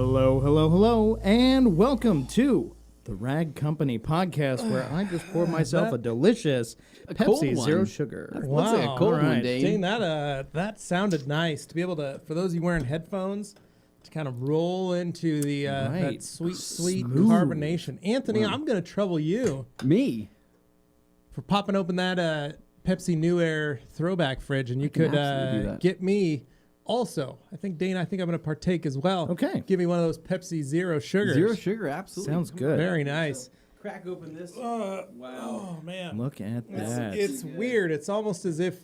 Hello, hello, hello, and welcome to the Rag Company podcast, where I just poured myself a delicious Pepsi Zero Sugar. Looks like a cold one, Dane. Dane, that sounded nice to be able to, for those of you wearing headphones, to kind of roll into the that sweet Smooth. carbonation. Anthony, I'm going to trouble you. Me? For popping open that Pepsi New Air throwback fridge, and you could get me also. I think, Dane, I'm going to partake as well. Okay. Give me one of those Pepsi Zero Sugars. Zero sugar, absolutely. Sounds good. Very nice. So, crack open this. Wow. Oh, man. Look at that. It's weird. It's almost as if,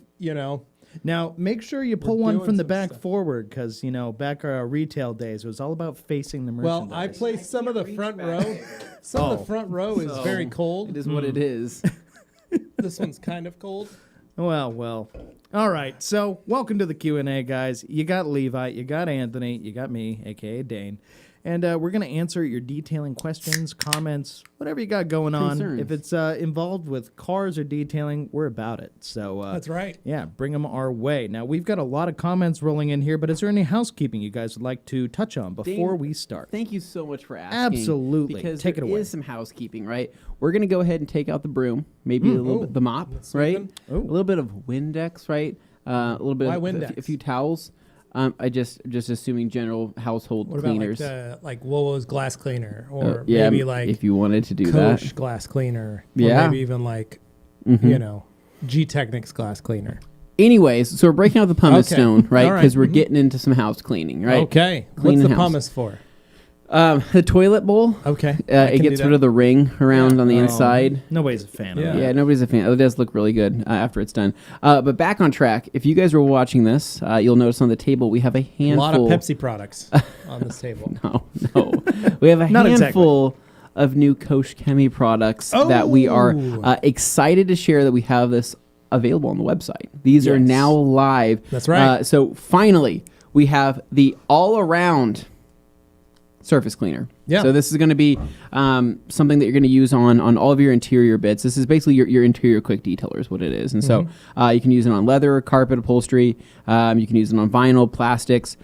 Now, make sure you pull one from the some back stuff. forward, because, back our retail days, it was all about facing the merchandise. Well, I placed some of the front row. Some of the front row is very cold. It is what it is. This one's kind of cold. Well. All right, so welcome to the Q&A, guys. You got Levi, you got Anthony, you got me, a.k.a. Dane. And we're going to answer your detailing questions, comments, whatever you got going on. Concerns. If it's involved with cars or detailing, we're about it. So That's right. Yeah, bring them our way. Now, we've got a lot of comments rolling in here, but is there any housekeeping you guys would like to touch on before Dane, we start? Thank you so much for asking. Absolutely. Because Take it there away. is some housekeeping, right? We're going to go ahead and take out the broom, maybe a little bit the mop, right? A little bit of Windex, right? A little bit Why of Windex? a few towels. I just assuming general household What cleaners. about like Wowo's glass cleaner, or yeah, maybe like if you wanted to do Koch that. glass cleaner, or Yeah. maybe even like G-Technics glass cleaner. Anyways, so we're breaking out the pumice Okay. stone, right? All right. Because we're getting into some house cleaning, right? Okay, Cleaning what's the house. pumice for? The toilet bowl. Okay, It gets rid of the ring around on the Oh, inside. Nobody's a fan Yeah. of that. Yeah, nobody's a fan. It does look really good after it's done. But back on track. If you guys were watching this, you'll notice on the table we have a a handful. lot of Pepsi products on this table. No. We have a Not handful of new Housekeeping products that we are Oh. excited to share that we have this available on the website. These are Yes. now live. That's right. So finally, we have the all-around surface cleaner. Yeah. So this is going to be something that you're going to use on all of your interior bits. This is basically your interior quick detailer is what it is. And so you can use it on leather, carpet upholstery. You can use it on vinyl, plastics.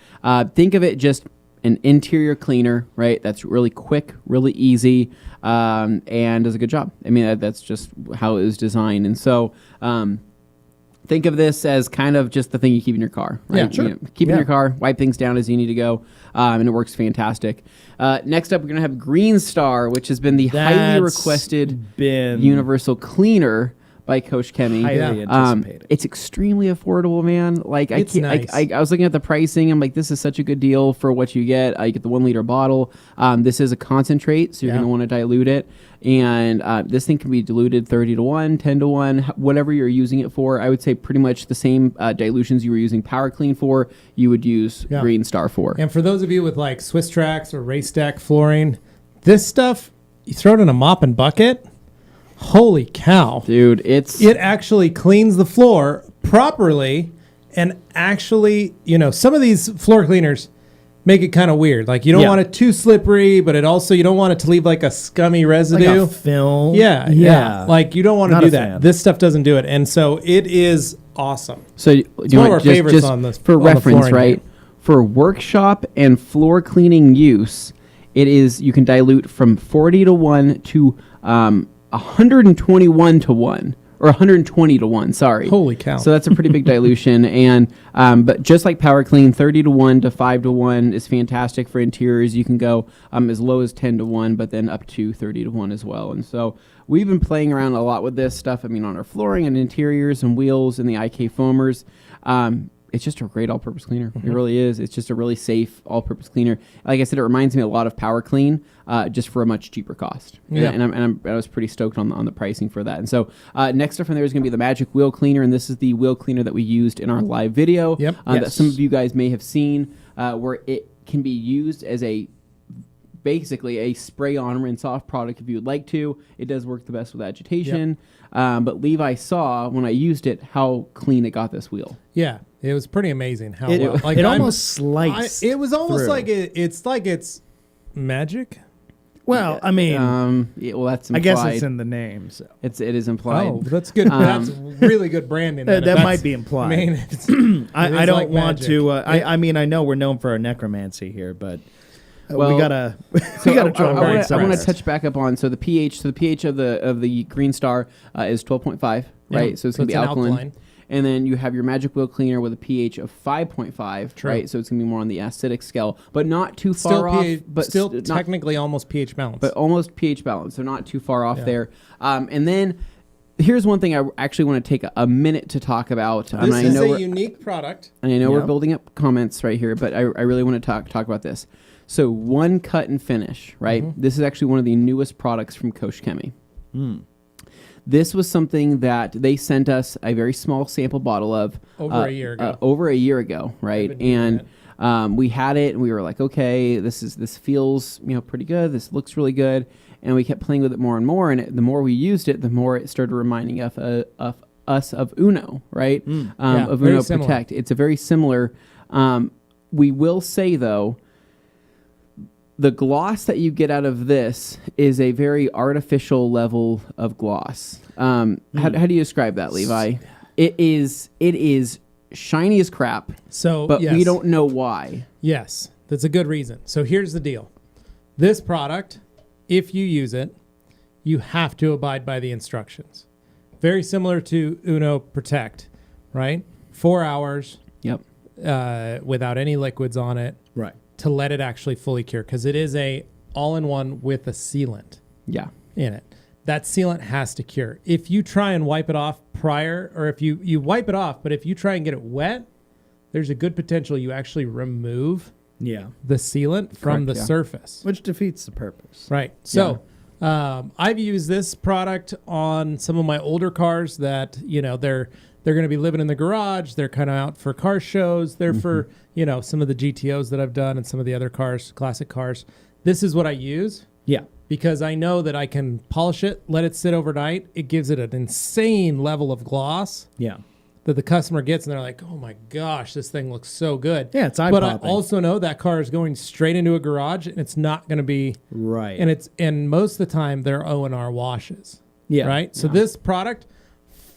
Think of it just an interior cleaner, right? That's really quick, really easy, and does a good job. I mean, that's just how it was designed. And so think of this as kind of just the thing you keep in your car, right? Yeah, sure. Keep in your car, wipe things down as you need to go, and it works fantastic. Next up, we're going to have Green Star, which has been the highly That's requested been universal cleaner by Housekeeping. highly anticipated. It's extremely affordable, man. Like It's nice. I was looking at the pricing. I'm like, this is such a good deal for what you get. You get the 1 liter bottle. This is a concentrate, so you're going to want to dilute it. And this thing can be diluted 30 to 1, 10 to 1, whatever you're using it for. I would say pretty much the same dilutions you were using Power Clean for, you would use Green Star for. And for those of you with like Swiss Tracks or Race Stack flooring, this stuff, you throw it in a mop and bucket. Holy cow. Dude, It actually cleans the floor properly, and actually, some of these floor cleaners make it kind of weird. Like, you don't want it too slippery, but you don't want it to leave like a scummy residue. like a film. Yeah. Like, you don't want to Not do a that. fan. This stuff doesn't do it. And so it is awesome. So you one of our favorites on this- for on the reference, flooring right? here. For workshop and floor cleaning use, you can dilute from 40 to 1 to 121 to 1 or 120 to 1. Sorry. Holy cow. So that's a pretty big dilution, and but just like Power Clean, 30 to 1 to 5 to 1 is fantastic for interiors. You can go as low as 10 to 1, but then up to 30 to 1 as well. And so we've been playing around a lot with this stuff. I mean, on our flooring and interiors and wheels and the IK foamers. It's just a great all-purpose cleaner. It really is. It's just a really safe all-purpose cleaner. Like I said, it reminds me a lot of Power Clean, just for a much cheaper cost. Yeah. And I was pretty stoked on the pricing for that. And so next up from there is going to be the Magic Wheel Cleaner, and this is the wheel cleaner that we used in our live video. Yep. That some of you guys may have seen, where it can be used as basically a spray-on, rinse-off product if you would like to. It does work the best with agitation. But Levi saw, when I used it, how clean it got this wheel. Yeah, it was pretty amazing how It, well. Like, it almost sliced. it was almost through. like it's magic. Well, I mean, Well, that's implied. I guess it's in the name. So It is implied. Oh, that's good. That's really good branding. then, if that that's- might be implied. I mean, it's, I is don't like want magic. to. I mean, I know we're known for our necromancy here, but we gotta we gotta try. I want to touch back up on the pH. So the pH of the Green Star is 12.5, right? So it's gonna be alkaline. And then you have your Magic Wheel cleaner with a pH of 5.5, right? So it's gonna be more on the acidic scale, but not too far off. But still technically almost pH balanced. But almost pH balanced, so not too far off there. And then here's one thing I actually want to take a minute to talk about. This is a unique product. And I know we're building up comments right here, but I really want to talk about this. So one cut and finish, right? Mm-hmm. This is actually one of the newest products from Housekeeping. This was something that they sent us a very small sample bottle of over a year ago, right? And we had it, and we were like, okay, this feels pretty good. This looks really good, and we kept playing with it more and more. And the more we used it, the more it started reminding us of Uno, right? Of Uno Protect. It's a very similar. We will say though, the gloss that you get out of this is a very artificial level of gloss. How do you describe that, Levi? It is shiny as crap. But we don't know why. Yes, that's a good reason. So here's the deal. This product, if you use it, you have to abide by the instructions. Very similar to Uno Protect, right? 4 hours. Yep. Without any liquids on it. Right. To let it actually fully cure, because it is a all-in-one with a sealant in it. That sealant has to cure. If you try and wipe it off prior, or if you wipe it off, but if you try and get it wet, there's a good potential you actually remove the sealant from the surface. Which defeats the purpose. Right. So I've used this product on some of my older cars that, they're going to be living in the garage. They're kind of out for car shows. They're for, some of the GTOs that I've done and some of the other cars, classic cars. This is what I use. Yeah. Because I know that I can polish it, let it sit overnight. It gives it an insane level of gloss. Yeah. That the customer gets, and they're like, oh my gosh, this thing looks so good. Yeah, it's eye-popping. But I also know that car is going straight into a garage, and it's not going to be... Right. And most of the time, they're O&R washes. Yeah. Right? So this product,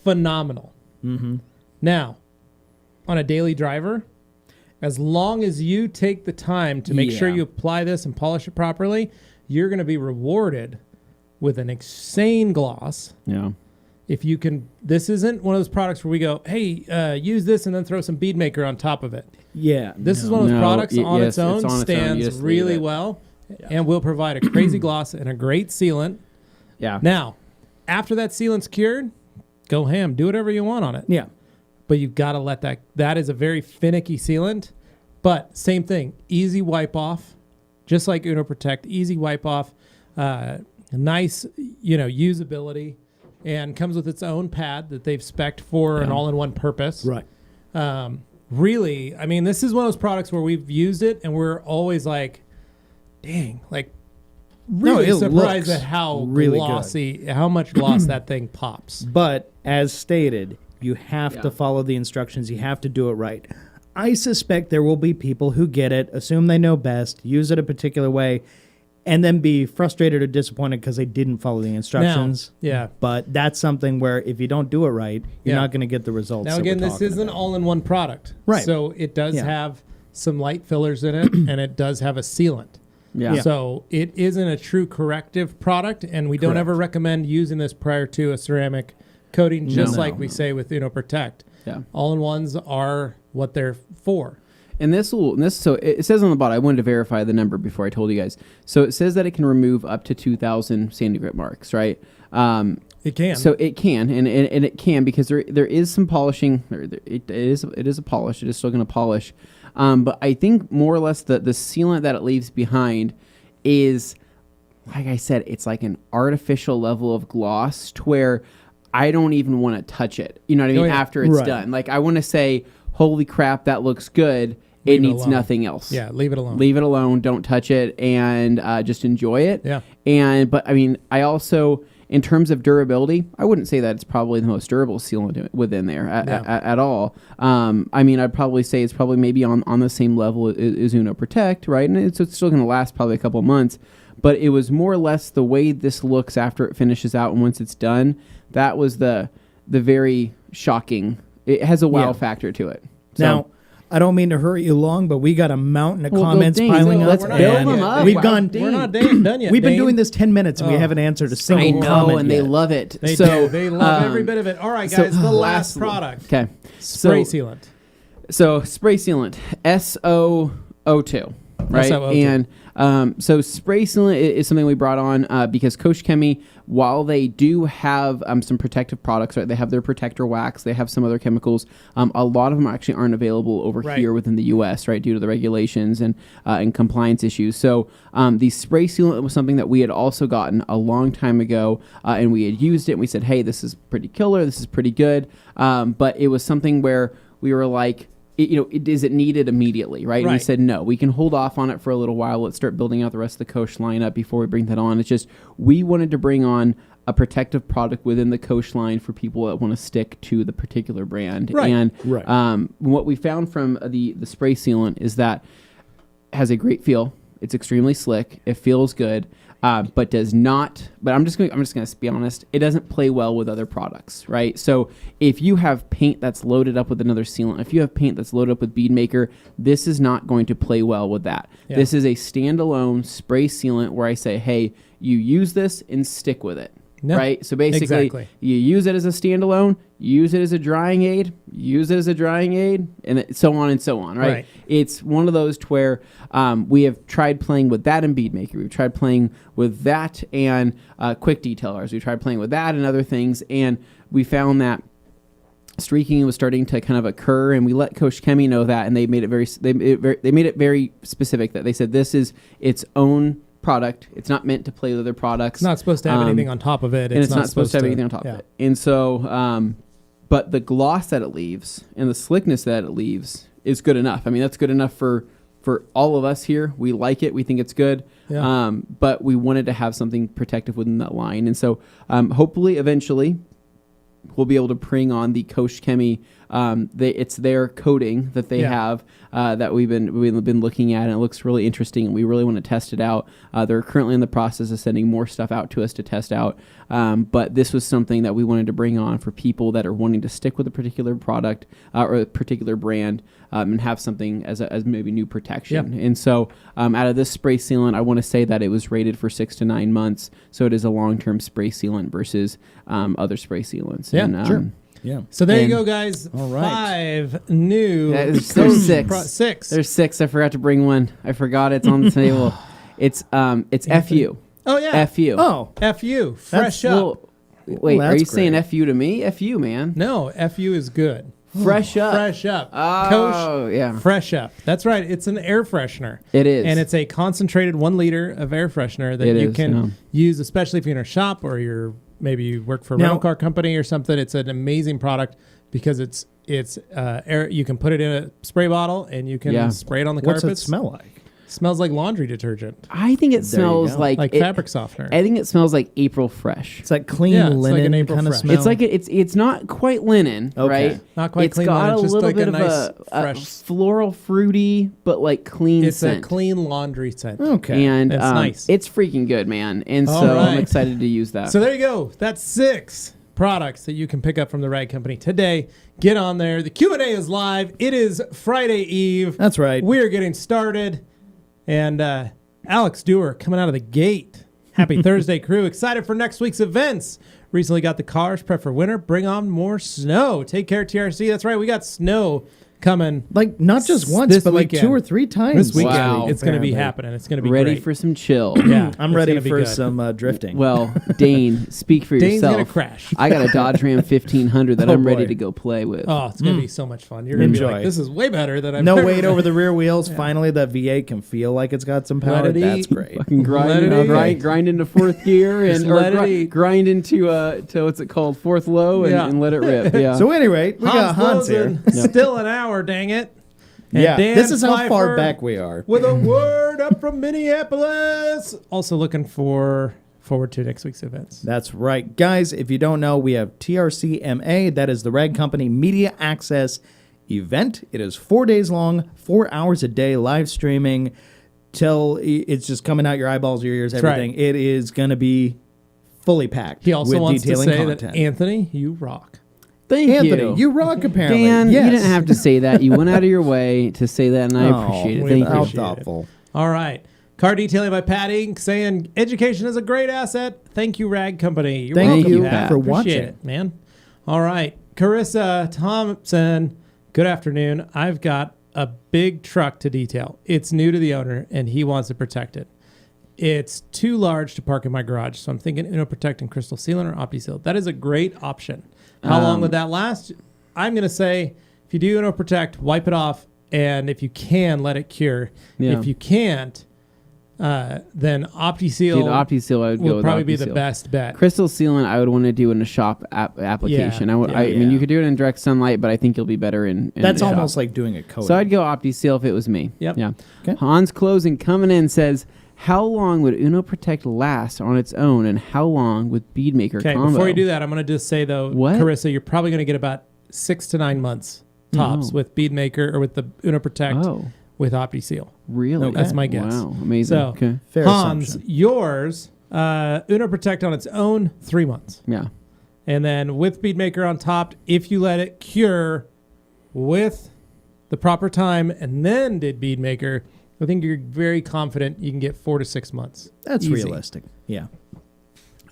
phenomenal. Mm-hmm. Now, on a daily driver, as long as you take the time to make sure you apply this and polish it properly, you're going to be rewarded with an insane gloss. Yeah. If you can, this isn't one of those products where we go, hey, use this and then throw some bead maker on top of it. Yeah. This is one of those products on its own, stands really well, and will provide a crazy gloss and a great sealant. Yeah. Now, after that sealant's cured, go ham. Do whatever you want on it. Yeah. But you've got to let that is a very finicky sealant. But same thing, easy wipe off, just like Uno Protect, easy wipe off, nice, usability, and comes with its own pad that they've spec'd for an all-in-one purpose. Right. Really, I mean, this is one of those products where we've used it and we're always like, dang, like really surprised at how really glossy, how much gloss that thing pops. But as stated, you have to follow the instructions. You have to do it right. I suspect there will be people who get it, assume they know best, use it a particular way, and then be frustrated or disappointed because they didn't follow the instructions. Now, But that's something where if you don't do it right, you're not going to get the results. Now, again, this is an all-in-one product. Right. So it does have some light fillers in it, and it does have a sealant. Yeah. So it isn't a true corrective product, and we don't ever recommend using this prior to a ceramic coating, just like we say with Uno Protect. Yeah. All-in-ones are what they're for. And so it says on the bottom, I wanted to verify the number before I told you guys. So it says that it can remove up to 2,000 sandy grit marks, right? It can. So it can, and it can because there is some polishing. It is a polish. It is still going to polish. But I think more or less the sealant that it leaves behind is, like I said, it's like an artificial level of gloss to where I don't even want to touch it. You know what I mean? After it's done. Like I want to say, holy crap, that looks good. It needs nothing else. Yeah, leave it alone. Leave it alone. Don't touch it, and just enjoy it. Yeah. But I mean, I also, in terms of durability, I wouldn't say that it's probably the most durable sealant within there at all. I mean, I'd probably say it's probably maybe on the same level as Uno Protect, right? And it's still going to last probably a couple of months. But it was more or less the way this looks after it finishes out and once it's done. That was the very shocking. It has a wow factor to it. So, now, I don't mean to hurry you along, but we got a mountain of Well, comments Dane, piling let's up. build and them up. We've Wow, gone. Dane. We're not done yet. We've been Dane. doing this 10 minutes and we haven't answered a I single know, comment and yet. they love it. They so do. They love every bit of it. All right, guys, the last product. Okay. Spray sealant. So spray sealant, SO02, right? SO02. And so spray sealant is something we brought on because Kovach, while they do have some protective products, right? They have their protector wax, they have some other chemicals. A lot of them actually aren't available over here within the U.S., right, due to the regulations and compliance issues. So the spray sealant was something that we had also gotten a long time ago, and we had used it. And we said, hey, this is pretty killer, this is pretty good. But it was something where we were like, is it needed immediately, right? And we said, no, we can hold off on it for a little while. Let's start building out the rest of the Kovach lineup before we bring that on. It's just, we wanted to bring on a protective product within the Kovach line for people that want to stick to the particular brand. And what we found from the spray sealant is that it has a great feel. It's extremely slick. It feels good. But does not. But I'm just going to be honest. It doesn't play well with other products, right? So if you have paint that's loaded up with another sealant, if you have paint that's loaded up with bead maker, this is not going to play well with that. Yeah. This is a standalone spray sealant where I say, hey, you use this and stick with it. No, right? So basically, you use it as a standalone, use it as a drying aid, use it as a drying aid, and so on and so on, right? It's one of those to where we have tried playing with that in bead maker. We've tried playing with that and quick detailers. We tried playing with that and other things, and we found that streaking was starting to kind of occur, and we let Kovach know that, and they made it very specific that they said this is its own product. It's not meant to play with other products. It's not supposed to have anything on top of it. It's not supposed to have anything on top of it. And so, but the gloss that it leaves and the slickness that it leaves is good enough. I mean, that's good enough for all of us here. We like it. We think it's good. Yeah. But we wanted to have something protective within that line. And so, hopefully, eventually, we'll be able to bring on the Kovach. It's their coating that they have that we've been looking at, and it looks really interesting, and we really want to test it out. They're currently in the process of sending more stuff out to us to test out, but this was something that we wanted to bring on for people that are wanting to stick with a particular product or a particular brand and have something as maybe new protection. Yep. And so out of this spray sealant, I want to say that it was rated for 6 to 9 months, so it is a long-term spray sealant versus other spray sealants. Yeah, and, sure. Yeah. So there you go, guys. All right. 5 new. There's 6. There's 6. I forgot to bring one. I forgot it's on the table. It's FU. Oh yeah. FU. Oh, FU. Fresh up. Well, wait, are you saying FU to me? FU, man. No, FU is good. Fresh up. Fresh up. Oh, Kovach, yeah. Fresh up. That's right. It's an air freshener. It is. And it's a concentrated 1 liter of air freshener that you can use, especially if you're in a shop or maybe you work for a rental car company or something. It's an amazing product because it's air. You can put it in a spray bottle and you can spray it on the carpets. What's it smell like? Smells like laundry detergent. I think it smells like fabric softener. I think it smells like April Fresh. It's like clean linen like kind of fresh. smell. It's like it's not quite linen, right? Not quite clean got linen. a It's just little like bit a of nice a fresh floral, fruity, but like clean It's scent. a clean laundry scent. Okay. And it's nice. It's freaking good, man. And so I'm excited to use that. So there you go. That's 6 products that you can pick up from the Rag Company today. Get on there. The Q&A is live. It is Friday Eve. That's right. We're getting started. And Alex Dewar coming out of the gate. Happy Thursday, crew. Excited for next week's events. Recently got the cars prepped for winter. Bring on more snow. Take care, TRC. That's right. We got snow coming. Like, not just once, this but like weekend. 2 or 3 times. This weekend. Wow. It's going to be happening. It's going to be ready great. for some chill. Yeah. I'm ready for some drifting. Well, Dane, speak for Dane's yourself. going to crash. I got a Dodge Ram 1500 that I'm ready to go play with. Oh, it's going to be so much fun. You're going to be like, this is way better than I've No ever weight done. over the rear wheels. Finally, that V8 can feel like it's got some power. That's great. Fucking grind into 4th gear and grind into what's it called, 4th low and let it rip. Yeah. So anyway, we got Hans here. Still an hour, dang it. And yeah, Dan this is how Pfeiffer far back we are. With a word up from Minneapolis. Also looking forward to next week's events. That's right. Guys, if you don't know, we have TRCMA. That is the Rag Company Media Access event. It is 4 days long, 4 hours a day, live streaming till it's just coming out your eyeballs, your ears, everything. Right. It is going to be fully packed. He also with wants to detailing say content. that, Anthony, you rock. Thank Anthony, you rock apparently. Dan, yes. you didn't have to say that. You went out of your way to say that, and I appreciate it. Thank How you. thoughtful. All right. Car detailing by Pat Inc. saying education is a great asset. Thank you, Rag Company. You're Thank welcome, you Pat. for Appreciate watching. it, man. All right. Carissa Thompson, good afternoon. I've got a big truck to detail. It's new to the owner, and he wants to protect it. It's too large to park in my garage, so I'm thinking Protect and Crystal Sealant or OptiSeal. That is a great option. How long would that last? I'm going to say if you do Protect, wipe it off, and if you can, let it cure. Yeah. If you can't, then OptiSeal Dude, OptiSeal, I would go will with probably be the OptiSeal. best bet. Crystal sealant, I would want to do in a shop application. Yeah, I mean, you could do it in direct sunlight, but I think you'll be better in That's the shop. almost like doing a coating. So I'd go OptiSeal if it was me. Yep. Yeah. Okay. Hans Closing coming in says, how long would Uno Protect last on its own, and how long with Beadmaker Okay, combo? before you do that, I'm going to just say, though, What? Carissa, you're probably going to get about 6 to 9 months tops with Beadmaker or with the Uno Protect with OptiSeal. Really? That's my guess. Wow, amazing. So, Okay. Fair Hans, assumption. yours, Uno Protect on its own, 3 months. Yeah. And then with Beadmaker on top, if you let it cure with the proper time and then did Beadmaker, I think you're very confident you can get 4 to 6 months. That's Easy. realistic. Yeah.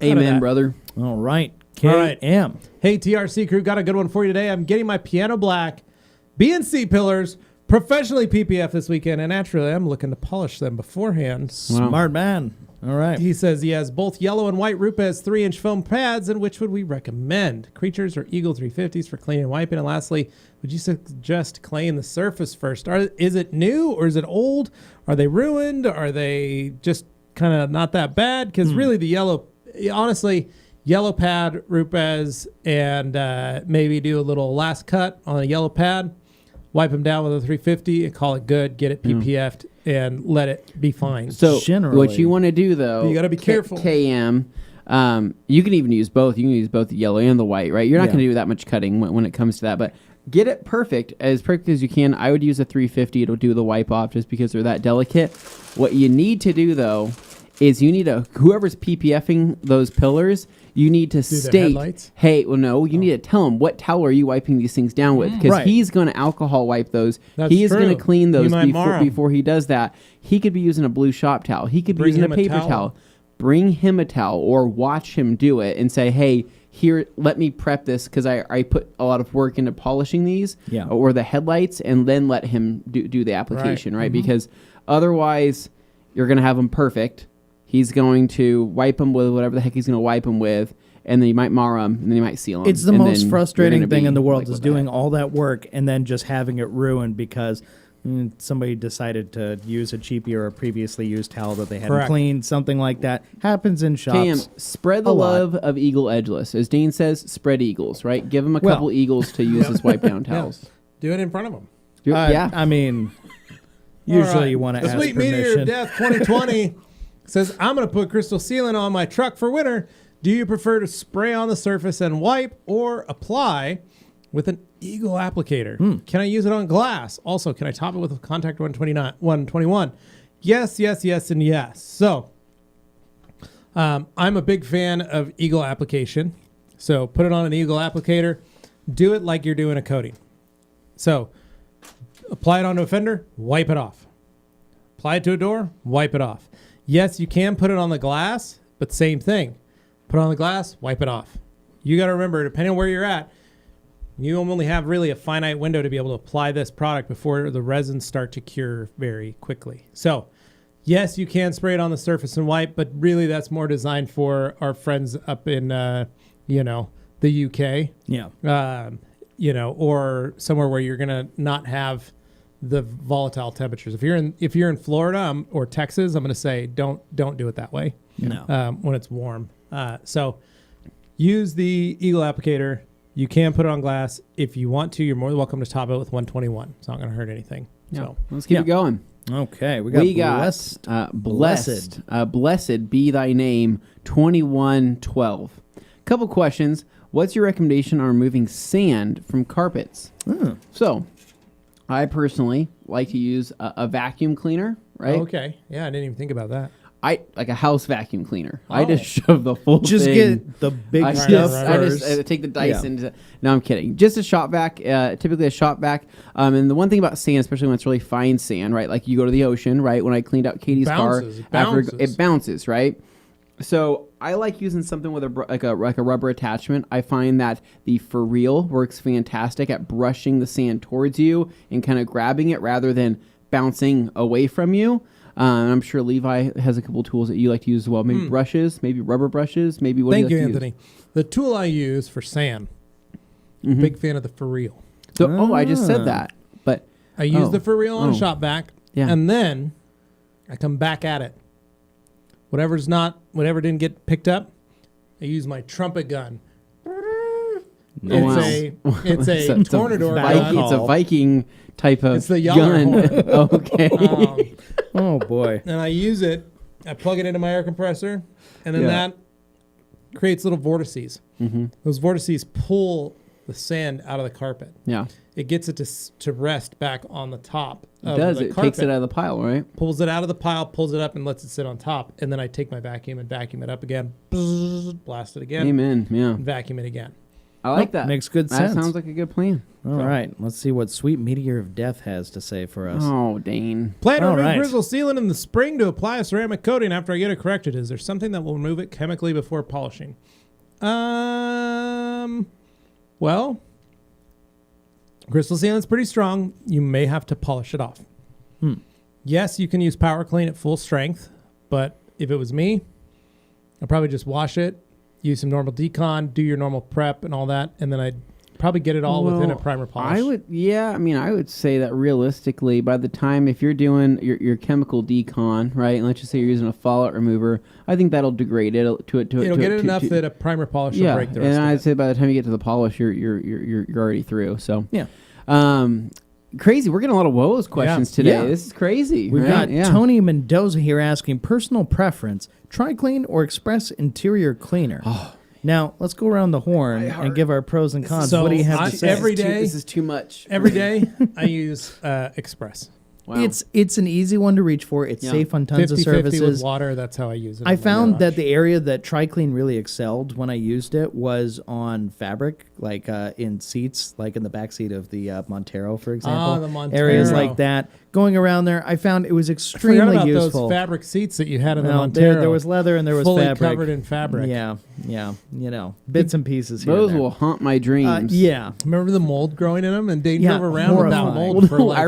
Amen, that. brother. All right. All right. KM. Hey, TRC crew, got a good one for you today. I'm getting my piano black BNC pillars professionally PPF this weekend, and naturally, I'm looking to polish them beforehand. Wow. Smart man. All right. He says he has both yellow and white Rupes 3-inch foam pads, and which would we recommend? Creatures or Eagle 350s for cleaning and wiping? And lastly, would you suggest claying the surface first? Is it new or is it old? Are they ruined? Are they just kind of not that bad? Because really the yellow, honestly, yellow pad, Rupes, and maybe do a little last cut on a yellow pad, wipe them down with a 350 and call it good, get it PPF'd, and let it be fine. So Generally- what you want to do, though, You gotta be careful. KM, you can even use both. You can use both the yellow and the white, right? You're not Yeah. going to do that much cutting when it comes to that, but get it perfect as you can. I would use a 350. It'll do the wipe off just because they're that delicate. What you need to do, though, is you need to, whoever's PPFing those pillars, you need to the state, headlights? hey, well, no, you need to tell him what towel are you wiping these things down with, because Right. he's going to alcohol wipe those. That's He is going to true. clean You those might mar 'em. before he does that. He could be using a blue shop towel. He could be Bring using a him a paper towel. towel. Bring him a towel or watch him do it and say, hey, here, let me prep this because I put a lot of work into polishing these Yeah. or the headlights, and then let him do the application, right? Because otherwise, you're going to have him perfect. He's going to wipe them with whatever the heck he's going to wipe them with, and then you might mar them, and then you might seal them. It's the and most then frustrating you're gonna thing be in the world like, is what the doing heck? all that work and then just having it ruined because somebody decided to use a cheapy or a previously used towel that they hadn't Correct. cleaned. Something like that happens in shops. Cam, spread the a lot. love of Eagle Edgeless. As Dane says, spread Eagles, right? Give him a Well- couple Eagles to use as wipe down towels. Do it in front of them. Yeah. I mean, usually All right. you want to The ask Sweet Meteor permission. of Death 2020 says, I'm going to put crystal sealant on my truck for winter. Do you prefer to spray on the surface and wipe or apply with an Eagle applicator? Can I use it on glass? Also, can I top it with a Contact 121? Yes, and yes. So, I'm a big fan of Eagle application. So put it on an Eagle applicator. Do it like you're doing a coating. So apply it onto a fender, wipe it off. Apply it to a door, wipe it off. Yes, you can put it on the glass, but same thing. Put it on the glass, wipe it off. You got to remember, depending on where you're at, you only have really a finite window to be able to apply this product before the resins start to cure very quickly. So, yes, you can spray it on the surface and wipe, but really that's more designed for our friends up in, the UK. Yeah. Or somewhere where you're gonna not have the volatile temperatures. If you're in Florida or Texas, I'm gonna say don't do it that way. No. When it's warm. So use the Eagle applicator. You can put it on glass if you want to. You're more than welcome to top it with 121. It's not gonna hurt anything. So Let's keep it going. Okay. We got blessed. Blessed be thy name, 2112. Couple questions. What's your recommendation on removing sand from carpets? So, I personally like to use a vacuum cleaner, right? okay. Yeah, I didn't even think about that. I like a house vacuum cleaner. I just shove the full Just thing. get the big I stuff just first. take the Dyson. No, I'm kidding. Just a shop vac, typically a shop vac. And the one thing about sand, especially when it's really fine sand, right? Like you go to the ocean, right? When I cleaned out Katie's car, it bounces, right? So I like using something with a rubber attachment. I find that the for real works fantastic at brushing the sand towards you and kind of grabbing it rather than bouncing away from you. I'm sure Levi has a couple tools that you like to use as well. Maybe brushes, maybe rubber brushes, maybe what Thank do you you, like Anthony. The tool I use for sand, big fan of the for real. So, I just said that, but I use the for real on a shop vac, and then I come back at it. Whatever didn't get picked up, I use my trumpet gun. It's a Tornador gun. It's a Viking type of It's the gun. Yallerhorn. Okay. Oh boy. And I use it. I plug it into my air compressor, and then that creates little vortices. Those vortices pull the sand out of the carpet. Yeah. It gets it to rest back on the top. It does. It takes it out of the pile, right? Pulls it out of the pile, pulls it up, and lets it sit on top. And then I take my vacuum and vacuum it up again. Blast it again. Amen. Yeah. And vacuum it again. I like that. Makes good sense. That sounds like a good plan. All right. Let's see what Sweet Meteor of Death has to say for us. Oh, Dane. Plan to All remove right. grizzle sealant in the spring to apply a ceramic coating after I get it corrected. Is there something that will remove it chemically before polishing? Well, grizzle sealant's pretty strong. You may have to polish it off. Yes, you can use Power Clean at full strength, but if it was me, I'd probably just wash it, use some normal decon, do your normal prep and all that, and then I'd probably get it all within a primer polish. I would say that realistically, by the time if you're doing your chemical decon, right, and let's just say you're using a fallout remover, I think that'll degrade it It'll get it enough that a primer polish will break the rest and of I'd it. say by the time you get to the polish, you're already through. So Yeah. Crazy. We're getting a lot of woes questions today. Yeah. This is crazy. We've right? got Tony Mendoza here asking personal preference, Tri-Clean or Express Interior Cleaner. Now, let's go around the horn and give our pros and cons. So what do you have to say? every day, This is too much. every day I use Express. Wow. It's an easy one to reach for. It's safe on tons of 50-50 services. with water. That's how I use it. I found that the area that Tri-Clean really excelled when I used it was on fabric, like in seats, like in the back seat of the Montero, for example. the Montero. Areas like that. Going around there, I found it was I forgot extremely about useful. those fabric seats that you had in the No, Montero. there was leather and there was fully fabric. covered in fabric. Yeah, bits and pieces here. Those and there. will haunt my dreams. Yeah. Remember the mold growing in them, and Dane Yeah, drove around with that horrifying. mold for like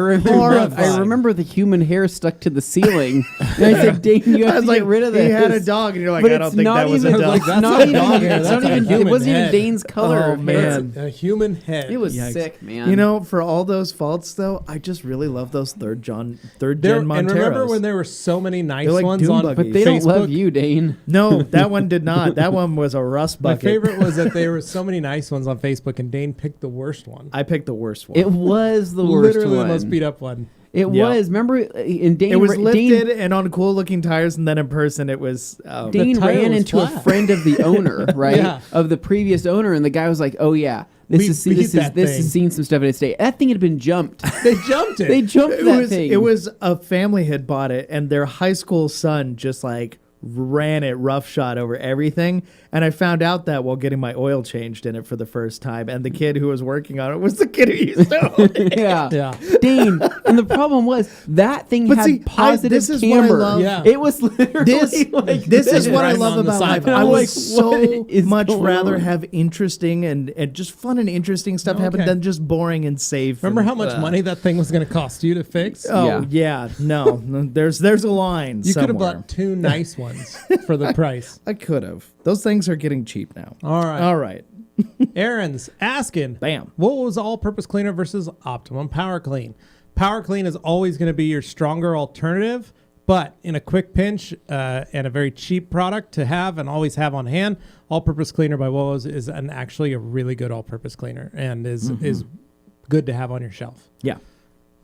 I remember the human hair stuck to the ceiling. And I said, Dane, you have to get rid of this. You had a dog, and you're like, But I don't it's think not that was a even dog. like, that's not a even, dog hair. it's That's not a even, it human wasn't even head. Dane's color. Oh, man. a human head. It was Yikes. sick, man. You know, for all those faults, though, I just really love those third gen Monteros. And remember when there were so many nice They're like ones dune on buggies. But they don't love Facebook? you, Dane. No, that one did not. That one was a rust My bucket. favorite was that there were so many nice ones on Facebook, and Dane picked the worst one. I picked the worst one. It was the worst Literally one. the most beat up one. It Yeah. was. Remember, in Dane, It was Dane- lifted and on cool looking tires, and then in person it was. Dane The tire ran was into a flat. friend of the owner, right? Yeah. Of the previous owner, and the guy was like, "Oh yeah, We this beat has that thing." seen some stuff in its day." That thing had been jumped. They jumped it. They jumped that thing. It was a family had bought it, and their high school son just like ran it roughshod over everything. And I found out that while getting my oil changed in it for the first time, and the kid who was working on it was the kid who used to own it. yeah. Yeah. Dane. And the problem was that thing But had see, positive this is what I camber. love. Yeah. It was literally This is what I Riding love on the about life. sidewalk. I I'm would like, so what is much going rather on? have interesting and just fun and interesting stuff happen Okay. than just boring and safe. Remember and, how much money that thing was going to cost you to fix? Oh yeah, no. There's a line. You could have somewhere. bought two nice ones for the price. I could have. Those things are getting cheap now. All right. All right. Aaron's asking, Bam. what was all-purpose cleaner versus Optimum Power Clean? Power Clean is always going to be your stronger alternative, but in a quick pinch and a very cheap product to have and always have on hand, all-purpose cleaner by Wolos is actually a really good all-purpose cleaner and is good to have on your shelf. Yeah.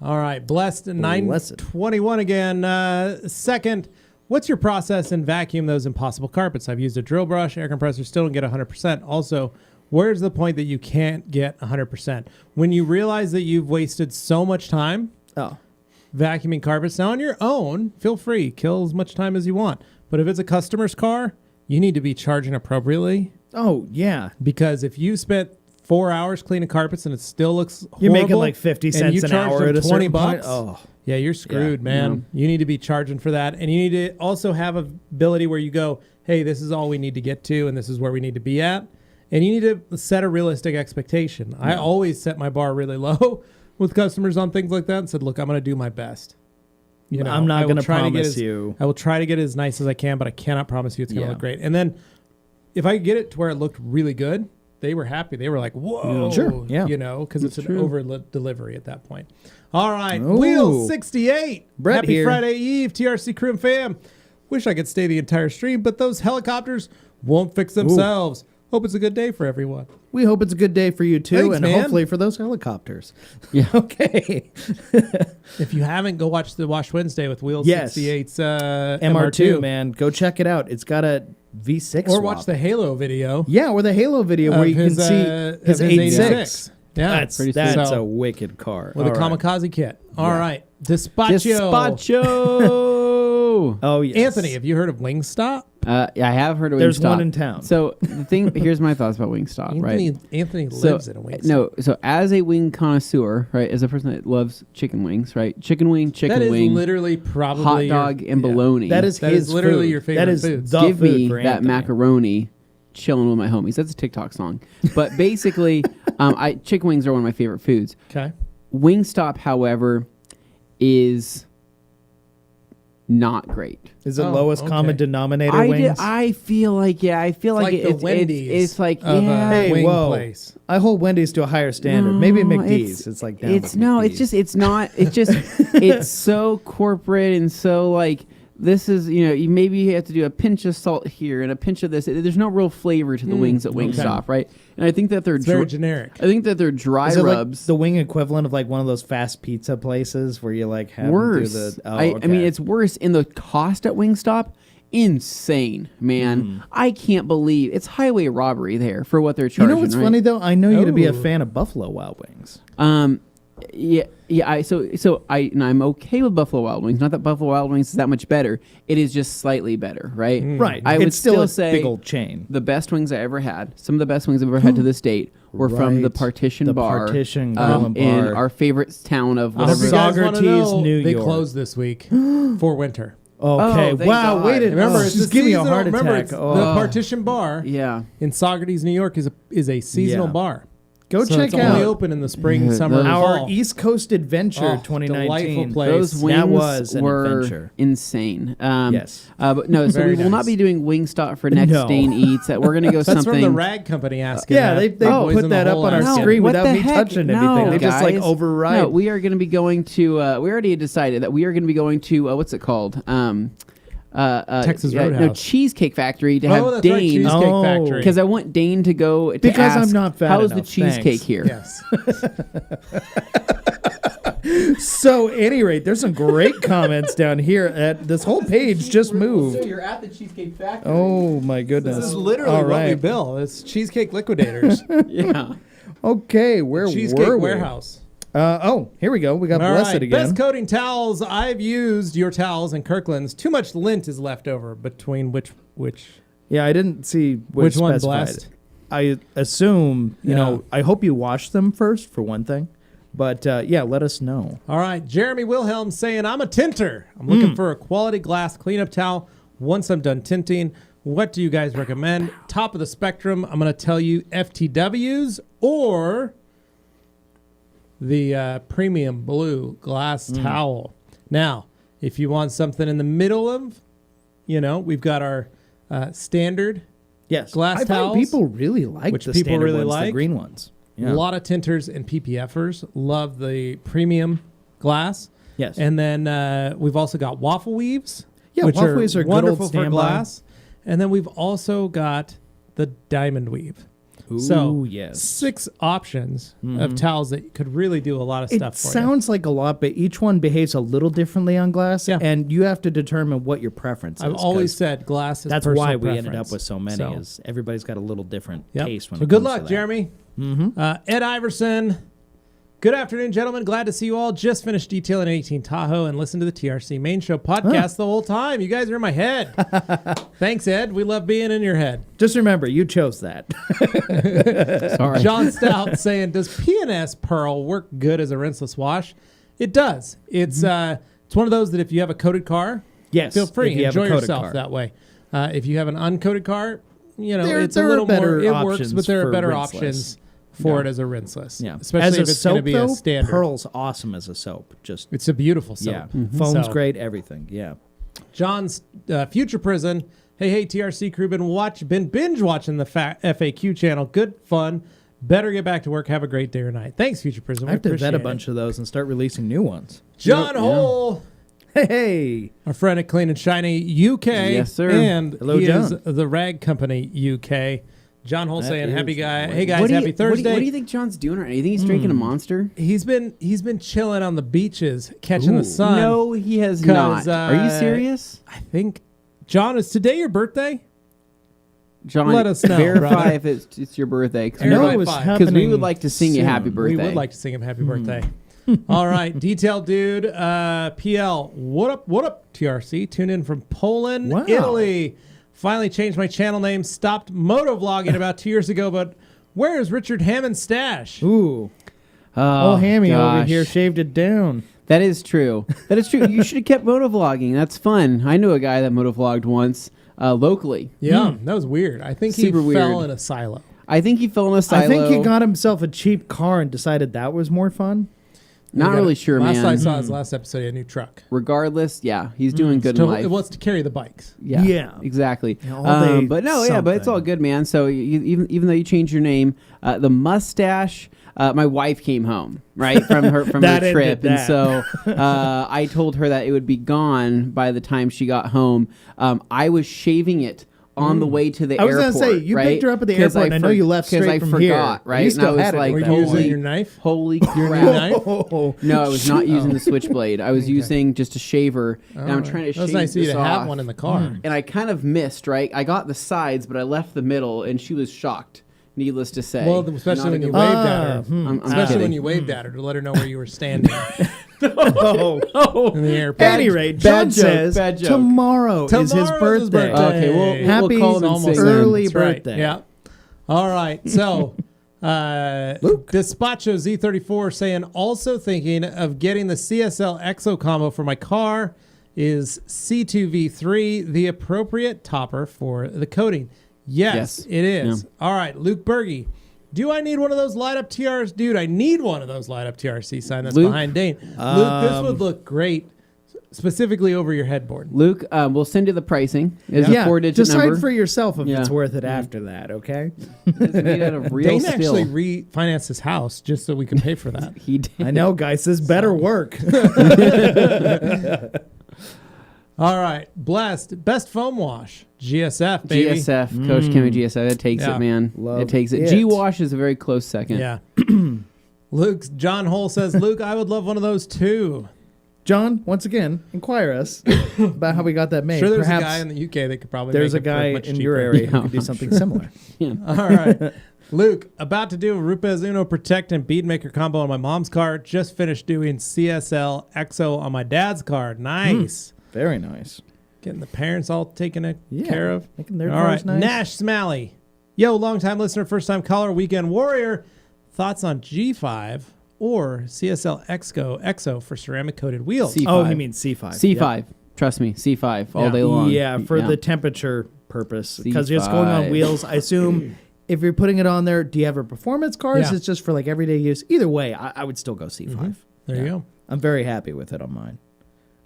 All right, Blessed 921 again. Second, what's your process in vacuum those impossible carpets? I've used a drill brush, air compressor, still don't get 100%. Also, where's the point that you can't get 100%? When you realize that you've wasted so much time Oh. vacuuming carpets, now on your own, feel free, kill as much time as you want. But if it's a customer's car, you need to be charging appropriately. Oh, yeah. Because if you spent 4 hours cleaning carpets and it still looks horrible, You're making like 50 and cents you an charge hour them at a 20 certain bucks. point. Oh, Yeah, you're screwed, man. You need to be charging for that. And you need to also have a ability where you go, hey, this is all we need to get to, and this is where we need to be at. And you need to set a realistic expectation. I always set my bar really low with customers on things like that and said, look, I'm going to do my best. You know, I'm not going to try promise get you. I will try to get it as nice as I can, but I cannot promise you it's going to Yeah. look great. And then if I get it to where it looked really good, they were happy. They were like, whoa. Sure, yeah. You know, because it's an true. over delivery at that point. All right. Ooh. Wheel 68. Brett Happy here. Friday Eve, TRC crew and fam. Wish I could stay the entire stream, but those helicopters won't fix themselves. Hope it's a good day for everyone. We hope it's a good day for you, too, Thanks, and man. hopefully for those helicopters. Yeah. Okay. If you haven't, go watch the Wash Wednesday with Wheel Yes. 68's MR2, man. Go check it out. It's got a V6 Or swap. watch the Halo video. Yeah, or the Halo video where of you can his, see of his 86. Yeah, That's pretty that's sweet. a wicked car. with All a right. kamikaze kit. All right. Despacho. Despacho. Oh, yes. Anthony, have you heard of Wingstop? I have heard of Wingstop. There's one in town. So the thing, here's my thoughts about Wingstop, right? Anthony So, lives in a Wingstop. no, so as a wing connoisseur, right, as a person that loves chicken wings, right, chicken wing, that is wing, literally probably hot dog, and bologna. That is That his is literally food. your favorite That is food. the give food me for that Anthony. macaroni, chilling with my homies. That's a TikTok song, but basically, chicken wings are one of my favorite foods. Okay. Wingstop, however, is not great. Is it Oh, lowest okay. common denominator wings? I feel like I feel It's like, like the Wendy's it's like of yeah. a Hey, wing whoa. place. I hold Wendy's to a higher standard. Maybe No, McD's. It's like down it's with no, McD's. it's just it's not. It's just it's so corporate and so like this is you maybe you have to do a pinch of salt here and a pinch of this. There's no real flavor to the wings at Wingstop, right? And I think that they're It's very generic. I think that they're dry Is it like rubs. the wing equivalent of like one of those fast pizza places where you like have worse. them do the? Oh, I mean, okay. it's worse in the cost at Wingstop. Insane, man! I can't believe it's highway robbery there for what they're You charging. know what's right? funny though? I know you to be a Oh. fan of Buffalo Wild Wings. Yeah. I'm okay with Buffalo Wild Wings. Not that Buffalo Wild Wings is that much better. It is just slightly better, right? Right. I would it's still still a say big old chain. the best wings I ever had. Some of the best wings I've ever had to this date were from the Right. Partition The Bar, Partition Grill and in Bar. our favorite town of If whatever. you guys wanna Saugerties, know, New they York. closed this week for winter. Okay. Oh, thank wow. God. Wait. Remember, Oh, it's just the give me a seasonal- heart remember, attack. it's Oh. the Partition Bar Yeah. in Saugerties, New York is a seasonal Yeah. bar. Go So check it's only out open in the spring, Yeah, summer, and our fall. East Coast Adventure Oh, 2019. delightful place. Those wings That was an were adventure. insane. Yes. But no, so Very we will not nice. be doing Wingstop for next No. Dane Eats. We're going to go That's something. from the rag company asking. Yeah, that. they Boys put in the that up Hole on our asking. screen what without the me heck? touching No, anything. They just like guys. override. No, we are going to be going to. We already decided that we are going to be going to. What's it called? Texas No, Roadhouse. Cheesecake Factory to have Oh, that's right, Dane. Cheesecake Oh. Factory. Because I want Dane to go to Because I'm ask, not fat how's the enough, cheesecake thanks." here? Yes. So, at any rate, there's some great comments down here. At this whole page just moved. you're at the Cheesecake Factory. Oh my goodness! This is literally All what we right. bill. It's Cheesecake Liquidators. Yeah. Okay, where Cheesecake were we? Warehouse. Here we go. We got All Blessed right. again. Best coating towels. I've used your towels and Kirkland's. Too much lint is left over between which Yeah, I didn't see Which one, specified. Blessed? I assume, you Yeah. know, I hope you wash them first for one thing. But yeah, let us know. All right. Jeremy Wilhelm saying, I'm a tinter. I'm looking for a quality glass cleanup towel once I'm done tinting. What do you guys recommend? Top of the spectrum, I'm going to tell you FTWs or the premium blue glass towel. Now, if you want something in the middle of, we've got our standard, Yes, glass I towels, find people really like which the people standard really ones, the like. green ones. a Yeah. lot of tinters and PPFers love the premium glass. Yes. And then we've also got waffle weaves. Yeah, which waffle weaves are good old wonderful for standby. glass. And then we've also got the diamond weave. Ooh, So yes. 6 options of towels that could really do a lot of It stuff for sounds like a lot, but each one behaves a little differently on glass, Yeah. and you have to determine what your preference you. is. I've always 'cause said glass is that's personal why we ended preference. up with so many. So, Is everybody's got a little different yep. taste when So it good comes to luck, that. Jeremy. Ed Iverson. Good afternoon, gentlemen. Glad to see you all. Just finished detailing an 18 Tahoe and listened to the TRC Main Show podcast the whole time. You guys are in my head. Thanks, Ed. We love being in your head. Just remember, you chose that. Sorry. John Stout saying, does P&S Pearl work good as a rinseless wash? It does. It's it's one of those that if you have a coated car, Yes, feel free. if you have a Enjoy coated yourself car. that way. If you have an uncoated car, it's there a are little better more. It works, options but there are for better rinseless. options for it as a rinseless. Yeah, especially as if a it's going to soap, be though, a standard. Pearl's awesome as a soap. Just It's a beautiful soap. yeah, foam's So- great. Everything. Yeah. John's Future Prison. Hey, TRC crew, been binge watching the FAQ channel. Good fun. Better get back to work. Have a great day or night. Thanks, Future Prison. I have to vet a bunch of those and start releasing new ones. John Hole, Hey, our friend at Clean and Shiny UK. Yes, sir. And Hello, he is John. the Rag Company UK. John Hole That saying, is "Happy guy. the Hey way. guys, What do you- happy Thursday." What do you think John's doing right now? You think he's drinking a Monster? He's been chilling on the beaches, catching the sun. No, he has 'Cause, not. Are you serious? I think, John, is today your birthday? John, let us know, verify brother. if it's your birthday. I know Verify. it was 'Cause happening. Because we would like to sing you happy soon. birthday. We would like to sing him happy birthday. All right, detailed dude. PL, what up? What up? TRC, tune in from Poland, Wow. Italy. Finally changed my channel name. Stopped motovlogging about 2 years ago, but where is Richard Hammond's stash? ooh, Oh, old Hammy over gosh. here shaved it down. That is true. That is true. You should have kept motovlogging. That's fun. I knew a guy that motovlogged once locally. Yeah, that was weird. I think Super he fell weird. in a silo. I think he fell in a silo. I think he got himself a cheap car and decided that was more fun. Not really sure, Last man. I saw his last episode, he had a new truck. Regardless, yeah, he's doing good in life. It was to carry the bikes. Yeah, exactly. Yeah, all day But no, yeah, but it's all something. good, man. So even though you changed your name, the mustache. My wife came home right from her That ended trip, and that. so I told her that it would be gone by the time she got home. I was shaving it on the way to the I was airport. gonna say, you right? picked her up at the 'Cause airport, and I know you left 'cause straight I from forgot, here. right? You And still I was had it, like, Were right? you using holy, your knife? holy Your new crap! knife? Oh, No, I was not using the switchblade. I was using just a shaver, and I'm trying to It shave was nice of you this to have off. one in the car. And I kind of missed, right? I got the sides, but I left the middle, and she was shocked, needless to say. Well, especially Not a when you good- waved at her. I'm Especially kidding. when you waved at her to let her know where you were standing oh. in the airport. At any rate, John Bad joke, says bad joke. tomorrow is his Tomorrow's his birthday. birthday. Okay, we'll Happy call him and almost sing then. early That's right. birthday. Yeah. All right. So, Despacho Z34 saying, also thinking of getting the CSL Exo combo for my car. Is C2V3 the appropriate topper for the coating? Yes. It is. Yeah. All right. Luke Berge. Do I need one of those light up TRs? Dude, I need one of those light up TRC sign that's Luke? behind Dane. Luke, this would look great, specifically over your headboard. Luke, we'll send you the pricing. It's a Yeah, 4-digit decide number. for yourself if Yeah. it's worth it after that, okay? It's made out of real Dane steel. actually refinanced his house just so we can pay for that. He did. I know, guys, this better work. All right. Blessed. Best foam wash. GSF, baby. GSF, Coach Kimmy GSF. It takes Yeah. it, man. Love it takes it. it. G-Wash is a very close second. Yeah. John Hole says, Luke, I would love one of those too. John, once again, inquire us about how we got that made. Sure, there's Perhaps a guy in the UK that could probably there's a make it for guy much in cheaper. your area who Yeah, could do I'm something sure. similar. Yeah. All right. Luke, about to do a Rupes Uno Protect and Beadmaker combo on my mom's car. Just finished doing CSL Exo on my dad's car. Nice. Very nice. Getting the parents all taken Yeah, care of. making their All cars right. nice. Nash Smalley. Yo, long-time listener, first-time caller, weekend warrior. Thoughts on G5 or CSL Exo for ceramic-coated wheels? C5. Oh, he means C5. C5. Trust me, C5 all day long. Yeah, for the temperature purpose. Because it's C5. going on wheels. I assume if you're putting it on there, do you have a performance car? Yeah. It's just for like everyday use. Either way, I would still go C5. There you go. I'm very happy with it on mine.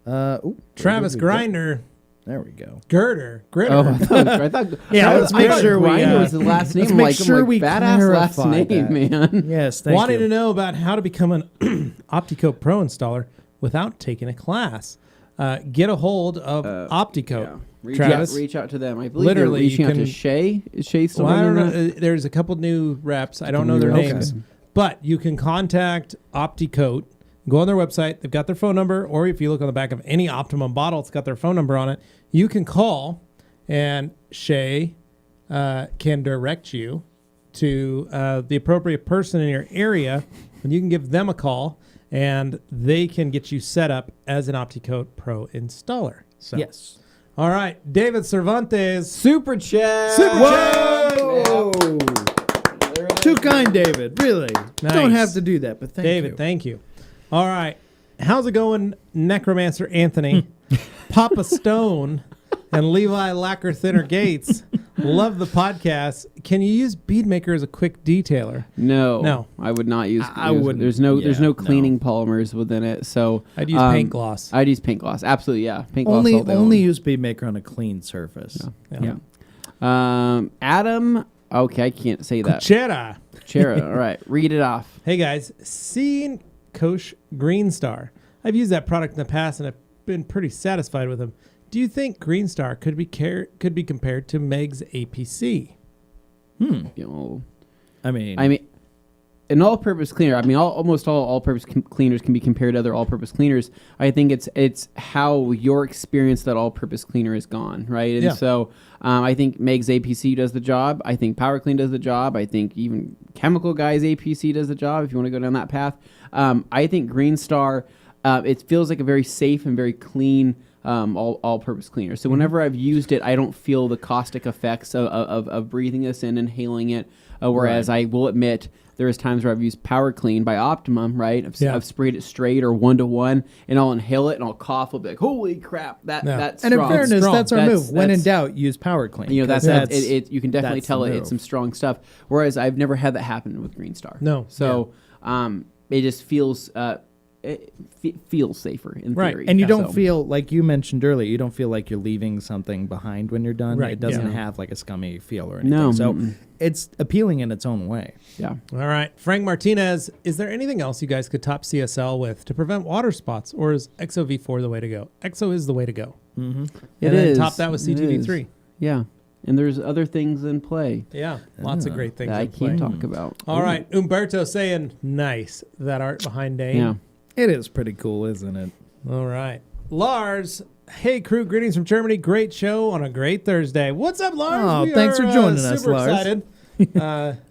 Travis where did we go? Grinder. There we go. Gritter. Oh, I thought Yeah, let's make sure we, Grinder was the last name. let's I'm make like, sure we badass last clarify name, that. man. Yes, thank Wanting to you. know about how to become an OptiCoat Pro installer without taking a class. Get a hold of OptiCoat. Yeah. Travis. Reach out to them. I believe Literally, they're reaching you out to can- Shay. Is Shay still Well, I don't running know. that? There's a couple new reps. I don't know their new names. reps. But you can contact OptiCoat. Go on their website. They've got their phone number. Or if you look on the back of any Optimum bottle, it's got their phone number on it. You can call, and Shay can direct you to the appropriate person in your area, and you can give them a call, and they can get you set up as an OptiCoat Pro installer. So, Yes. all right, David Cervantes. Super chat. Whoa! Too kind, David. Really. Nice. Don't have to do that, but thank David, you. thank you. All right. How's it going, Necromancer Anthony, Papa Stone, and Levi Lacquer Thinner Gates? Love the podcast. Can you use Bead Maker as a quick detailer? No, I would not use. I wouldn't. There's no cleaning polymers within it, so I'd use paint gloss. I'd use paint gloss. Absolutely, yeah. Paint gloss. Only all day only long. use Bead Maker on a clean surface. Yeah. Adam. Okay, I can't say that. Chera. Chera. All right, read it off. Hey guys, seeing Koch Green Star. I've used that product in the past and I've been pretty satisfied with them. Do you think Green Star could be compared to Meg's APC? You know, I mean, an all-purpose cleaner. Almost all all-purpose cleaners can be compared to other all-purpose cleaners. I think it's how your experience that all-purpose cleaner is gone, right? And so I think Meg's APC does the job. I think Power Clean does the job. I think even Chemical Guy's APC does the job. If you want to go down that path, I think Green Star. It feels like a very safe and very clean all-purpose cleaner. So whenever I've used it, I don't feel the caustic effects of breathing this in, inhaling it. Whereas I will admit there's times where I've used Power Clean by Optimum, right? I've sprayed it straight or 1-to-1, and I'll inhale it and I'll cough. I'll be like, "Holy crap, that's and in strong." fairness, Strong. that's our move. When in doubt, use Power Clean. You know, 'cause you can definitely that's tell the it's move. some strong stuff. Whereas I've never had that happen with Green Star. No. So it just feels feels safer in Right. theory. And you So- don't feel, like you mentioned earlier, you don't feel like you're leaving something behind when you're done. Right, It doesn't yeah. have like a scummy feel or anything. No, So it's appealing in its own way. Yeah. All right. Frank Martinez, is there anything else you guys could top CSL with to prevent water spots, or is EXO V4 the way to go? EXO is the way to go. It And then is. top that with It CTV3. is. Yeah. And there's other things in play Yeah, lots of great things that I in play. can't talk about. All right. Umberto saying, nice. That art behind Dane. Yeah. It is pretty cool, isn't it? All right. Lars, hey crew, greetings from Germany. Great show on a great Thursday. What's up, Lars? Oh, thanks for joining us, super Lars. excited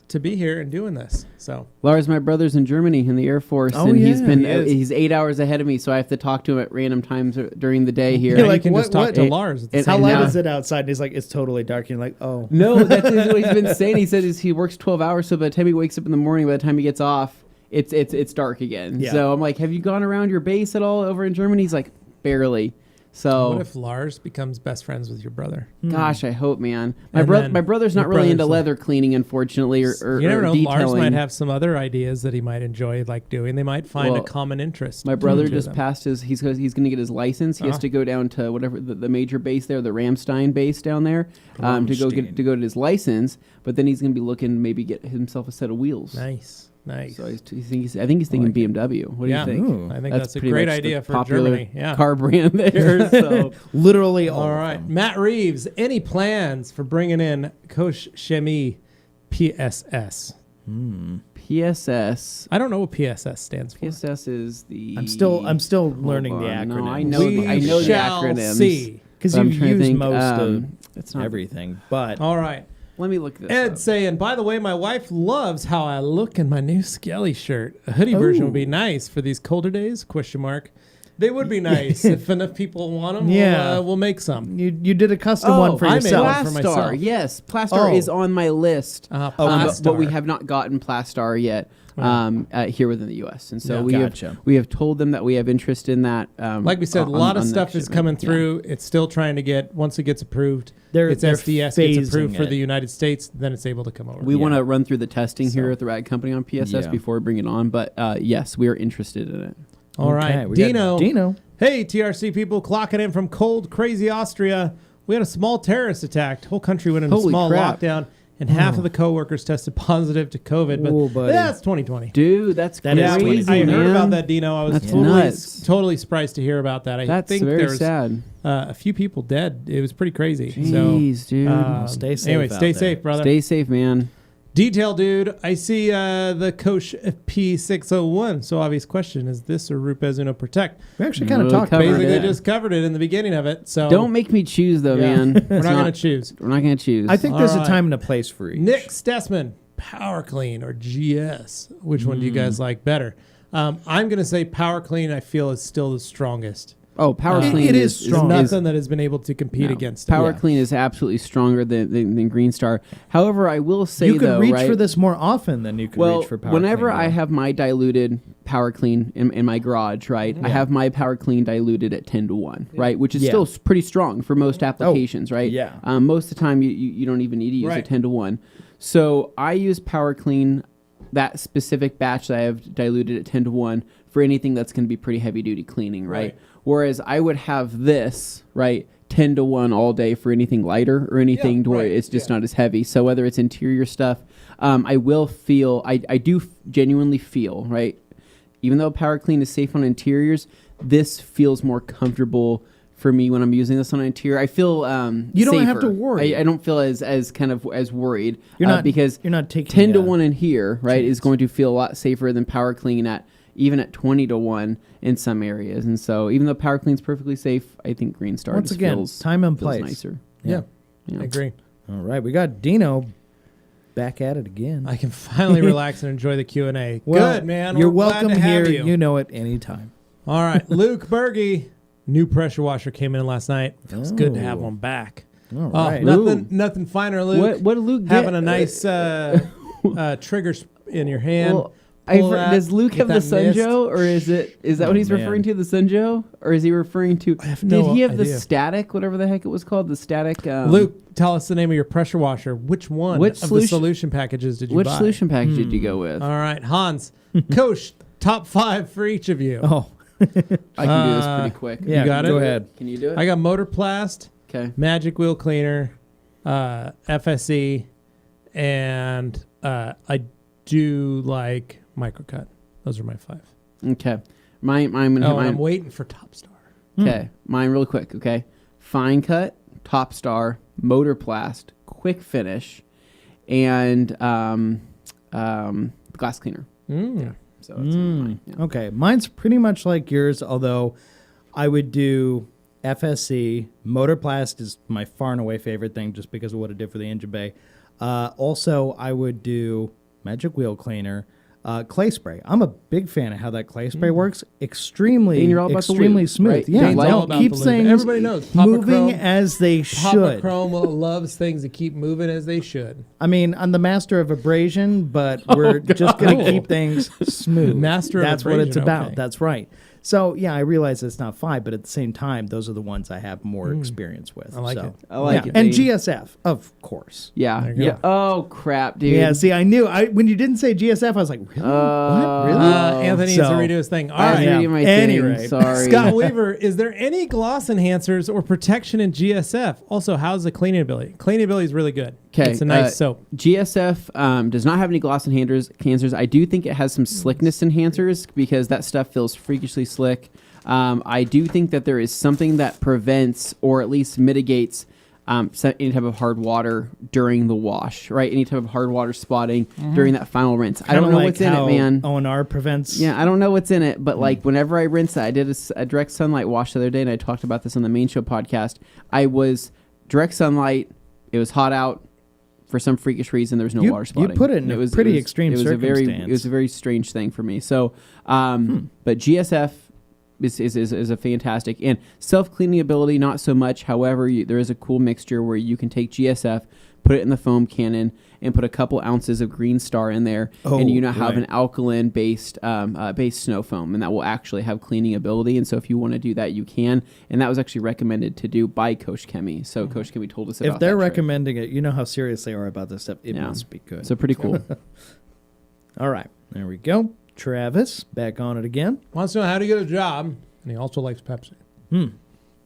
to be here and doing this. So Lars, my brother's in Germany in the Air Force, Oh, and yeah, he's 8 hours ahead of me, so I have to talk to him at random times during the day here. yeah, like, you can what- just talk what- to Lars. At the and- same How and light now- is it outside? And he's like, it's totally dark. And you're like, oh. No, that's what he's been saying. He said he works 12 hours, so by the time he wakes up in the morning, by the time he gets off, it's dark again. Yeah. So I'm like, have you gone around your base at all over in Germany? He's like, barely. So What if Lars becomes best friends with your brother? gosh, I hope, man. And then My brother's your not really into brother's leather cleaning, unfortunately, or You never know. Lars detailing. might have some other ideas that he might enjoy, like doing. They might find Well, a common interest. My brother to just them. passed he's going to get his license. He has Uh-huh. to go down to whatever the major base there, the Ramstein base down there, to go Ramstein. to his license. But then he's going to be looking to maybe get himself a set of wheels. Nice. So I think he's thinking BMW. What do Yeah. you think? Ooh. I think that's a pretty great much the idea for popular Germany. Yeah. car brand there. So Literally all All of right. them. Matt Reeves, any plans for bringing in Koch Chemie PSS? PSS. I don't know what PSS stands for. PSS is the. I'm still Hold learning the on. acronym. No, I know. We I know the shall acronyms. see. Because But I'm you've trying to used think, most of it's not everything. But All right. Let me look this Ed up. saying, by the way, my wife loves how I look in my new Skelly shirt. A hoodie version would be nice for these colder days? Question mark. They would be nice if enough people want them. Yeah. We'll make some. you did a custom one for I made yourself. one for myself. Plastar. Yes, Plastar Oh. is on my list. But we Plastar. have not gotten Plastar yet here within the U.S. And so Yeah. Gotcha. we have told them that we have interest in that. Like we said, a lot of stuff is coming through. It's still trying to get, once it gets approved, They're SDS gets phasing approved for it. the United States, then it's able to come over. We want to run through the testing here So- at the Rag Company on PSS Yeah. before we bring it on. But yes, we are interested in it. All right. Okay, we got Dino. Dino. Hey, TRC people, clocking in from cold, crazy Austria. We had a small terrorist attack. Whole country went into Holy small crap. lockdown, and half of the coworkers tested positive to COVID. But Ooh, buddy. that's 2020. Dude, that's That is crazy, I man. heard about that, Dino. I was That's totally nuts. totally surprised to hear about that. I That's think very there was sad. a few people dead. It was pretty crazy. Jeez, dude. Stay safe Anyway, out stay there. safe, brother. Stay safe, man. Detail dude, I see the Koch P601. So obvious question, is this a Rupes Uno Protect? We actually kind of Really talked covered about Basically it. just covered it in the beginning of it. So Don't make me choose, though, Yeah. man. We're not going to choose. We're not going to choose. I think there's All a right. time and a place for each. Nick Stessman, Power Clean or GS? Which one do you guys like better? I'm going to say Power Clean, I feel, is still the strongest. Oh, Power Clean it is strong. Nothing that has been able to compete against Power it. Clean is absolutely stronger than Green Star. However, I will say, you could reach right, for this more often than you could reach for Power whenever Clean. I have my diluted Power Clean in my garage, right, I have my Power Clean diluted at 10-1, right, which is Yeah. still pretty strong for most applications, right? yeah. Most of the time, you don't even need to use a 10-1. So I use Power Clean, that specific batch that I have diluted at 10-1 for anything that's going to be pretty heavy duty cleaning, right? Whereas I would have this, right, 10-1 all day for anything lighter or anything to where it's just not as heavy. So whether it's interior stuff, I will feel, I do genuinely feel, right, even though Power Clean is safe on interiors, this feels more comfortable for me when I'm using this on an interior. I feel you don't safer. have to worry. I don't feel as kind of as worried. You're not because you're not taking 10-1 in here, right, is going to feel a lot safer than Power Clean at even at 20-1 in some areas. And so even though Power Clean's perfectly safe, I think Green Star Once just again, feels, time and feels place. nicer. Yeah. I agree. All right, we got Dino back at it again. I can finally relax and enjoy the Q&A. Well, Good, man. You're We're glad welcome to have here. you. You know it anytime. All right, Luke Berge, new pressure washer came in last night. Feels good to have one back. All right. Nothing finer, Luke. What did Luke get? Having a nice trigger in your hand. Well, Pull that, does Luke get have the that mist. Sunjo, or is that what he's man. referring to, the Sunjo, or is he referring to? I have Did no he have the idea. static, whatever the heck it was called, the static? Luke, tell us the name of your pressure washer. Which one Which of the solution packages did you which buy? solution package did you go with? All right, Hans, Coach, top 5 for each of you. Oh, I can do this pretty quick. yeah. You got go it? ahead. Can you do it? I got Motorplast, Okay. Magic Wheel Cleaner, FSE, and I do like Microcut. Those are my 5. Okay. I'm gonna Oh, and I'm mine. waiting for Top Star. Okay. Mine really quick. Okay. Fine Cut, Top Star, Motorplast, Quick Finish, and Glass Cleaner. So that's mine. Yeah. Okay, mine's pretty much like yours, although I would do FSC. Motorplast is my far and away favorite thing just because of what it did for the engine bay. Also, I would do Magic Wheel Cleaner. Clay spray. I'm a big fan of how that clay spray works. Extremely, Dane, you're all about the extremely lube, smooth. right? Yeah, Dane's all don't about keep the lube. things Everybody knows Papa moving Chrome- as they Papa should. Chrome loves things that keep moving as they should. I mean, I'm the master of abrasion, but we're just going to keep things smooth. Master of That's what it's abrasion, about. okay. That's right. So, yeah, I realize it's not 5, but at the same time, those are the ones I have more experience with. I like so. it. I like it, And Dane. GSF, of course. Yeah. There you go. Yeah. Oh crap, dude. Yeah, see, I knew. When you didn't say GSF, I was like, really? What? Really? Anthony needs to redo his thing. All I was right. yeah. reading my Any thing. rate. Sorry. Scott Weaver, is there any gloss enhancers or protection in GSF? Also, how's the cleaning ability? Cleaning ability is really good. 'Kay, It's a nice soap. GSF does not have any gloss enhancers. I do think it has some slickness enhancers because that stuff feels freakishly slick. I do think that there is something that prevents or at least mitigates any type of hard water during the wash, right? Any type of hard water spotting during that final rinse. I don't Kinda know like what's in it, how man. O&R prevents. Yeah, I don't know what's in it, but like whenever I rinse it, I did a direct sunlight wash the other day, and I talked about this on the main show podcast. I was direct sunlight. It was hot out. For some freakish reason, there was no You- water spotting. you put it in a pretty extreme it was circumstance. it was a very strange thing for me. So, but GSF is a fantastic and self-cleaning ability, not so much. However, there is a cool mixture where you can take GSF, put it in the foam cannon, and put a couple ounces of Green Star in there, and you now have an alkaline-based snow foam, and that will actually have cleaning ability. And so, if you want to do that, you can. And that was actually recommended to do by Coach Kemi. So, Coach Kemi told us about If they're that trick. recommending it, you know how serious they are about this stuff. It Yeah. must be good. So pretty cool. All right, there we go. Travis, back on it again. Wants to know how to get a job, and he also likes Pepsi.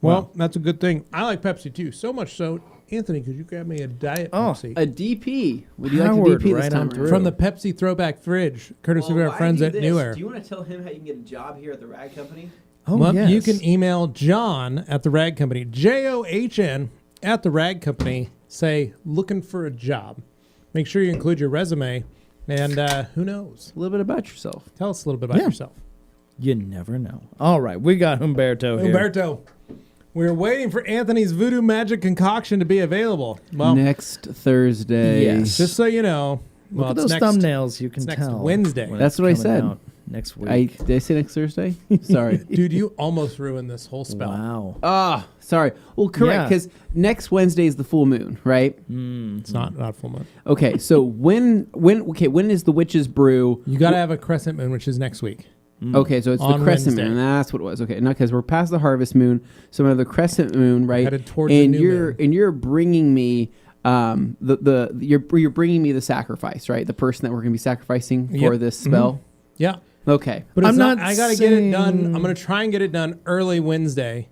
Well, that's a good thing. I like Pepsi too. So much so, Anthony, could you grab me a Diet Pepsi? A DP. Would you like Howard, a DP right this time on around? through. From the Pepsi throwback fridge, courtesy of our friends at New Air. Do you want to tell him how you can get a job here at the Rag Company? Oh, Well, yes. you can email John at the Rag Company, JOHN at the Rag Company. Say, looking for a job. Make sure you include your resume. And who knows? A little bit about yourself. Tell us a little bit about yourself. You never know. All right, we got Humberto here. Humberto, we're waiting for Anthony's Voodoo Magic concoction to be available. Well, Next Thursday. Yes. just so you know, Look at it's those thumbnails. You can it's next tell. Wednesday. when That's it's what I coming said. out next week. Did I say next Thursday? Sorry. Dude, you almost ruined this whole spell. Wow. Sorry. Well, correct, Yeah. because next Wednesday is the full moon, right? It's not full moon. Okay, so when is the witch's brew? You got to have a crescent moon, which is next week. Okay, so it's the On crescent Wednesday. moon. That's what it was. Okay, not because we're past the harvest moon, so we have the crescent moon, right? Headed towards the and new you're moon. and you're bringing me you're bringing me the sacrifice, right? The person that we're going to be sacrificing for Yep. this spell. Yeah. Okay. But it's I'm not I got to get it done. saying- I'm going to try and get it done early Wednesday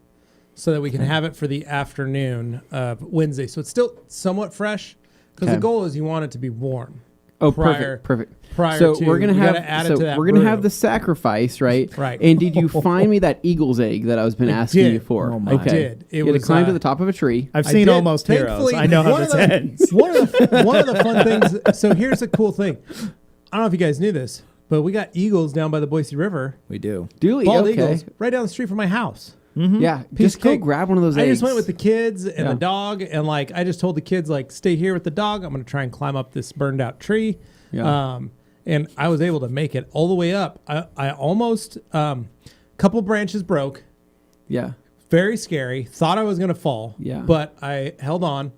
so that we can have it for the afternoon of Wednesday. So it's still somewhat fresh because Okay. the goal is you want it to be warm. Oh, prior- perfect. prior so to- we're gonna you have gotta add it to that we're gonna brew. have the sacrifice, right? Right. And did you find me that eagle's egg that I was been I asking did. you for? Oh my. Okay. I did. It You had to was, climb to the top of a tree. I've I seen did. Almost Heroes. Thankfully, I know how one this of the- ends. one of the fun things. So here's the cool thing. I don't know if you guys knew this, but we got eagles down by the Boise River. We do. Dooley, Bald okay. eagles right down the street from my house. Yeah, Piece just of go cake. grab one of those I eggs. just went with the kids and Yeah. the dog, and like I just told the kids like stay here with the dog. I'm gonna try and climb up this burned out tree. Yeah. And I was able to make it all the way up. I almost couple branches broke. Yeah. Very scary. Thought I was gonna fall. Yeah. But I held on.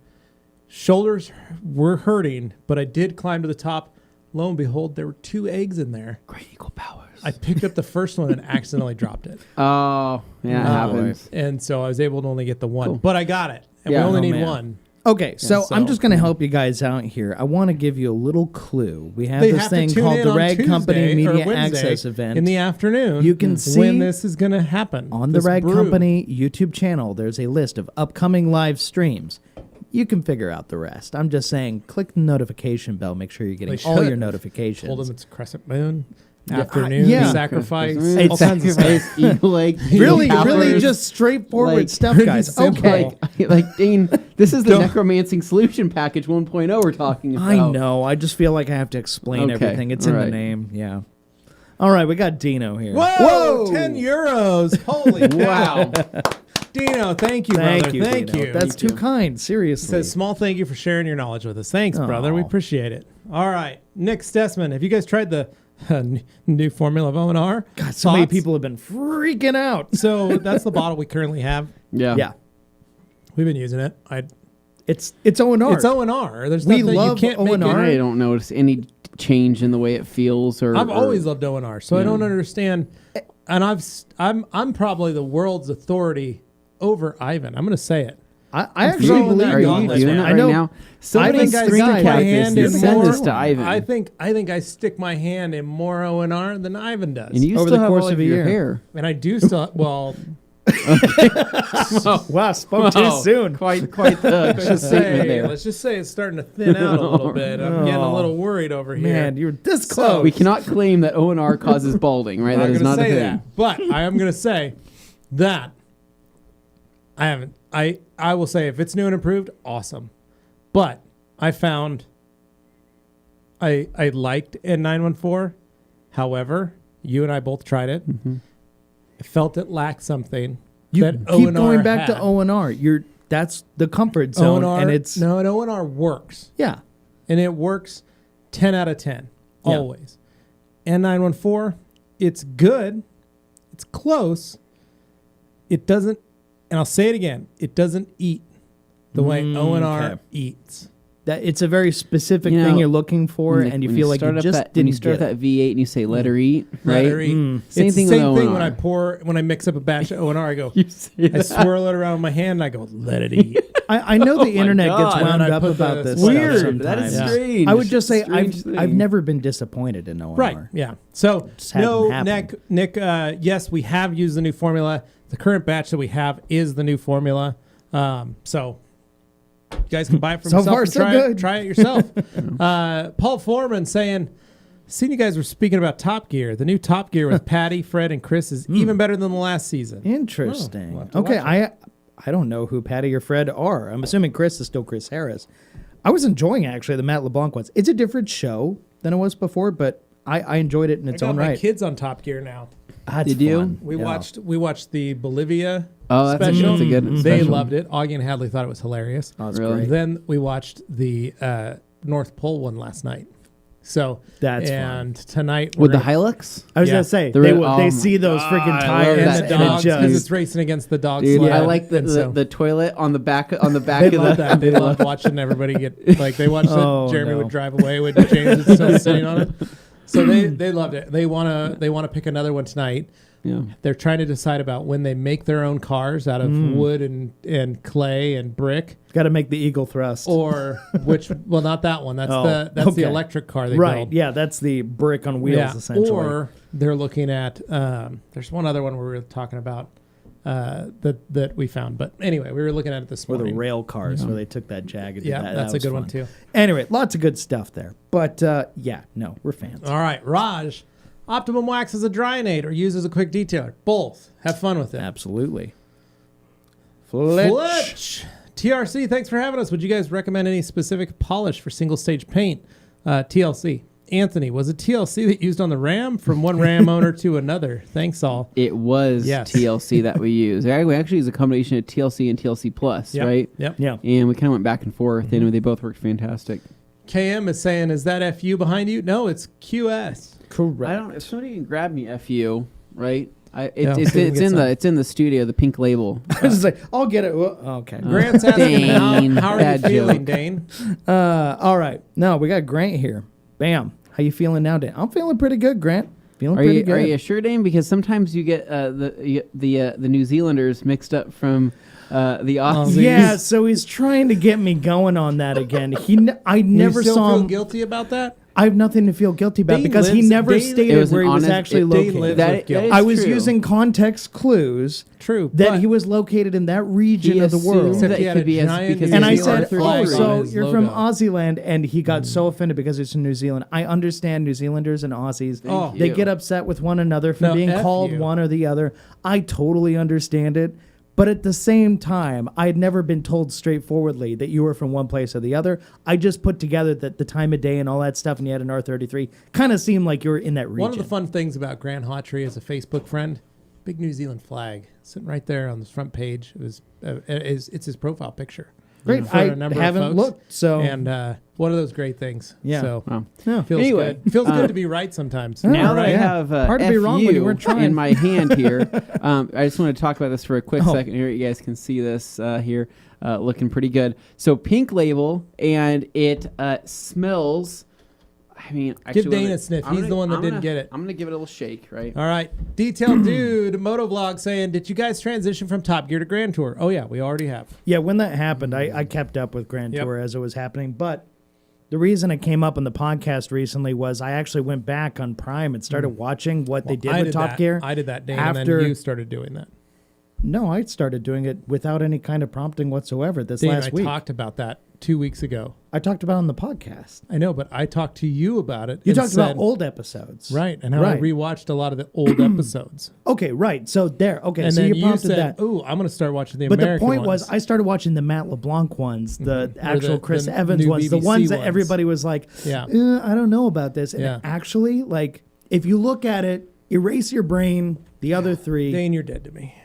Shoulders were hurting, but I did climb to the top. Lo and behold, there were 2 eggs in there. Great eagle powers. I picked up the first one and accidentally dropped it. Oh, yeah, it happens. And so I was able to only get the one. Cool. But I got it. And Yeah. we only Oh, need man. one. Okay, so so- I'm just going to help you guys out here. I want to give you a little clue. We have They this have thing to tune called in the on Rag Tuesday Company or Media Wednesday Access Event. in the afternoon. You can see when this is going to happen on the This Rag brew. Company YouTube channel, there's a list of upcoming live streams. You can figure out the rest. I'm just saying, click the notification bell. Make sure you're getting They all should. your notifications. Told them it's crescent moon, afternoon, yeah. sacrifice, It's all kinds of stuff. sacrifice, eagle egg, really, eagle really powers. just straightforward like, stuff, pretty guys. simple. Okay. like Dane, this is the Don't- necromancing solution package 1.0 we're talking about. I know. I just feel like I have to explain Okay, everything. It's all in the right. name. Yeah. All right, we got Dino here. Whoa, 10 euros. Holy Wow. Dino, thank you, Thank brother. you. Thank Dino. you. That's too kind. It Seriously. says small thank you for sharing your knowledge with us. Thanks, brother. We Aw. appreciate it. All right. Nick Stessman, have you guys tried the new formula of O&R? God, so many Thoughts? people have been freaking out. So that's the bottle we currently have. Yeah. Yeah. We've been using it. It's O&R. It's O&R. There's We nothing love you can't make O&R. it. I don't notice any change in the way it feels or I've always loved O&R, so I Yeah. don't understand. And I'm probably the world's authority over Ivan. I'm going to say it. I I'm actually throwing believe that Are you you on gauntlet this, doing man. that I right know. now? I Somebody think I screen stick my cap hand this in and send more. this to Ivan. I think I stick my hand in more O&R than Ivan does. and you Over still the have course all of of a your year. hair. And I do still. Well, Wow, spoke too soon. Quite the statement there. let's just say it's starting to thin out a little bit. I'm getting a little worried over here. Man, you're this So- close. We cannot claim that O&R causes balding, right? I'm That not is going to not a say thing. that, but I am going to say that I haven't. I will say if it's new and improved, awesome. But I found I liked N914. However, you and I both tried it. Mm-hmm. I felt it lacked something. You that keep O&R going back to had. O&R. That's the comfort zone, O&R, and it's no, and O&R works, yeah. and it works 10 out of 10 Yeah. always. N914, it's good, it's close. It doesn't, and I'll say it again, it doesn't eat the way O&R okay. eats. That it's a very specific You thing know, you're looking for, When and you when feel like start you up just that, when you didn't start get that it. V8 and you say let her eat, right? Let her eat. Same It's thing the with same thing O&R. when I mix up a batch of O&R. I go, You say I that. swirl it around my hand. And I go, let it eat. I know the my internet gets God. wound And I up put about the- this. It's stuff weird. sometimes. That is Yeah. strange. I would just say Strange I've thing. never been disappointed in O&R. Right. Yeah. So Just hadn't no, happened. Nick. Yes, we have used the new formula. The current batch that we have is the new formula. So you guys can buy it for So yourself far, and so try good. It, try it yourself. Paul Foreman saying, "Seen you guys were speaking about Top Gear. The new Top Gear with Patty, Fred, and Chris is even better than the last season." Interesting. Oh, we'll have to Okay, watch I don't know who Patty or Fred are. I'm assuming Chris is still Chris Harris. I was enjoying actually the Matt LeBlanc ones. It's a different show than it was before, but I enjoyed it in I its got own my right. kids on Top Gear now. That's Did you? fun. We Yeah. watched the Bolivia Oh, that's a- special. that's a good They special. loved it. Augie and Hadley thought it was hilarious. Oh, that's Really? great. Then we watched the North Pole one last night. So That's and tonight With the we're gonna- Hilux? I was Yeah. gonna say The they, red- will, oh they my see those freaking God, I tires love and that the and dogs it because just it's racing against the dog Dude, sled. I like And so the toilet on the back they of the love that. They loved watching everybody get like they watched Oh, that Jeremy no. would drive away when James was still sitting on it. So they loved it. They wanna pick another one tonight. Yeah. They're trying to decide about when they make their own cars out of wood and clay and brick, got to make the eagle thrust. or which. Well, not that one. That's Oh, the okay. electric car they right? build. Yeah, that's the brick on wheels essentially. Or they're looking at. There's one other one we were talking about that we found. But anyway, we were looking at it this or the morning. rail cars where they took that Jag and did Yeah, that. that's That a was good one fun. too. Anyway, lots of good stuff there. But yeah, no, we're fans. All right, Raj. Optimum Wax as a drying aid or used as a quick detailer. Both. Have fun with it. Absolutely. Fletch. TRC, thanks for having us. Would you guys recommend any specific polish for single stage paint? TLC. Anthony, was it TLC that used on the Ram from one Ram owner to another? Thanks all. It was Yes. TLC that we use. We actually use a combination of TLC and TLC Plus, Yep. right? Yep. Yeah. And we kind of went back and forth, and they both worked fantastic. KM is saying, is that FU behind you? No, it's QS. Correct. I don't. If somebody can grab me FU, right? Yeah, It's see if we can get it's in the studio, the pink label. I was just like, I'll get it. Well, okay. Grant's asking, Dane, how are you bad feeling, joke. Dane? All right. No, we got Grant here. Bam. How you feeling now, Dan? I'm feeling pretty good, Grant. Feeling pretty good. Are you sure, Dane? Because sometimes you get the New Zealanders mixed up from the Aussies. Yeah, so he's trying to get me going on that again. I You never still saw feel him. guilty about that? I have nothing to feel guilty about Dane because he lives- never Dane- It stated was an where he was honest- actually Dane located. lives That- with guilt. that is I was true. using context clues True. that but he was located in that region He of the world. assumed that Except he it had could a be as giant because New And I it's said, Zealand oh, flag so on his you're from logo. Aussieland, and he got so offended because it's in New Zealand. I understand New Zealanders and Aussies. Thank They you. get upset with one another for No, being F called you. one or the other. I totally understand it. But at the same time, I had never been told straightforwardly that you were from one place or the other. I just put together that the time of day and all that stuff, and you had an R33, kind of seemed like you were in that region. One of the fun things about Grant Hawtree as a Facebook friend, big New Zealand flag sitting right there on the front page. It was it's his profile picture. Great. For I a number of haven't folks. looked, so And one of those great things. Yeah. So Wow. yeah. feels Anyway, good. Feels good to be right sometimes. Yeah. Now that I Yeah. have Hard to be wrong when you weren't trying. in my hand here, I just want to talk about this for a quick Oh. second here. You guys can see this here, looking pretty good. So pink label, and it smells. I mean, actually, Dane a sniff. He's the one that didn't get it. I'm gonna give it a little shake, right? All right. Detailed Dude, Motovlog saying, did you guys transition from Top Gear to Grand Tour? Oh, yeah, we already have. Yeah, when that happened, I kept up with Grand Yep. Tour as it was happening. But the reason it came up on the podcast recently was I actually went back on Prime and started watching what they did I with Top that. Gear. I did that, Dane, and after- then you started doing that. No, I started doing it without any kind of prompting whatsoever this Dane, last I week. talked about that 2 weeks ago. I talked about it on the podcast. I know, but I talked to you about it. You and talked about said- old episodes. Right, and how Right. I rewatched a lot of the old episodes. Okay, right. So there. Okay, And so then you you prompted said, that. "Ooh, I'm going to start watching the But American the point ones." was, I started watching the Matt LeBlanc ones, the Or actual the- Chris the Evans new ones, the BBC ones that ones. everybody was like, Yeah. I don't know about this. And Yeah. actually, like, if you look at it, erase your brain, the other three. Dane, you're dead to me.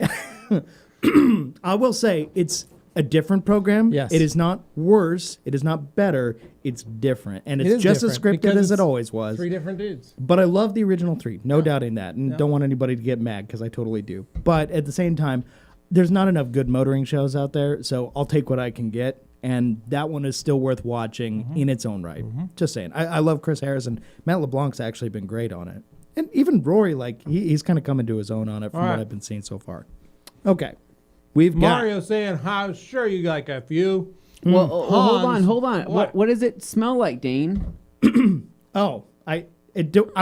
I will say it's a different program. Yes. It is not worse. It is not better. It's different. And It it's is just as different scripted because as it it's always was. 3 different dudes. But I love the original 3. No doubting that. And don't want anybody to get mad because I totally do. But at the same time, there's not enough good motoring shows out there. So I'll take what I can get. And that one is still worth watching in its own right. Just saying. I love Chris Harrison. Matt LeBlanc's actually been great on it. And even Rory, like, he's kind of coming to his own on it from All what right. I've been seeing so far. Okay. We've got... Mario saying, "How sure you like a few?" Well, hold Hans, on. What does it smell like, Dane? Oh, I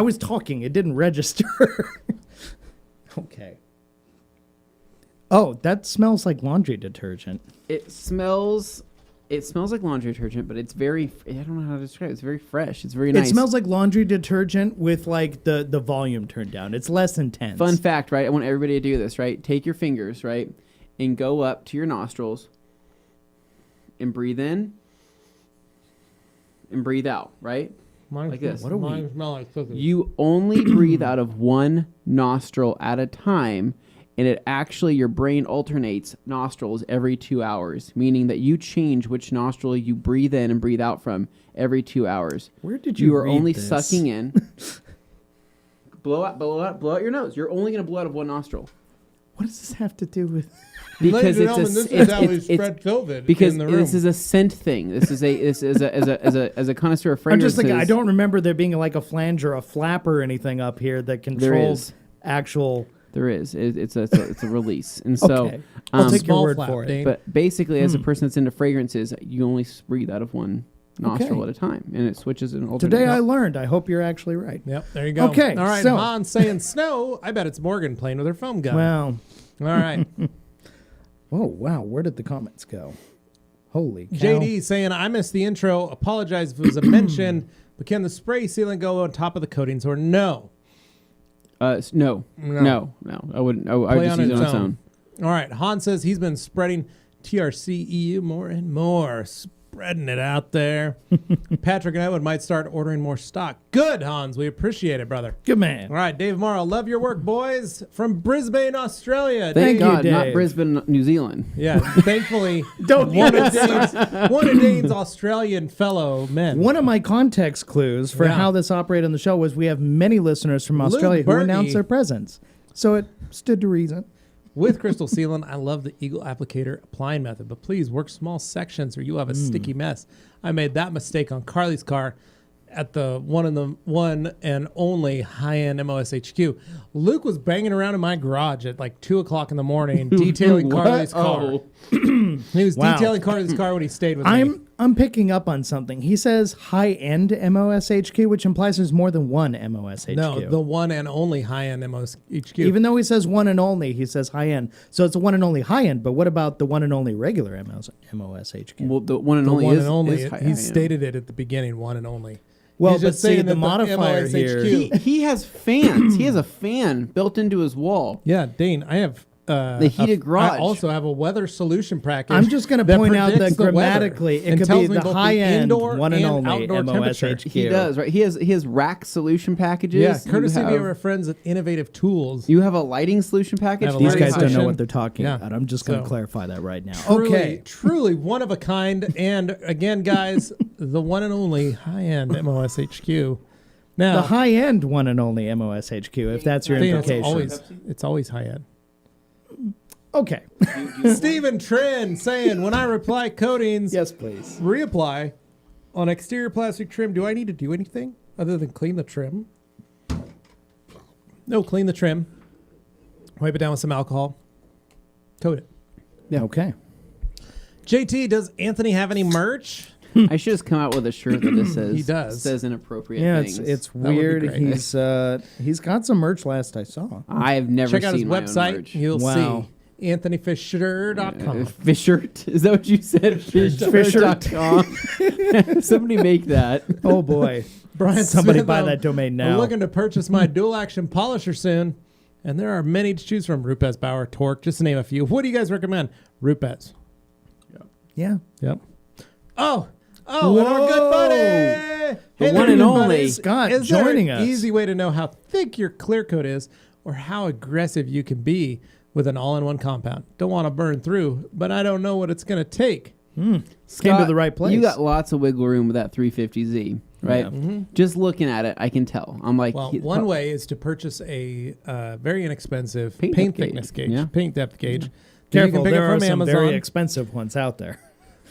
was talking. It didn't register. Okay. Oh, that smells like laundry detergent. It smells like laundry detergent, but it's very. I don't know how to describe it. It's very fresh. It's very nice. It smells like laundry detergent with like the volume turned down. It's less intense. Fun fact, right? I want everybody to do this, right? Take your fingers, right, and go up to your nostrils and breathe in and breathe out, right? Like this. What are we- Mine smell like cookies. You only breathe out of one nostril at a time, and it actually, your brain alternates nostrils every 2 hours, meaning that you change which nostril you breathe in and breathe out from every 2 hours. Where did you are read only this? sucking in. blow out your nose. You're only going to blow out of one nostril. What does this have to do with? Because this is how we spread COVID because in the room. this is a scent thing. This is as a connoisseur of I'm fragrances. just thinking. I don't remember there being like a flange or a flap or anything up here that controls is. actual. There is. It's a release, and so Okay. I'll take your small word flap, for it. Dane. But basically, as a person that's into fragrances, you only breathe out of one nostril Okay. at a time, and it switches and alternates. Today I learned. I hope you're actually right. Yep, there you go. Okay, All right, so- Han's saying snow. I bet it's Morgan playing with her foam gun. Well, All right. oh wow, where did the comments go? Holy cow. JD saying, I missed the intro. Apologize if it was a mention, but can the spray sealant go on top of the coatings or no? No. I wouldn't. I would Play just on use it on its its own. own. All right. Han says he's been spreading TRCEU more and more, spreading it out there. Patrick and Edwin might start ordering more stock. Good, Hans. We appreciate it, brother. Good man. All right, Dave Morrow, love your work, boys. From Brisbane, Australia. Thank Thank you, God, not Dave. Brisbane, New Zealand. Yeah, thankfully, Don't one of Dane's Australian fellow men. One of my context clues for Yeah. how this operated on the show was we have many listeners from Luke Australia who Berkey. announced their presence. So it stood to reason. With crystal sealant, I love the Eagle applicator applying method, but please work small sections or you have a sticky mess. I made that mistake on Carly's car at the one and only high-end MOS HQ. Luke was banging around in my garage at like 2 o'clock in the morning detailing What? Carly's car. Oh. He was Wow. detailing Carly's car when he stayed with me. I'm picking up on something. He says high-end MOS HQ, which implies there's more than one MOS HQ. No, the one and only high-end MOS HQ. Even though he says one and only, he says high-end. So it's the one and only high-end, but what about the one and only regular MOS HQ? Well, the one and the only one is and only. is high He end. stated it at the beginning, one and only. Well, He's but just see, saying the that modifier MOS here- HQ He has fans. He has a fan built into his wall. Yeah, Dane, I have The heated garage. I also have a weather solution package. I'm just going to that point out that predicts the weather grammatically it and could tells be me the both high-end indoor one and and only outdoor MOS temperature. HQ. He does, right? He has rack solution packages. Yeah, You courtesy of have- our friends at Innovative Tools. You have a lighting solution package. I have a These lighting guys don't know solution. what they're talking Yeah. about. I'm just going to So- clarify that right now. Truly, Okay. truly one of a kind. And again, guys, the one and only high-end MOS HQ. Now, The high-end one and only MOS HQ, if that's your I think implication. it's always high-end. Okay. Stephen Trin saying, when I reply coatings, Yes, please. reapply on exterior plastic trim, do I need to do anything other than clean the trim? No, clean the trim. Wipe it down with some alcohol. Coat it. Yeah. Okay. JT, does Anthony have any merch? I should just come out with a shirt that just says He does. says inappropriate Yeah, things. it's would be weird. great. He's got some merch last I saw. I have never Check out his seen my own website. merch. You'll Wow. see. AnthonyFisher.com. Fisher, is that what you said? Fisher.com. Somebody make that. Oh boy. Brian Somebody Smith, buy that domain I'm now. looking to purchase my dual action polisher soon, and there are many to choose from. Rupes, Bauer, Torque, just to name a few. What do you guys recommend? Rupes. Yeah. Yep. Oh, and our good buddy, The one and only Scott is there joining an us. easy way to know how thick your clear coat is, or how aggressive you can be with an all-in-one compound? Don't want to burn through, but I don't know what it's going to take. Came to the right place. You got lots of wiggle room with that 350Z, right? Yeah. Just looking at it, I can tell. I'm like, Well, one way is to purchase a very inexpensive Paint paint depth thickness gauge. gauge, Yeah. paint depth gauge. Careful, You can pick there it are from some Amazon. very expensive ones out there.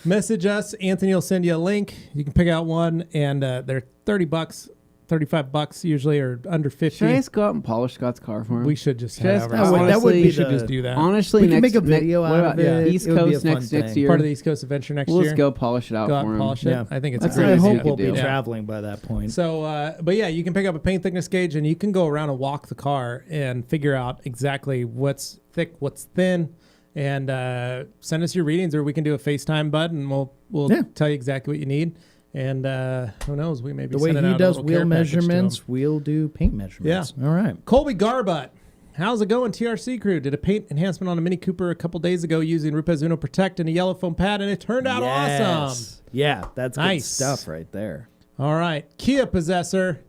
Message us. Anthony will send you a link. You can pick out one, and they're $30, $35 usually, or under 50. should I just go out and polish Scott's car for him? We should just Should I head just- over. that would honestly, be we should the- just do that. Honestly, We can next, make a video what out about of it. East It would be a Coast fun next thing. year? Part of the East Coast Adventure next We'll year. just go polish it out Go out for and him. polish Yeah. it. I think it's That's a what great I I idea. hope we'll be do. traveling by that point. So, but yeah, you can pick up a paint thickness gauge, and you can go around and walk the car and figure out exactly what's thick, what's thin, and send us your readings, or we can do a FaceTime, bud, and we'll Yeah. tell you exactly what you need. And who knows, we may be the way sending he out a does little wheel care package to 'em. measurements, we'll do paint measurements. All right. Colby Garbutt, how's it going, TRC crew? Did a paint enhancement on a Mini Cooper a couple days ago using Rupes Uno Protect and a yellow foam pad, and it turned out awesome. Yeah, that's good Nice. stuff right there. All right, Kia Possessor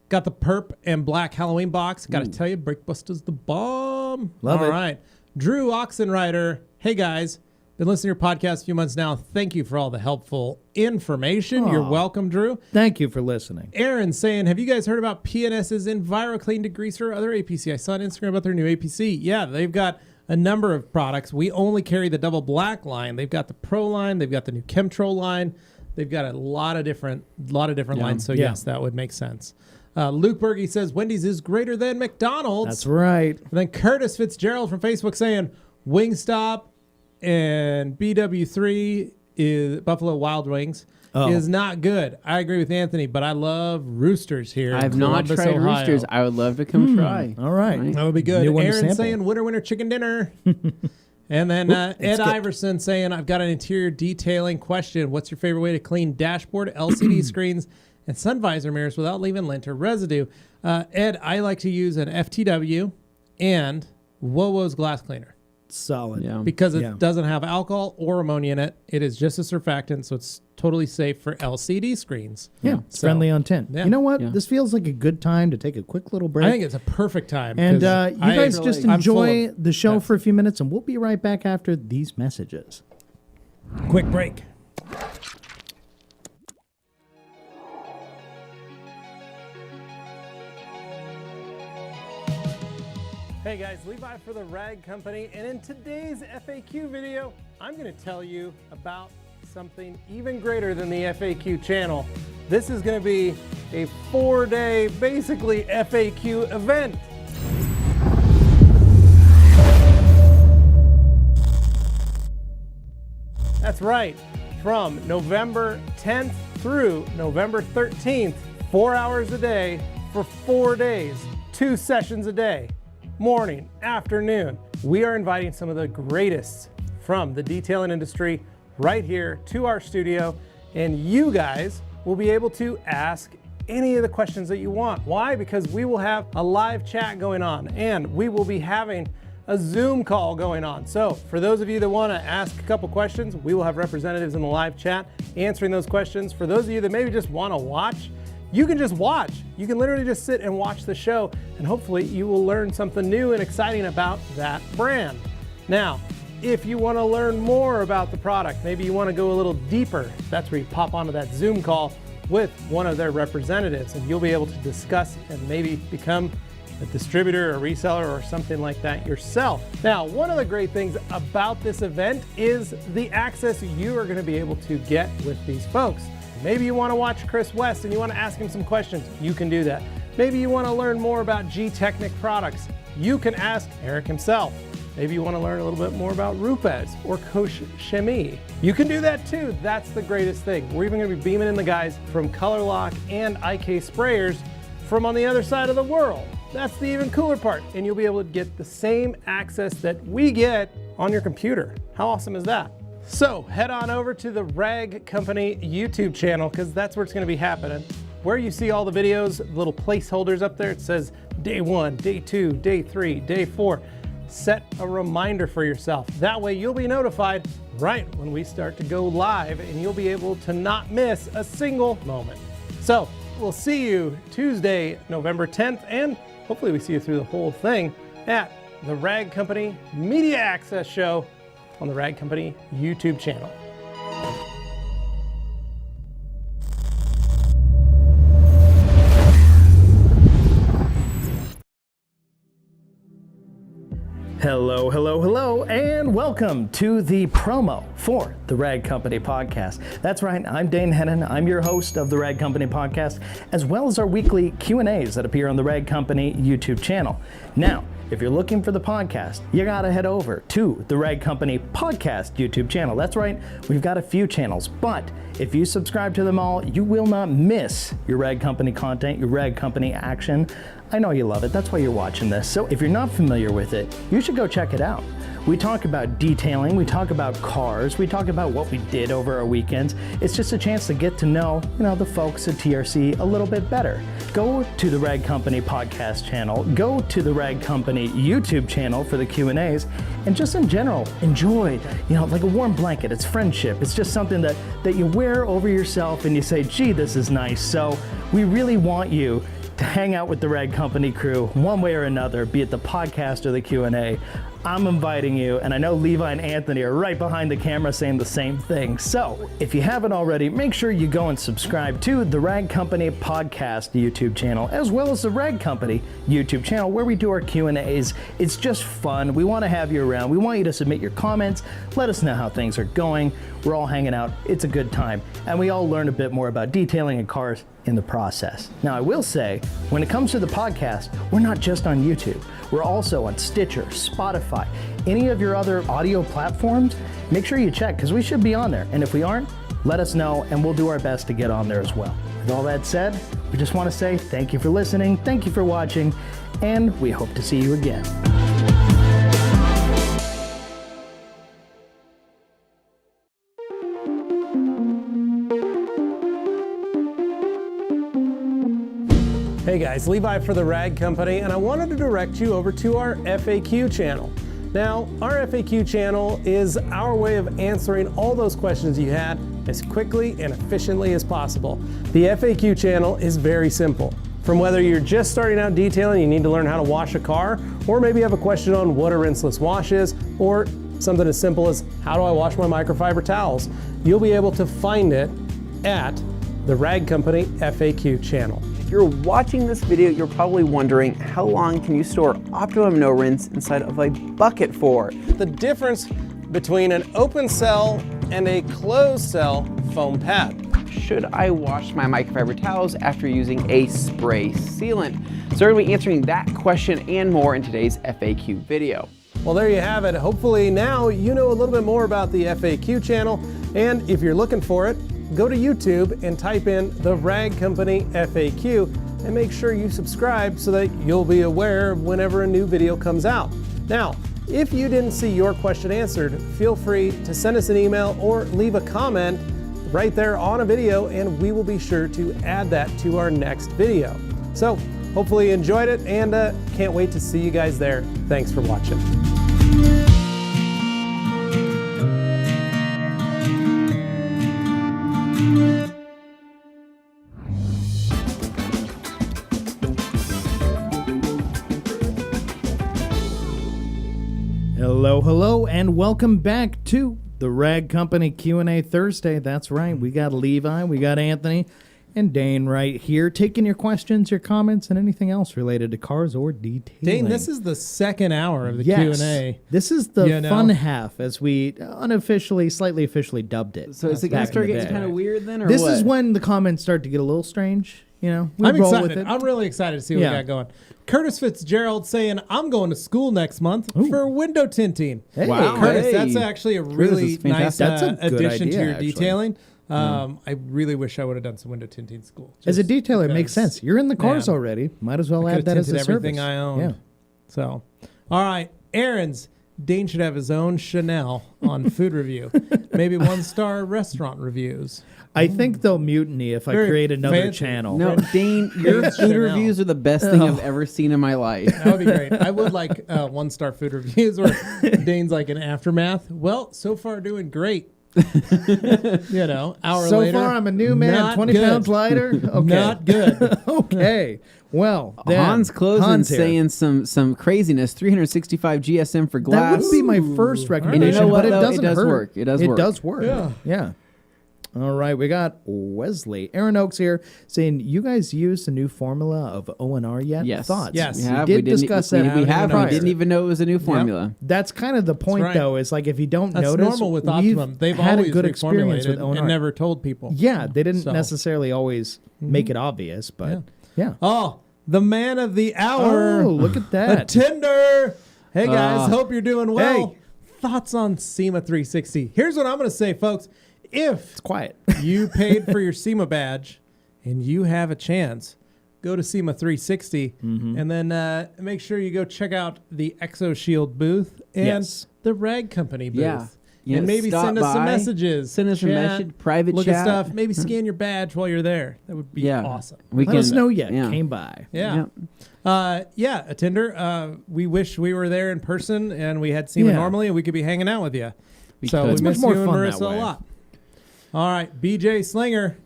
got the perp and black Halloween box. Got to tell you, Brake Buster's the bomb. awesome. Love All it. right. Drew Oxenrider. Hey, guys. Been listening to your podcast a few months now. Thank you for all the helpful information. You're Aw. welcome, Drew. Thank you for listening. Aaron saying, have you guys heard about PNS's EnviroClean degreaser or other APC? I saw on Instagram about their new APC. Yeah, they've got a number of products. We only carry the double black line. They've got the Pro line. They've got the new Chemtrol line. They've got a lot of different lines. So yes, that would make sense. Luke Berge says Wendy's is greater than McDonald's. That's right. And then Curtis Fitzgerald from Facebook saying Wingstop and BW3 is Buffalo Wild Wings is not good. I agree with Anthony, but I love Roosters here. I have not Columbus, tried Ohio. Roosters. I would love to come try. All right. That would be good. New one to Aaron sample. saying winter chicken dinner. And then Ed Iverson saying, I've got an interior detailing question. What's your favorite way to clean dashboard, LCD screens, and sun visor mirrors without leaving lint or residue? Ed, I like to use an FTW and Wowo's glass cleaner Solid. Yeah. because it Yeah. doesn't have alcohol or ammonia in it. It is just a surfactant, so it's totally safe for LCD screens. Yeah, it's So, friendly on tint. yeah. You know what? Yeah. This feels like a good time to take a quick little break. I think it's a perfect time. and 'cause you guys I- just I'm full enjoy of- the show yeah. for a few minutes, and we'll be right back after these messages. Quick break. Hey guys, Levi for the Rag Company, and in today's FAQ video, I'm going to tell you about something even greater than the FAQ channel. This is going to be a 4-day, basically FAQ event. That's right. From November 10th through November 13th, 4 hours a day for 4 days, 2 sessions a day, morning, afternoon. We are inviting some of the greatest from the detailing industry right here to our studio, and you guys will be able to ask any of the questions that you want. Why? Because we will have a live chat going on, and we will be having a Zoom call going on. So for those of you that want to ask a couple questions, we will have representatives in the live chat answering those questions. For those of you that maybe just want to watch, you can just watch. You can literally just sit and watch the show, and hopefully you will learn something new and exciting about that brand. Now, if you want to learn more about the product, maybe you want to go a little deeper, that's where you pop onto that Zoom call with one of their representatives, and you'll be able to discuss and maybe become a distributor, a reseller, or something like that yourself. Now, one of the great things about this event is the access you are going to be able to get with these folks. Maybe you want to watch Chris West and you want to ask him some questions. You can do that. Maybe you want to learn more about G-Technic products. You can ask Eric himself. Maybe you want to learn a little bit more about Rupes or Koch Chemie. You can do that too. That's the greatest thing. We're even going to be beaming in the guys from Color Lock and IK Sprayers from on the other side of the world. That's the even cooler part. And you'll be able to get the same access that we get on your computer. How awesome is that? So head on over to the Rag Company YouTube channel, because that's where it's going to be happening. Where you see all the videos, little placeholders up there, it says day 1, day 2, day 3, day 4. Set a reminder for yourself. That way you'll be notified right when we start to go live, and you'll be able to not miss a single moment. So we'll see you Tuesday, November 10th, and hopefully we see you through the whole thing at the Rag Company Media Access Show on the Rag Company YouTube channel. Hello, hello, hello, and welcome to the promo for the Rag Company podcast. That's right, I'm Dane Hennen. I'm your host of the Rag Company podcast, as well as our weekly Q&As that appear on the Rag Company YouTube channel. Now, if you're looking for the podcast, you gotta head over to the Rag Company podcast YouTube channel. That's right, we've got a few channels, but if you subscribe to them all, you will not miss your Rag Company content, your Rag Company action. I know you love it, that's why you're watching this. So if you're not familiar with it, you should go check it out. We talk about detailing, we talk about cars, we talk about what we did over our weekends. It's just a chance to get to know, the folks at TRC a little bit better. Go to the Rag Company podcast channel, go to the Rag Company YouTube channel for the Q&As, and just in general, enjoy, like a warm blanket. It's friendship. It's just something that you wear over yourself and you say, gee, this is nice. So we really want you to hang out with the Rag Company crew one way or another, be it the podcast or the Q&A, I'm inviting you, and I know Levi and Anthony are right behind the camera saying the same thing. So, if you haven't already, make sure you go and subscribe to the Rag Company Podcast YouTube channel, as well as the Rag Company YouTube channel, where we do our Q&As. It's just fun. We want to have you around. We want you to submit your comments. Let us know how things are going. We're all hanging out. It's a good time. And we all learn a bit more about detailing in cars in the process. Now, I will say, when it comes to the podcast, we're not just on YouTube. We're also on Stitcher, Spotify, any of your other audio platforms. Make sure you check, because we should be on there. And if we aren't, let us know, and we'll do our best to get on there as well. With all that said, we just want to say thank you for listening, thank you for watching, and we hope to see you again. Hey guys, Levi for the Rag Company, and I wanted to direct you over to our FAQ channel. Now, our FAQ channel is our way of answering all those questions you had as quickly and efficiently as possible. The FAQ channel is very simple. From whether you're just starting out detailing, you need to learn how to wash a car, or maybe you have a question on what a rinseless wash is, or something as simple as how do I wash my microfiber towels, you'll be able to find it at the Rag Company FAQ channel. If you're watching this video, you're probably wondering, how long can you store Optimum No Rinse inside of a bucket for? The difference between an open cell and a closed cell foam pad. Should I wash my microfiber towels after using a spray sealant? So we're going to be answering that question and more in today's FAQ video. Well, there you have it. Hopefully now you know a little bit more about the FAQ channel, and if you're looking for it, go to YouTube and type in the Rag Company FAQ and make sure you subscribe so that you'll be aware whenever a new video comes out. Now, if you didn't see your question answered, feel free to send us an email or leave a comment right there on a video, and we will be sure to add that to our next video. So hopefully you enjoyed it, and can't wait to see you guys there. Thanks for watching. Hello, and welcome back to the Rag Company Q&A Thursday. That's right, we got Levi, we got Anthony, and Dane right here, taking your questions, your comments, and anything else related to cars or detailing. Dane, this is the second hour of the Q&A. This is the fun half, as we unofficially, slightly officially dubbed it. So is it going to start getting kind of weird then, or this what? is when the comments start to get a little strange. You know, I'm roll excited. with it. I'm really excited to see what we got going. Curtis Fitzgerald saying, I'm going to school next month for window tinting. Hey. Wow. Curtis, Hey. that's actually a really nice That's a good addition idea, to your actually. detailing. I really wish I would have done some window tinting school. As a just detailer, it makes because sense. You're in the cars man, already. Might as well I add could've that as a tinted everything service. I owned. Yeah. So, all right, Aaron's. Dane should have his own Chanel on food review. Maybe 1-star restaurant reviews. I think they'll mutiny if I Very create another fancy. channel. No, Dane, your food Chanel. reviews are the best thing I've ever seen in my life. That would be great. I would like 1-star food reviews where Dane's like an aftermath. Well, so far doing great. You know, hour So later. far, I'm a new man, not 20 good. pounds lighter. Okay. Not good. Okay. Well, then, Hans closing Hans here. saying some craziness. 365 GSM for That glass. would be my first recommendation, And you know what, but it though? doesn't It does hurt. work. It does work. It does work. Yeah. Yeah. All right, we got Wesley. Aaron Oaks here saying, you guys used the new formula of ONR yet? Yes. Thoughts? Yes. We We have. did We didn't- discuss we, that. We have. prior. We didn't even know it was a new formula. That's kind of the point, right. though, is like if you don't That's notice, normal with we've Optimum. They've had always a good experience reformulated with ONR. and never told people. Yeah, they didn't So. necessarily always make it obvious, but yeah. Oh, the man of the hour. Oh, look at that. Tinder. Hey guys, hope you're doing well. Hey. Thoughts on SEMA 360? Here's what I'm going to say, folks. If It's quiet. you paid for your SEMA badge and you have a chance, go to SEMA 360 and then make sure you go check out the ExoShield booth and Yes. the Rag Company booth. Yeah. Yeah, And maybe stop send us some by, messages. send us a chat, message, private look chat. at stuff. Maybe scan your badge while you're there. That would be Yeah. awesome. We Let us know yet. Yeah. Came by. Yeah. Yeah, a Tinder. We wish we were there in person and we had SEMA Yeah. normally and we could be hanging out with you. We So could. we It's much miss more you and fun Marissa that a way. lot. All right, BJ Slinger.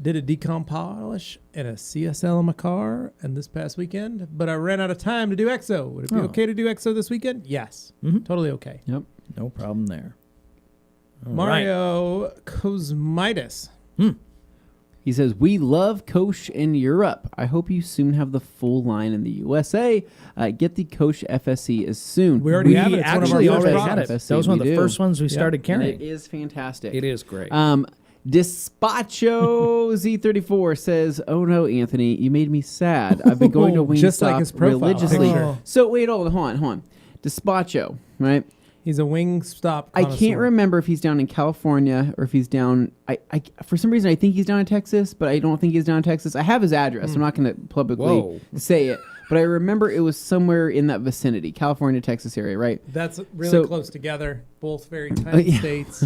did a decom polish and a CSL on my car and this past weekend, but I ran out of time to do EXO. Would it be okay to do EXO this weekend? Yes. Totally okay. Yep. No problem there. All Mario Cosmitis. He says, we love Koch in Europe. I hope you soon have the full line in the USA. Get the Koch FSC as soon. We already have it. We It's one of our actually first already had products. it. That was one of the We do. first ones we started And carrying. it is fantastic. It is great. Despacho Z34 says, oh no, Anthony, you made me sad. I've been going to Wingstop Just like his profile religiously. picture. So wait, hold on. Despacho, right? He's a Wingstop I connoisseur. can't remember if he's down in California or if he's down. I for some reason I think he's down in Texas, but I don't think he's down in Texas. I have his address. I'm not going to publicly Whoa. say it, but I remember it was somewhere in that vicinity, California, Texas area, right? That's really So- close together. Both very tiny yeah. states.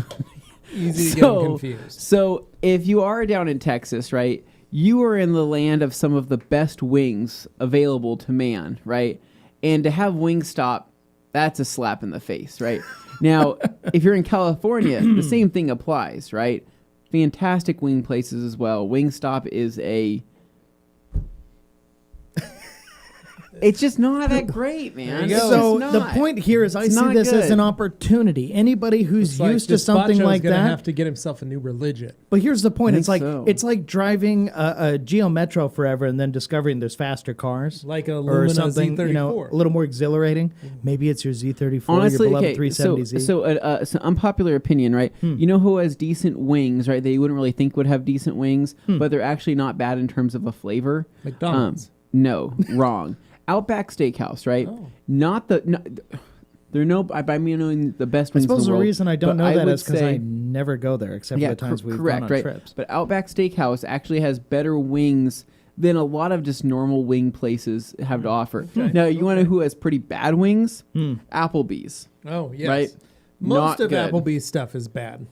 Easy to get them confused. So if you are down in Texas, right, you are in the land of some of the best wings available to man, right? And to have Wingstop, that's a slap in the face, right? Now, if you're in California, the same thing applies, right? Fantastic wing places as well. Wingstop is it's just not that great, man. There you go. So It's the not. point here is I It's see not this as good. an opportunity. Anybody who's It's like used to something Despacho's like gonna that. have to get himself a new religion. But here's the point. I It's like think so. it's like driving a Geo Metro forever and then discovering there's faster cars. Like a or Lumina something, Z34. you know, a little more exhilarating. Maybe it's your Z34, Honestly, your beloved okay, 370Z. so unpopular opinion, right? You know who has decent wings, right? That you wouldn't really think would have decent wings, but they're actually not bad in terms of a flavor. McDonald's. No, wrong. Outback Steakhouse, right? Not the. No, they're no. By me knowing the best I wings in suppose the the world. reason I don't but know that would is because say- I never go there except for the times we've correct, gone on right? trips. But Outback Steakhouse actually has better wings than a lot of just normal wing places have to offer. Now, you want to know who has pretty bad wings? Applebee's. Oh, yes. Right? Most Not of good. Applebee's stuff is bad.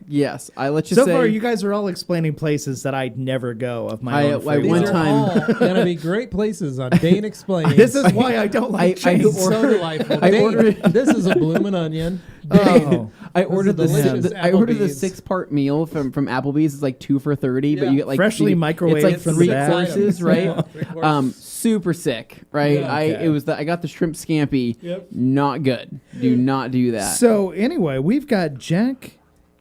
Yes, I let you So say. far, you guys are all explaining places that I'd never go of my own free I These one will. are time- all going to be great places on Dane Explains. This is why I don't like I chains. so delightful. I Dane, ordered- this is a bloomin' onion. Oh. I ordered This is delicious I ordered the Applebee's. 6-part meal from Applebee's. It's like 2 for $30, but Yeah. you get like Freshly microwaved It's like from the 3 bag. courses, right? Three courses. Super sick, right? Yeah. Okay. I got the shrimp scampi. Yep. Not good. Do not do that. So anyway, we've got Jack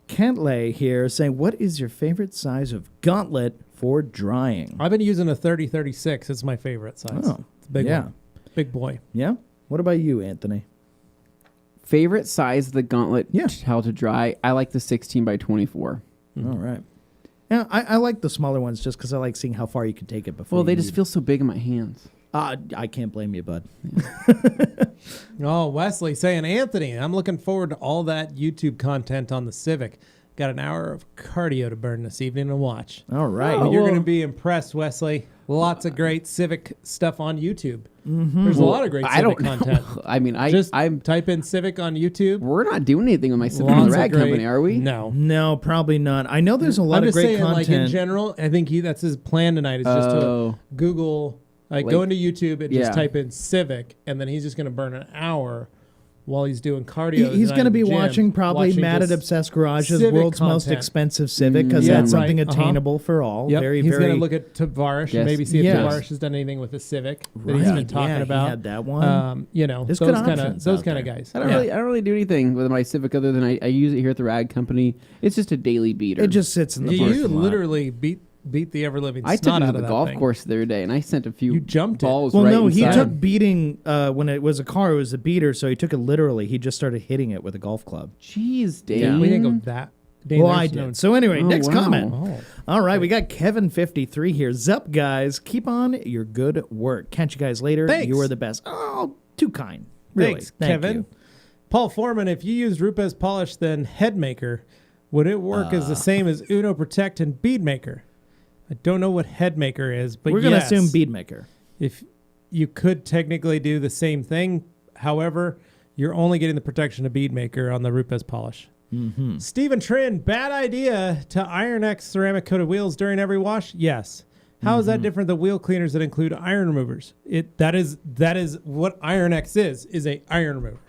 Kentley here saying, "What is your favorite size of gauntlet for drying?" I've been using a 30-36. It's my favorite size. Oh, It's a big yeah. one. Big boy. Yeah. What about you, Anthony? Favorite size of the gauntlet Yeah. towel to dry? I like the 16 by 24. All right. Yeah, I like the smaller ones just because I like seeing how far you can take it before. Well, they you just need- feel so big in my hands. I can't blame you, bud. Oh, Wesley saying, Anthony, I'm looking forward to all that YouTube content on the Civic. Got an hour of cardio to burn this evening to watch. All right. Oh, you're well- going to be impressed, Wesley. Lots of great Civic stuff on YouTube. There's a lot of great I Civic don't know. content. I mean, Just I'm. type in Civic on YouTube. We're not doing anything with my Civic on Lots the of Rag great- Company, are we? No. No, probably not. I know there's a lot I'm of just great saying, like in content. general, I think that's his plan tonight is just Oh. to Google, like Like- go into YouTube and yeah. just type in Civic, and then he's just going to burn an hour while he's doing cardio. He's going to be watching probably Matt at just Obsessed Garage's Civic world's most content. expensive Civic because Yeah, that's something right. attainable for all. Yep. Very, he's very. going to look at Tavares Yes. and maybe see if Yes. Tavares has done anything with the Civic that he's Right. been talking Yeah, he about. had that one. You know, There's those good kind of options out there. guys. I don't really do anything with my Civic other than I use it here at the Rag Company. It's just a daily beater. It just sits in the You parking lot. literally beat the ever living I took snot it out to of the that golf thing. course the other day, and I sent a few You jumped it. balls Well, right no, he inside. took beating when it was a car. It was a beater, so he took it literally. He just started hitting it with a golf club. Jeez, Dane. Yeah. We didn't go that. Dane, Well, there's I no- did. So anyway, Oh, next wow. comment. Oh. All right, we got Kevin53 here. Zup, guys. Keep on your good work. Catch you guys later. Thanks. You are the best. Oh, too kind. Really. Thanks, Thank Kevin. you. Paul Foreman, if you used Rupes polish, then Headmaker, would it work as the same as Uno Protect and Beadmaker? I don't know what Headmaker is, but We're going to yes, assume Beadmaker. if you could technically do the same thing. However, you're only getting the protection of Beadmaker on the Rupes polish. Mm-hmm. Stephen Trin, bad idea to iron X ceramic coated wheels during every wash? Yes. How is that different than wheel cleaners that include iron removers? That is what Iron X is a iron remover.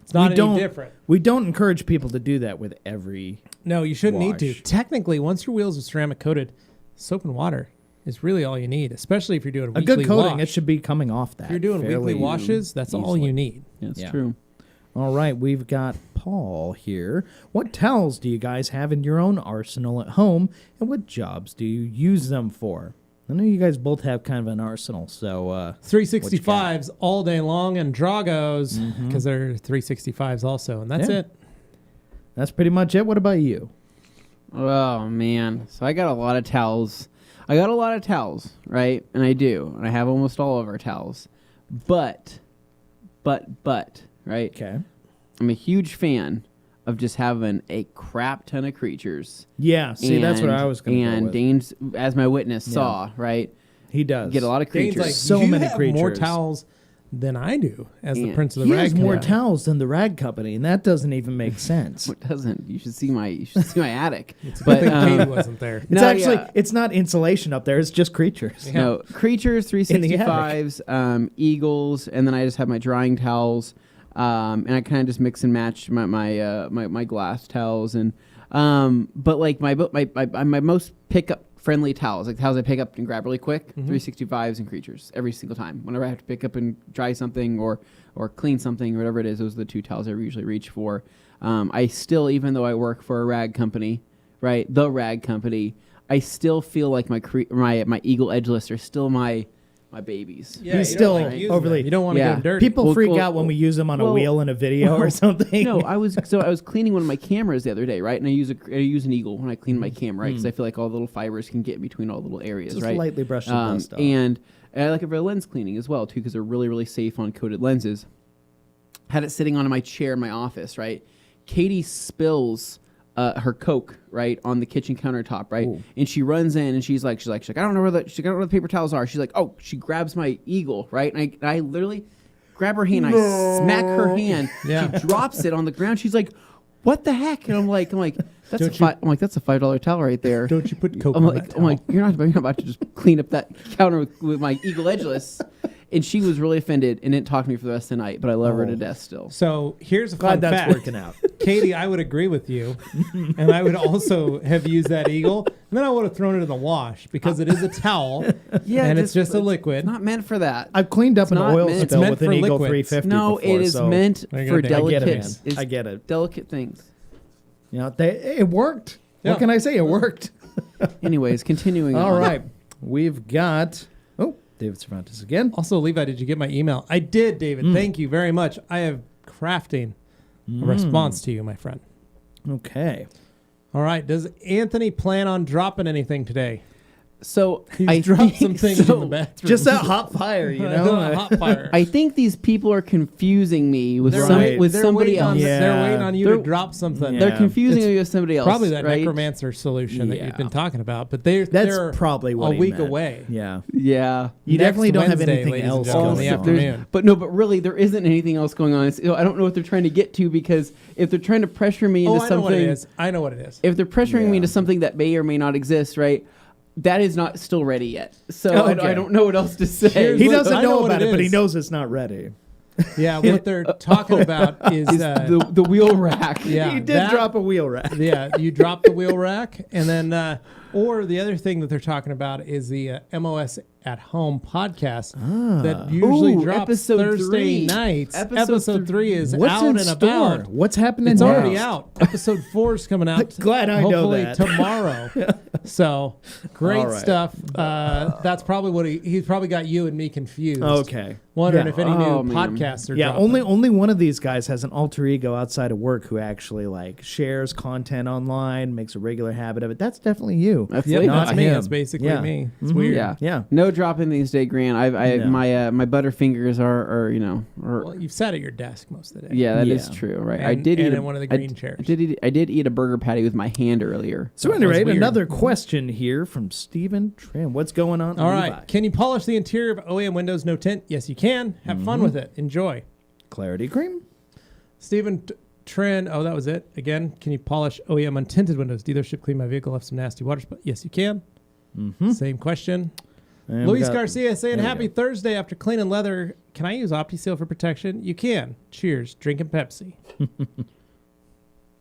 It's not any different. We don't encourage people to do that with every. No, you shouldn't need to. Wash. Technically, once your wheels are ceramic coated, soap and water is really all you need, especially if you're doing a A weekly good coating, wash. it should be coming off that. If you're doing fairly weekly washes, that's all easily. you need. That's Yeah. true. All right, we've got Paul here. What towels do you guys have in your own arsenal at home, and what jobs do you use them for? I know you guys both have kind of an arsenal, so 365s all day long and Dragos because they're 365s also, and that's Yeah. it. that's pretty much it. What about you? Oh man, so I got a lot of towels. Right? And I do, and I have almost all of our towels. But, right? Okay. I'm a huge fan of just having a crap ton of creatures. Yeah, see, that's what I was going to go And with. Dane's, as my witness, saw, right? He does. Get a lot of Dane's creatures. like, So you many have more creatures. towels than I do as the Yeah. prince of the He rag has more company. towels than the rag company, and that doesn't even make sense. It doesn't. You should see my attic. It's a But good thing Katie wasn't there. It's No, actually yeah. it's not insulation up there. It's just creatures. Yeah. No, creatures, In the 365s, eagles, and then I just have my drying towels, and I kind of just mix and match my glass towels, and but like my most pickup friendly towels, like towels I pick up and grab really quick, 365s and creatures every single time. Whenever I have to pick up and dry something or clean something or whatever it is, those are the two towels I usually reach for. I still, even though I work for a rag company, right, the rag company, I still feel like my Eagle Edgeless are still my babies. Yeah, He's you still don't like using overly- them. You don't want to Yeah. get them dirty. People Well, freak well, out when we use them on a well, wheel in a video or something. No, I was cleaning one of my cameras the other day, right? And I use an Eagle when I clean my camera, right? Because I feel like all the little fibers can get in between all the little areas, Just right? lightly brush the dust off. And I like it for lens cleaning as well too, because they're really, really safe on coated lenses. Had it sitting on my chair in my office, right? Katie spills her Coke, right, on the kitchen countertop, right? Ooh. And she runs in and she's like, I don't know where the paper towels are. She's like, oh, she grabs my Eagle, right? And I literally grab her hand, I smack her hand. Yeah. She drops it on the ground. She's like, what the heck? And I'm like, that's a $5 towel right there. Don't you put Coke I'm on like, that I'm like, towel? you're not about to just clean up that counter with my Eagle Edgeless. And she was really offended and didn't talk to me for the rest of the night, but I love her to death still. So here's a Glad fun that's fact. working out. Katie, I would agree with you, and I would also have used that Eagle, and then I would have thrown it in the wash because it is a towel, and it's just a liquid. It's not meant for that. I've cleaned up an not oil meant- spill meant with an for Eagle liquids. 350 No, before, it is so meant There you for go, Dan. I get it, delicate. man. I get it. Delicate things. You know, it worked. Yeah. What can I say? It worked. Anyways, continuing All on. right. We've got David Cervantes again. Also, Levi, did you get my email? I did, David. Thank you very much. I am crafting a response to you, my friend. Okay. All right. Does Anthony plan on dropping anything today? So He's I dropped think- some things in the bathroom. Just that hot fire, you know? hot fire. I think these people are confusing me with They're Right. with they're somebody waiting else. on- Yeah. They're waiting on you They're- to drop something. Yeah. They're confusing It's me with somebody else. Probably that right? necromancer solution that Yeah. you've been talking about, but That's they're probably what a he week meant. away. Yeah. Yeah. You Next definitely don't have Wednesday, anything ladies and else gentlemen, in going the on. afternoon. But really, there isn't anything else going on. I don't know what they're trying to get to, because if they're trying to pressure me into Oh, I know what it something, is. I know what it is. if they're pressuring Yeah. me into something that may or may not exist, right? That is not still ready yet. So Okay. I don't know what else to say. Here's He Look, doesn't I know know what about it it, but he is. knows it's not ready. Yeah, what they're talking about is the wheel rack. yeah, he did that- drop a wheel rack. Yeah, you drop the wheel rack, and then or the other thing that they're talking about is the MOS at Home podcast that usually Ooh, drops episode Thursday 3. nights. Episode Episode 3 is What's out in and store? about. What's happening It's now? already out. Episode 4 is coming out. Glad I know hopefully that. tomorrow. So great All right. stuff. That's probably what he's probably got you and me confused. Okay. Wondering Yeah. if any Oh, new man. podcasts are Yeah, dropping. only one of these guys has an alter ego outside of work who actually like shares content online, makes a regular habit of it. That's definitely you. That's Yep, Levi. that's me. him. That's basically Yeah. me. It's Mhm. weird. Yeah. Yeah. No dropping these day, Grant. No. My butterfingers are Well, you've sat at your desk most of the day. yeah, that is Yeah. true, right? And- I did and eat in one of the green chairs. I did eat a burger patty with my hand earlier. So That was anyway, weird. another question here from Stephen Trim. What's going on? All Levi? right. Can you polish the interior of OEM windows no tint? Yes, you can. Have fun with it. Enjoy. Clarity cream. Stephen Trin. Oh, that was it. Again, can you polish OEM untinted windows? Dealership clean my vehicle, left some nasty water spots. Yes, you can. Same question. And we Luis got- Garcia saying, there we happy go. Thursday after cleaning leather. Can I use OptiSeal for protection? You can. Cheers. Drinking Pepsi.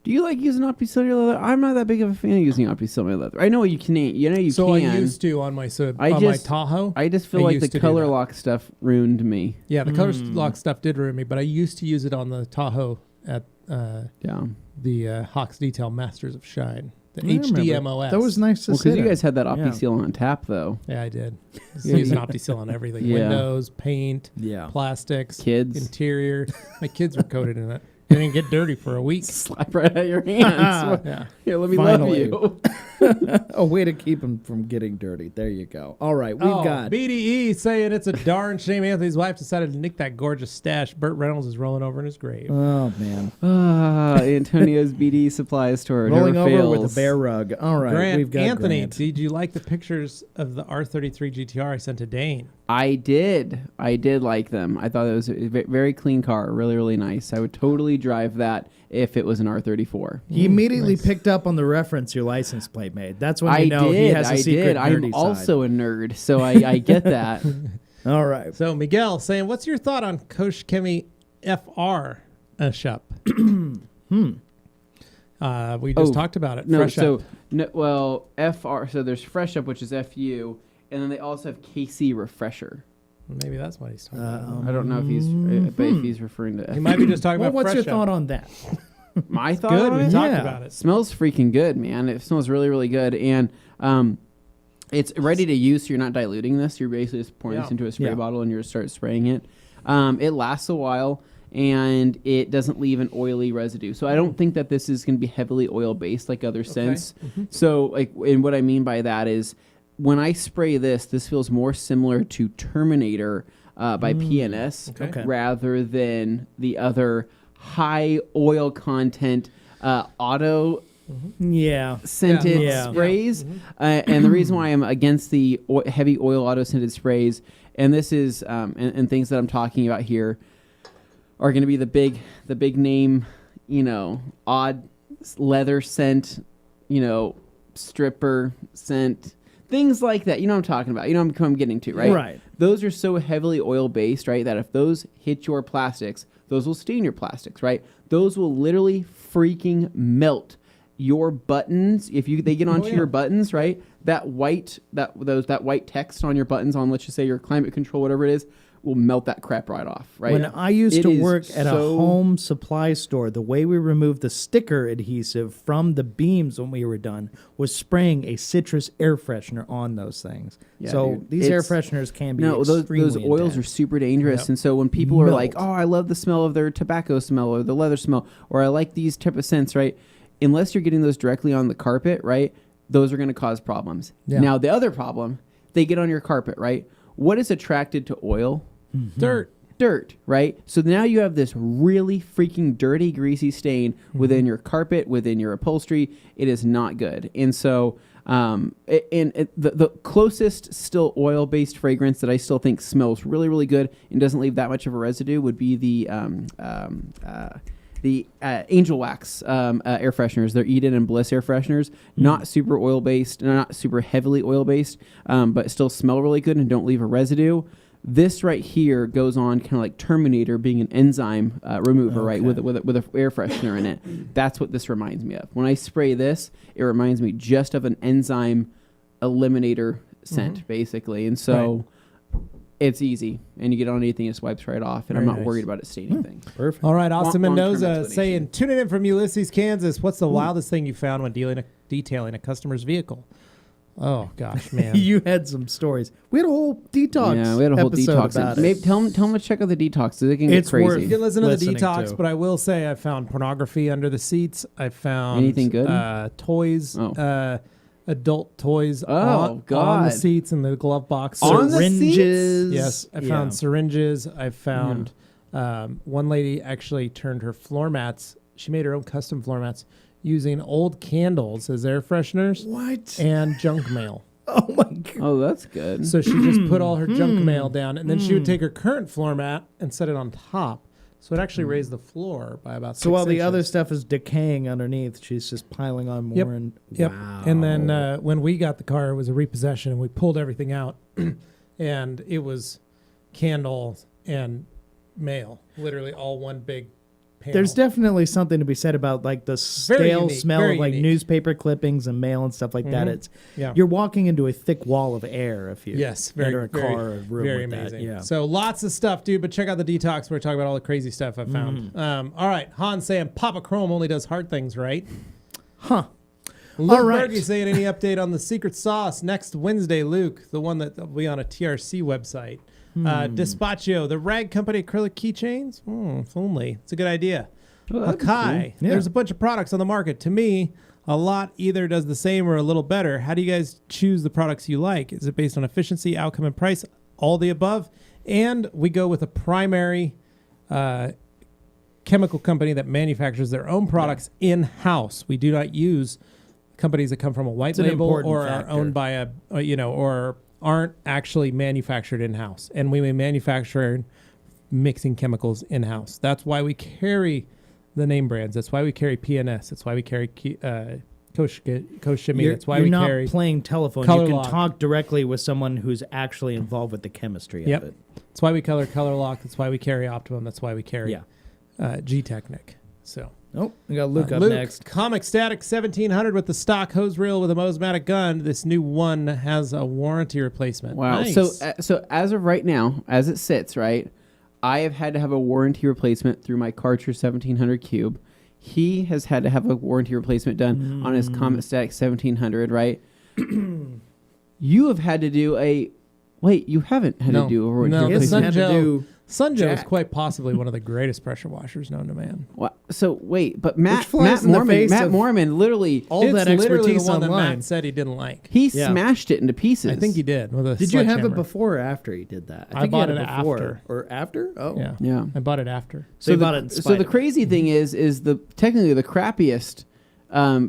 Do you like using opti-cylinder leather? I'm not that big of a fan of using opti-cylinder leather. I know you can. So I used to on my my Tahoe. I just feel like the color lock stuff ruined me. Yeah, the color lock stuff did ruin me, but I used to use it on the Tahoe at the Hawks Detail Masters of Shine. The HDMOS. That was nice to see. Because you guys had that OptiSeal on tap, though. Yeah, I did. Using OptiSeal on everything. Yeah. Windows, paint, Yeah. plastics, Kids. Interior. My kids were coated in it. They didn't get dirty for a week. Slap right out your hands. Yeah. Here, let me Finally. love you. A way to keep them from getting dirty. There you go. All right, we've got BDE saying it's a darn shame Anthony's wife decided to nick that gorgeous stash. Burt Reynolds is rolling over in his grave. Oh man, Antonio's BD supply store rolling never over fails. with a bear rug. All right, Grant, we've got Anthony, Grant. did you like the pictures of the R33 GTR I sent to Dane? I did like them. I thought it was a very clean car, really, really nice. I would totally drive that if it was an R34. He immediately picked up on the reference your license plate made. That's when you know he has a secret nerdy I'm side. also a nerd, so I get that. All right. So Miguel saying, what's your thought on Housekeeping FR shop? We just talked about it. No, Fresh so Up. FR. So there's Fresh Up, which is FU, and then they also have KC Refresher. Maybe that's what he's talking about. I don't know if he's referring to. He might be just talking Well, about what's your Fresh thought Up. on that? My thought Good. on We it? talked Yeah. about it. Smells freaking good, man. It smells really, really good, and it's ready to use. So you're not diluting this. You're basically just pouring this into a spray bottle, and you just start spraying it. It lasts a while, and it doesn't leave an oily residue. So I don't think that this is going to be heavily oil based like other scents. So and what I mean by that is when I spray this feels more similar to Terminator by PNS rather than the other high oil content auto scented sprays. And the reason why I'm against the heavy oil auto scented sprays, and this is and things that I'm talking about here are going to be the big name, odd leather scent, stripper scent, things like that. You know what I'm talking about. You know what I'm getting to, right? Right. Those are so heavily oil based, right, that if those hit your plastics, those will stain your plastics, right? Those will literally freaking melt your buttons if they get onto your buttons, right? That white text on your buttons on, let's just say, your climate control, whatever it is, will melt that crap right off, right? When I used to work at a home supply store, the way we removed the sticker adhesive from the beams when we were done was spraying a citrus air freshener on those things. Yeah, so dude. these air fresheners can be those extremely oils intense. are super dangerous. And so when people are like, oh, I love the smell of their tobacco smell or the leather smell, or I like these type of scents, right? Unless you're getting those directly on the carpet, right, those are going to cause problems. Yeah. Now, the other problem, they get on your carpet, right? What is attracted to oil? Dirt, right? So now you have this really freaking dirty, greasy stain within your carpet, within your upholstery. It is not good. And so the closest still oil-based fragrance that I still think smells really, really good and doesn't leave that much of a residue would be the Angel Wax air fresheners. They're Eden and Bliss air fresheners. Not super oil-based, not super heavily oil-based, but still smell really good and don't leave a residue. This right here goes on kind of like Terminator being an enzyme remover, right, with a air freshener in it. That's what this reminds me of. When I spray this, it reminds me just of an enzyme eliminator scent, basically. And so it's easy, and you get on anything, it swipes right off, and I'm not worried about it staining things. Perfect. All right, Austin Long-term Mendoza explanation. saying, tuning in from Ulysses, Kansas. What's the wildest thing you found when detailing a customer's vehicle? Oh, gosh, man. You had some stories. We had a whole detox. Yeah, we had a whole episode detox. about Maybe it. tell them to check out the detox. So they can It's get crazy. worth You can listen to the listening detox, to. but I will say I found pornography under the seats. I found Anything good? Toys, adult toys on the God. seats in the glove box. On the Syringes. Yes, I found syringes. I found one lady actually turned her floor mats. She made her own custom floor mats using old candles as air fresheners. What? And junk mail. Oh, my God. Oh, that's good. So she just put all her junk mail down, and then she would take her current floor mat and set it on top. So it actually raised the floor by about 6 So while the inches. other stuff is decaying underneath, she's just piling on more. Yep. And Yep. Wow. And then when we got the car, it was a repossession, and we pulled everything out, and it was candles and mail, literally all one big panel. There's definitely something to be said about like the stale unique, smell very of like unique. newspaper clippings and mail and stuff like that. It's Yeah. you're walking into a thick wall of air if you very, enter a car or a room very with amazing. that. Yeah. So lots of stuff, dude. But check out the detox. We're talking about all the crazy stuff I found. All right, Han saying Papa Chrome only does hard things, right? Huh. Luke All right. Berge saying any update on the secret sauce next Wednesday, Luke, the one that will be on a TRC website. Despacio, the rag company acrylic keychains. If only. It's a good idea. Hakai, Yeah. there's a bunch of products on the market. To me, a lot either does the same or a little better. How do you guys choose the products you like? Is it based on efficiency, outcome, and price? All the above. And we go with a primary chemical company that manufactures their own products in-house. We do not use companies that come from a white an label important or are factor. owned by or aren't actually manufactured in-house. And we may manufacture mixing chemicals in-house. That's why we carry the name brands. That's why we carry PNS. That's why we carry Koshimi. That's why you're we not carry playing telephone. Color You can Lock. talk directly with someone who's actually involved with the chemistry Yep. of it. That's why we color Lock. That's why we carry Optimum. That's why we carry G-Technic. So Oh, we got Luke up Luke, next. Comic Static 1700 with the stock hose reel with a Mosmatic gun. This new one has a warranty replacement. Wow. Nice. So as of right now, as it sits, right, I have had to have a warranty replacement through my Karcher 1700 Cube. He has had to have a warranty replacement done on his Comet Static 1700, right? You have had to do a... Wait, you haven't had to do a warranty No, the replacement. Sun Joe is Jack. quite possibly one of the greatest pressure washers known to man. So wait, but Matt flies in the Mormon, face Matt of Mormon literally... all that It's literally expertise the one that online. Matt said he didn't like. He Yeah. smashed it into pieces. I think he did with a Did you have it sledgehammer. before or after he did that? I think bought he had it before. after. Or after? Oh. Yeah. Yeah. I bought it after. So you the, bought it in so spite the of it. crazy thing is the technically the crappiest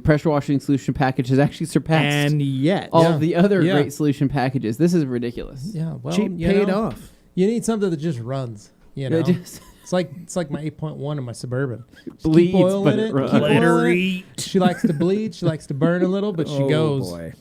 pressure washing solution package has actually surpassed And yet, all of the other Yeah. great solution packages. This is ridiculous. Yeah, well, cheap you paid know, off. You need something that just runs. You know, It just it's like my 8.1 in my Suburban. Just bleeds, keep oil but in it it. runs. Keep oil in it. Glittery. She likes to bleed. She likes to burn a little, but she Oh, goes. boy.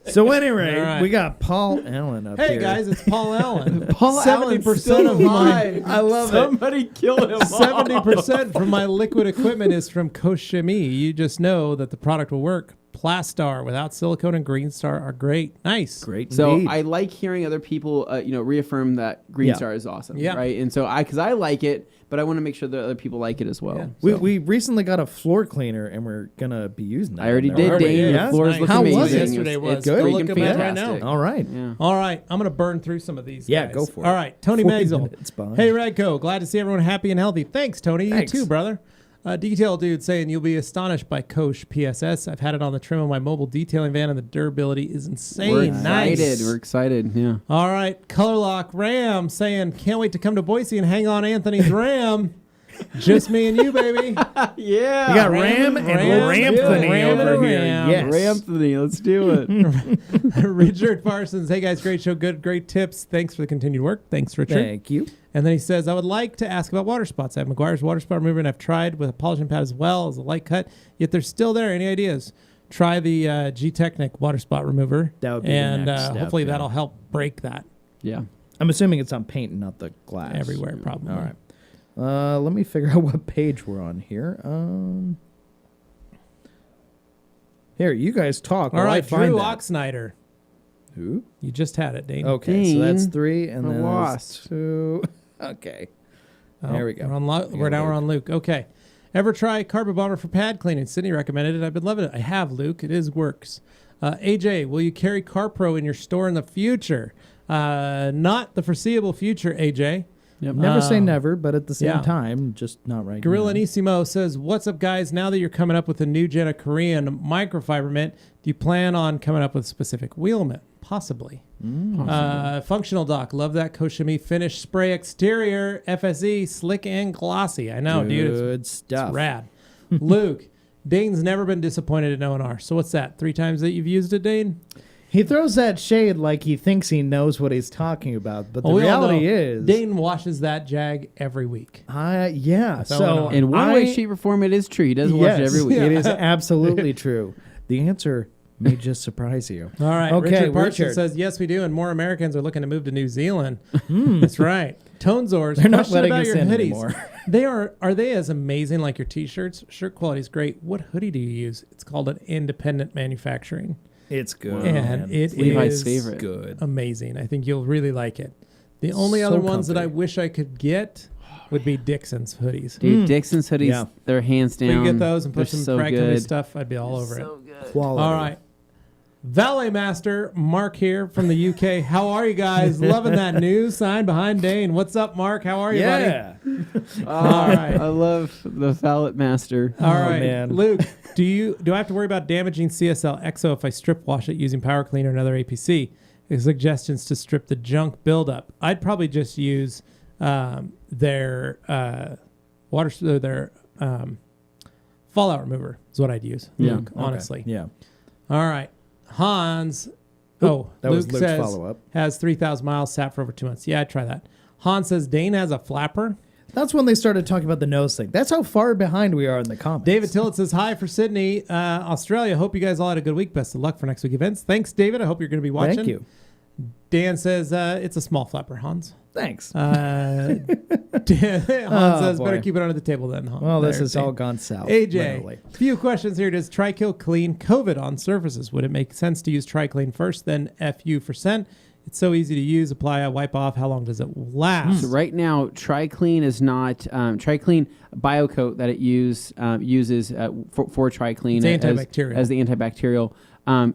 So anyway, All right. we got Paul Allen up Hey here. guys, it's Paul Allen. Paul Allen's 70% still of my alive. I love it. Somebody kill him. 70% from my liquid equipment is from Koshimi. You just know that the product will work. Plastar without silicone and Green Star are great. Nice. Great So indeed. I like hearing other people, reaffirm that Green Yeah. Star is awesome, Yeah. right? And so because I like it, but I want to make sure that other people like it as well. Yeah. we, So we recently got a floor cleaner, and we're gonna be using that. I already in did, there. Already Dane. did. The floors Nice. look How amazing. was it? Yesterday was. It's Good. Go freaking look at mine right fantastic. now. All right. Yeah. All right, I'm gonna burn through some of these. Yeah, guys. go for it. All right, Tony 40 Magzel. minutes behind. Hey, Radco. Glad to see everyone happy and healthy. Thanks, Tony. Thanks. You too, brother. Detail dude saying you'll be astonished by Kosh PSS. I've had it on the trim of my mobile detailing van, and the durability is insane. We're Nice. excited. We're excited. Yeah. All right, Color Lock Ram saying can't wait to come to Boise and hang on Anthony's Ram. Just me and you, baby. Yeah. You got Ram and Ramthony Ram and over here. Ram. Yes. Ramthony. Let's do it. Richard Parsons. Hey guys, great show. Great tips. Thanks for the continued work. Thanks, Richard. Thank you. And then he says, I would like to ask about water spots. I have McGuire's water spot remover, and I've tried with a polishing pad as well as a light cut, yet they're still there. Any ideas? Try the G-Technic water spot remover. That would be the and next step, hopefully yeah. that'll help break that Yeah. I'm assuming it's on paint and not the glass. everywhere, probably. All right. Let me figure out what page we're on here. Here, you guys talk. All while I right, find Drew that. Oxnider. Who? You just had it, Dane. Okay, so that's Dane. 3, and I then lost. that's 2. Okay. Oh, There we go. We're on We got now we're Luke. on Luke. Okay. Ever try Carpet Bomber for pad cleaning? Sydney recommended it. I've been loving it. I have, Luke. It is works. AJ, will you carry CarPro in your store in the future? Not the foreseeable future, AJ. Yep. Never say never, but at the same yeah. time, just not right Gorilla now. Nisimo says, what's up, guys? Now that you're coming up with a new gen of Korean microfiber mint, do you plan on coming up with specific wheel mint? Possibly. Functional Doc. Love that Koshimi finish spray exterior. FSE. Slick and glossy. I know, dude. Good stuff. It's rad. Luke, Dane's never been disappointed in O&R. So what's that? 3 times that you've used it, Dane? He throws that shade like he thinks he knows what he's talking about, but the Well, we all reality know is, Dane washes that Jag every week. yeah. That's So all I know. In one way, shape, or form, it is true. He does watch it every week. It is absolutely true. The answer may just surprise you. All right. Okay, Richard Parsons Richard. says, yes, we do. And more Americans are looking to move to New Zealand. That's right. Tonezors. They're not question letting about us your in hoodies. anymore. Are they as amazing like your T-shirts? Shirt quality is great. What hoodie do you use? It's called an independent manufacturing. It's good. And it Levi's is favorite. Good. amazing. I think you'll really like it. The only So other ones that I comfy. wish I could get would be Dixon's hoodies. Dude, Dixon's hoodies, Yeah. they're hands down. If we could get those and put They're some so Craig Company good. stuff, I'd be all over it. Quality. All right. Valet Master Mark here from the UK. How are you guys? Loving that new sign behind Dane. What's up, Mark? How are you, buddy? Yeah. All right. I love the Valet Master. All right, man. Luke. Do I have to worry about damaging CSL EXO if I strip wash it using Power Cleaner or another APC? Suggestions to strip the junk buildup. I'd probably just use their fallout remover. Is what I'd use. Yeah. Luke, honestly. Yeah. All right, Hans. That Luke was Luke's says follow-up. has 3,000 miles, sat for over 2 months. Yeah, I'd try that. Hans says Dane has a flapper. That's when they started talking about the nose thing. That's how far behind we are in the comments. David Tillett says, hi for Sydney, Australia. Hope you guys all had a good week. Best of luck for next week events. Thanks, David. I hope you're going to be watching. Thank you. Dan says, it's a small flapper, Hans. Thanks. Hans says, boy. better keep it under the table then, Hans. Well, this There, has Dan. all gone south. AJ, literally. few questions here. Does Tri-Kill clean COVID on surfaces? Would it make sense to use Tri-Clean first, then FU for scent? It's so easy to use. Apply a wipe off. How long does it last? So right now, TriClean is not TriClean BioCoat that it uses for TriClean It's antibacterial. as the antibacterial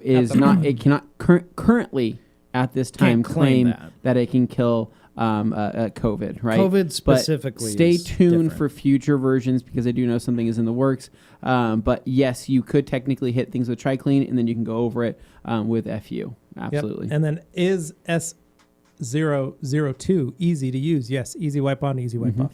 is not. It cannot currently at this time Can't claim claim that it can kill COVID. Right. COVID specifically But stay is tuned different. for future versions because I do know something is in the works. But yes, you could technically hit things with TriClean and then you can go over it with FU. Yep. Absolutely. And then is S002 easy to use? Yes, easy wipe on, easy wipe off.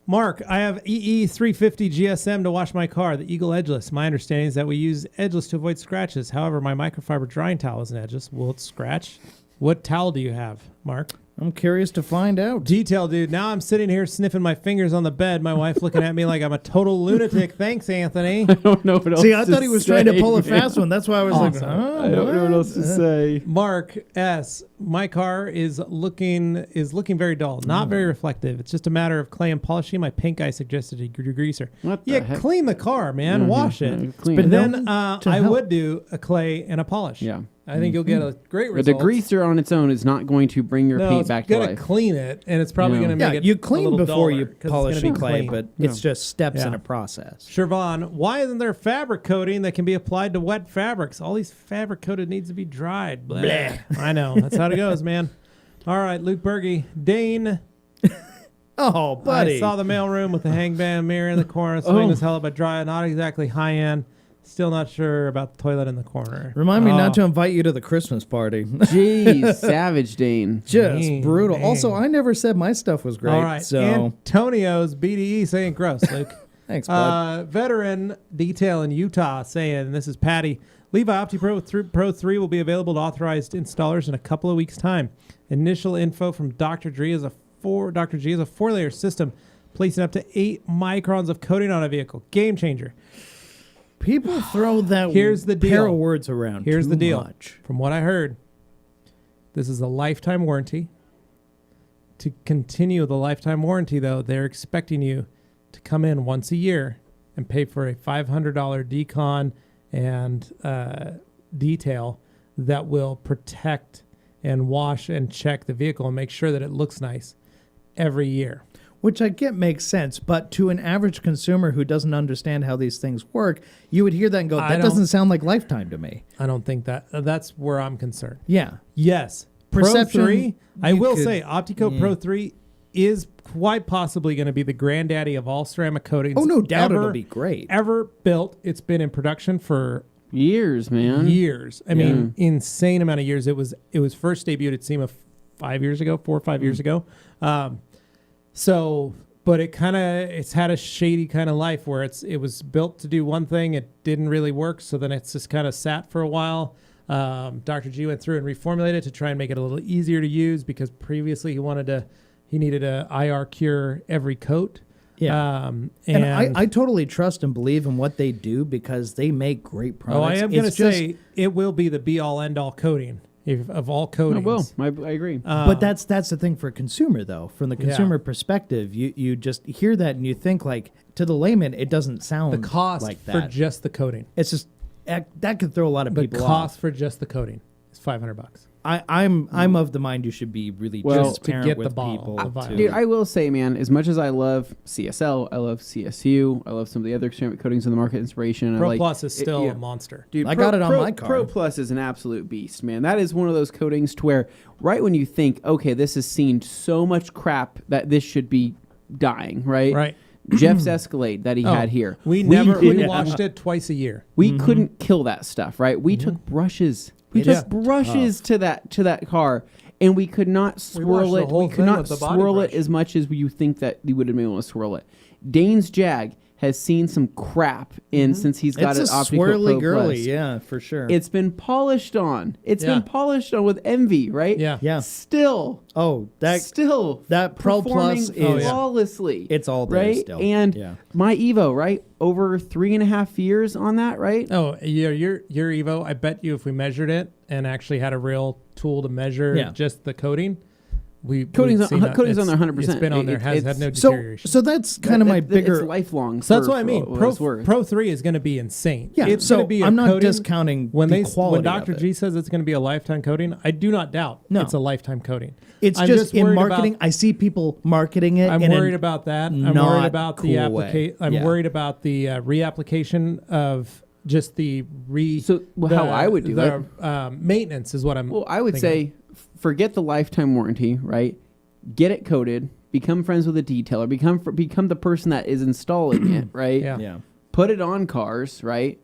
Mark, I have EE350 GSM to wash my car, the Eagle Edgeless. My understanding is that we use edgeless to avoid scratches. However, my microfiber drying towel isn't edgeless. Will it scratch? What towel do you have, Mark? I'm curious to find out. Detail, dude. Now I'm sitting here sniffing my fingers on the bed. My wife looking at me like I'm a total lunatic. Thanks, Anthony. I don't know what else See, I to thought he was trying to say, pull a man. fast one. That's why I was like, Awesome. huh? I don't know what else to What? say. Mark S. My car is looking very dull, not very reflective. It's just a matter of clay and polishing. My paint guy suggested a degreaser. What the Yeah, heck? clean the car, man. Wash it. Clean And it. then known to I help. would do a clay and a polish. Yeah. I think you'll get a great A result. degreaser on its own is not going to bring your No, paint it's back to gonna life. clean it, and it's probably Yeah. going to Yeah, make it you a clean little before duller, you 'cause it's polish gonna and be clay, clean. but Yeah. it's just steps in Yeah. a process. Siobhan, why isn't there fabric coating that can be applied to wet fabrics? All these fabric coated needs to be dried. Blah. I know. That's how it goes, man. All right, Luke Berge. Dane, Oh, buddy. I saw the mailroom with the hangman mirror in the corner. Swing was hell up a dry. Not exactly high end. Still not sure about the toilet in the corner. Remind me Oh, not to invite you to the Christmas party. Jeez, savage Dane. Just Dang, brutal. dang. Also, I never said my stuff was great. All right. So Antonio's BDE saying gross, Luke. thanks, bud. Veteran detail in Utah saying, this is Patty. Levi OptiPro Pro 3 will be available to authorized installers in a couple of weeks' time. Initial info from Dr. G is a 4-layer system, placing up to 8 microns of coating on a vehicle. Game changer. People throw that Here's the deal. pair of words around. Here's too the deal. much. From what I heard, this is a lifetime warranty. To continue the lifetime warranty, though, they're expecting you to come in once a year and pay for a $500 decon and detail that will protect and wash and check the vehicle and make sure that it looks nice every year. Which I get makes sense, but to an average consumer who doesn't understand how these things work, you would hear that and go, I that don't- doesn't sound like lifetime to me. I don't think that's where I'm concerned. Yeah. Yes. Perception, Pro 3, I you will could- say, Optico Pro 3 is quite possibly going to be the granddaddy of all ceramic coatings. Oh, no doubt ever, it'll be great. Ever built. It's been in production for Years, man. years. I mean, insane amount of years. It was first debuted at SEMA 5 years ago, 4 or 5 years ago. But it's had a shady kind of life where it was built to do one thing, it didn't really work, so then it's just kind of sat for a while. Dr. G went through and reformulated it to try and make it a little easier to use because previously he needed a IR cure every coat. Yeah. And I totally trust and believe in what they do because they make great products. Oh, I am going to say it will be the be-all, end-all coating of all coatings. I agree. But that's the thing for a consumer, though. From the consumer perspective, you just hear that and you think, like, to the layman, it doesn't sound The cost like for that. just the coating. It's just that could throw a lot of people The off. cost for just the coating is $500. I'm of the mind you should be really transparent to get with the bottle, people. the vial. Dude, I will say, man, as much as I love CSL, I love CSU, I love some of the other ceramic coatings in the market, Inspiration. Pro I like, Plus is still yeah. a monster. Dude, I got it on my car. Pro Plus is an absolute beast, man. That is one of those coatings to where right when you think, okay, this has seen so much crap that this should be dying, right? Right. Jeff's Escalade that he had here. We washed it twice a year. We couldn't kill that stuff, right? We took brushes. We took brushes to that car, and we could not swirl washed the it. whole We could thing not with the body swirl it brush. as much as you think that you would have been able to swirl it. Dane's Jag has seen some crap in since he's got It's it a Opticoat swirly Pro girly, Plus. yeah, for sure. It's been polished on. It's Yeah. been polished on with envy, right? Yeah. Yeah. Still. That Pro performing Plus is flawlessly. it's all there right. still. And Yeah. my Evo, right, over 3.5 years on that, right? Oh, yeah, your Evo, I bet you if we measured it and actually had a real tool to measure just the coating, Coating's we'd see that on there 100%. It's been on there, has had no So deterioration. so that's kind of my bigger. It's lifelong. So that's for- what I mean. for what Pro it's worth. Pro 3 is going to be insane. Yeah, it's so going to be. I'm not coating. discounting when the when quality Dr. of it. G says it's going to be a lifetime coating. I do not doubt. No. It's a lifetime coating. It's I'm just in worried marketing. about- I see people marketing it. I'm in worried an about that. I'm not worried about the cool way. application. I'm Yeah. worried about the reapplication of just the So, how I would do maintenance is what I'm. Well, I would thinking. say forget the lifetime warranty, right? Get it coated. Become friends with a detailer. Become the person that is installing it, right? Yeah. Yeah. Put it on cars, right?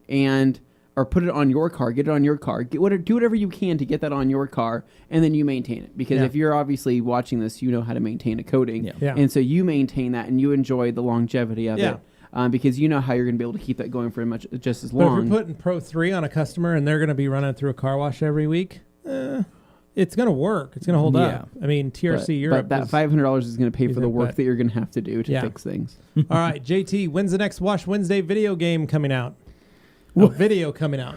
Or put it on your car. Get it on your car. Do whatever you can to get that on your car, and then you maintain it. Because Yeah. if you're obviously watching this, you know how to maintain a coating, Yeah. and so you maintain that, and you enjoy the longevity of Yeah. it, because you know how you're going to be able to keep that going for just as But if long. you're putting Pro 3 on a customer and they're going to be running through a car wash every week, it's going to work. It's going to hold up. I mean, TRC Europe. But that $500 is going to pay for the work but- that you're going to have to do to Yeah. fix things. All right, JT, when's the next Wash Wednesday video game coming out? Video coming out.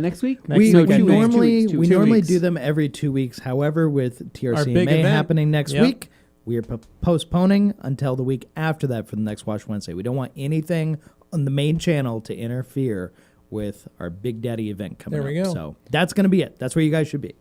Next week? We, No, we 2 weeks, normally 2 we weeks. normally 2 weeks. do them every 2 weeks. However, with big TRCMA event. happening next Yep. week, we are postponing until the week after that for the next Wash Wednesday. We don't want anything on the main channel to interfere with our Big Daddy event coming There we up. go. So that's going to be it. That's where you guys should be.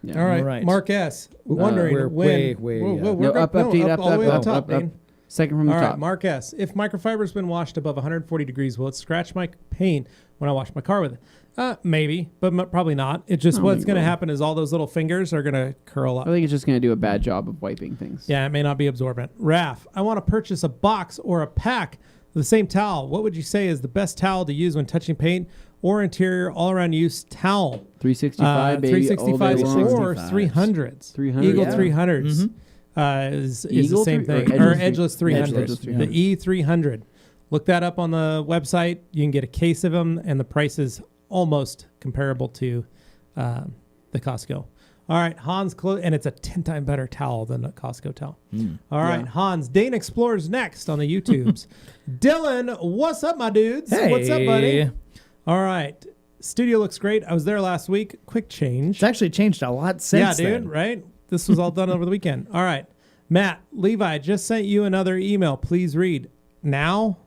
Yeah. All right, All right. Mark S. Wondering we're when. way, Whoa, up. we're No, up, update, all the way up, up top, up, up. Dane. Second from the All top. right, Mark S. If microfiber's been washed above 140 degrees, will it scratch my paint when I wash my car with it? Maybe, but probably not. It's just I don't what's think going to it will. happen is all those little fingers are going to curl up. I think it's just going to do a bad job of wiping things. Yeah, it may not be absorbent. Raf, I want to purchase a box or a pack of the same towel. What would you say is the best towel to use when touching paint or interior all-around use towel? 365, baby. 365 all day long. or 300s. 300, Eagle yeah. 300s is the Eagle same three- or thing. Or Edgeless Edgeless three- 300s. Edgeless 300. The E300. Look that up on the website. You can get a case of them, and the price is almost comparable to the Costco. All right, Hans, and it's a 10 times better towel than a Costco towel. All right, Hans, Dane Explores next on the YouTubes. Dylan, what's up, my dudes? Hey. What's up, buddy? All right, studio looks great. I was there last week. Quick change. It's actually changed a lot since Yeah, dude, then. right? This was all done over the weekend. All right, Matt, Levi, just sent you another email. Please read. Now?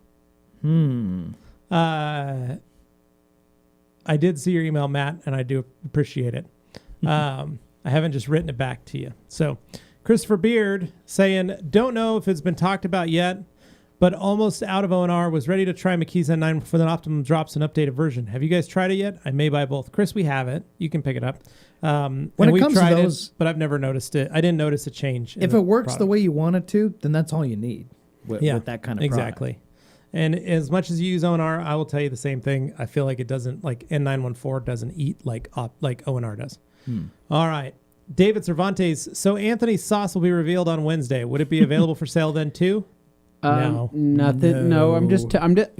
I did see your email, Matt, and I do appreciate it. I haven't just written it back to you. So, Christopher Beard saying, don't know if it's been talked about yet, but almost out of ONR, was ready to try McKee's N9 before the Optimum drops an updated version. Have you guys tried it yet? I may buy both. Chris, we have it. You can pick it up. When and it we've comes to tried those- it, but I've never noticed it. I didn't notice a change. in If the it works the product. way you want it to, then that's all you need with that kind of product. exactly. And as much as you use ONR, I will tell you the same thing. I feel like it doesn't, like N914 doesn't eat like ONR does. All right. David Cervantes. So Anthony's sauce will be revealed on Wednesday. Would it be available for sale then too? No. Nothing. No, I'm just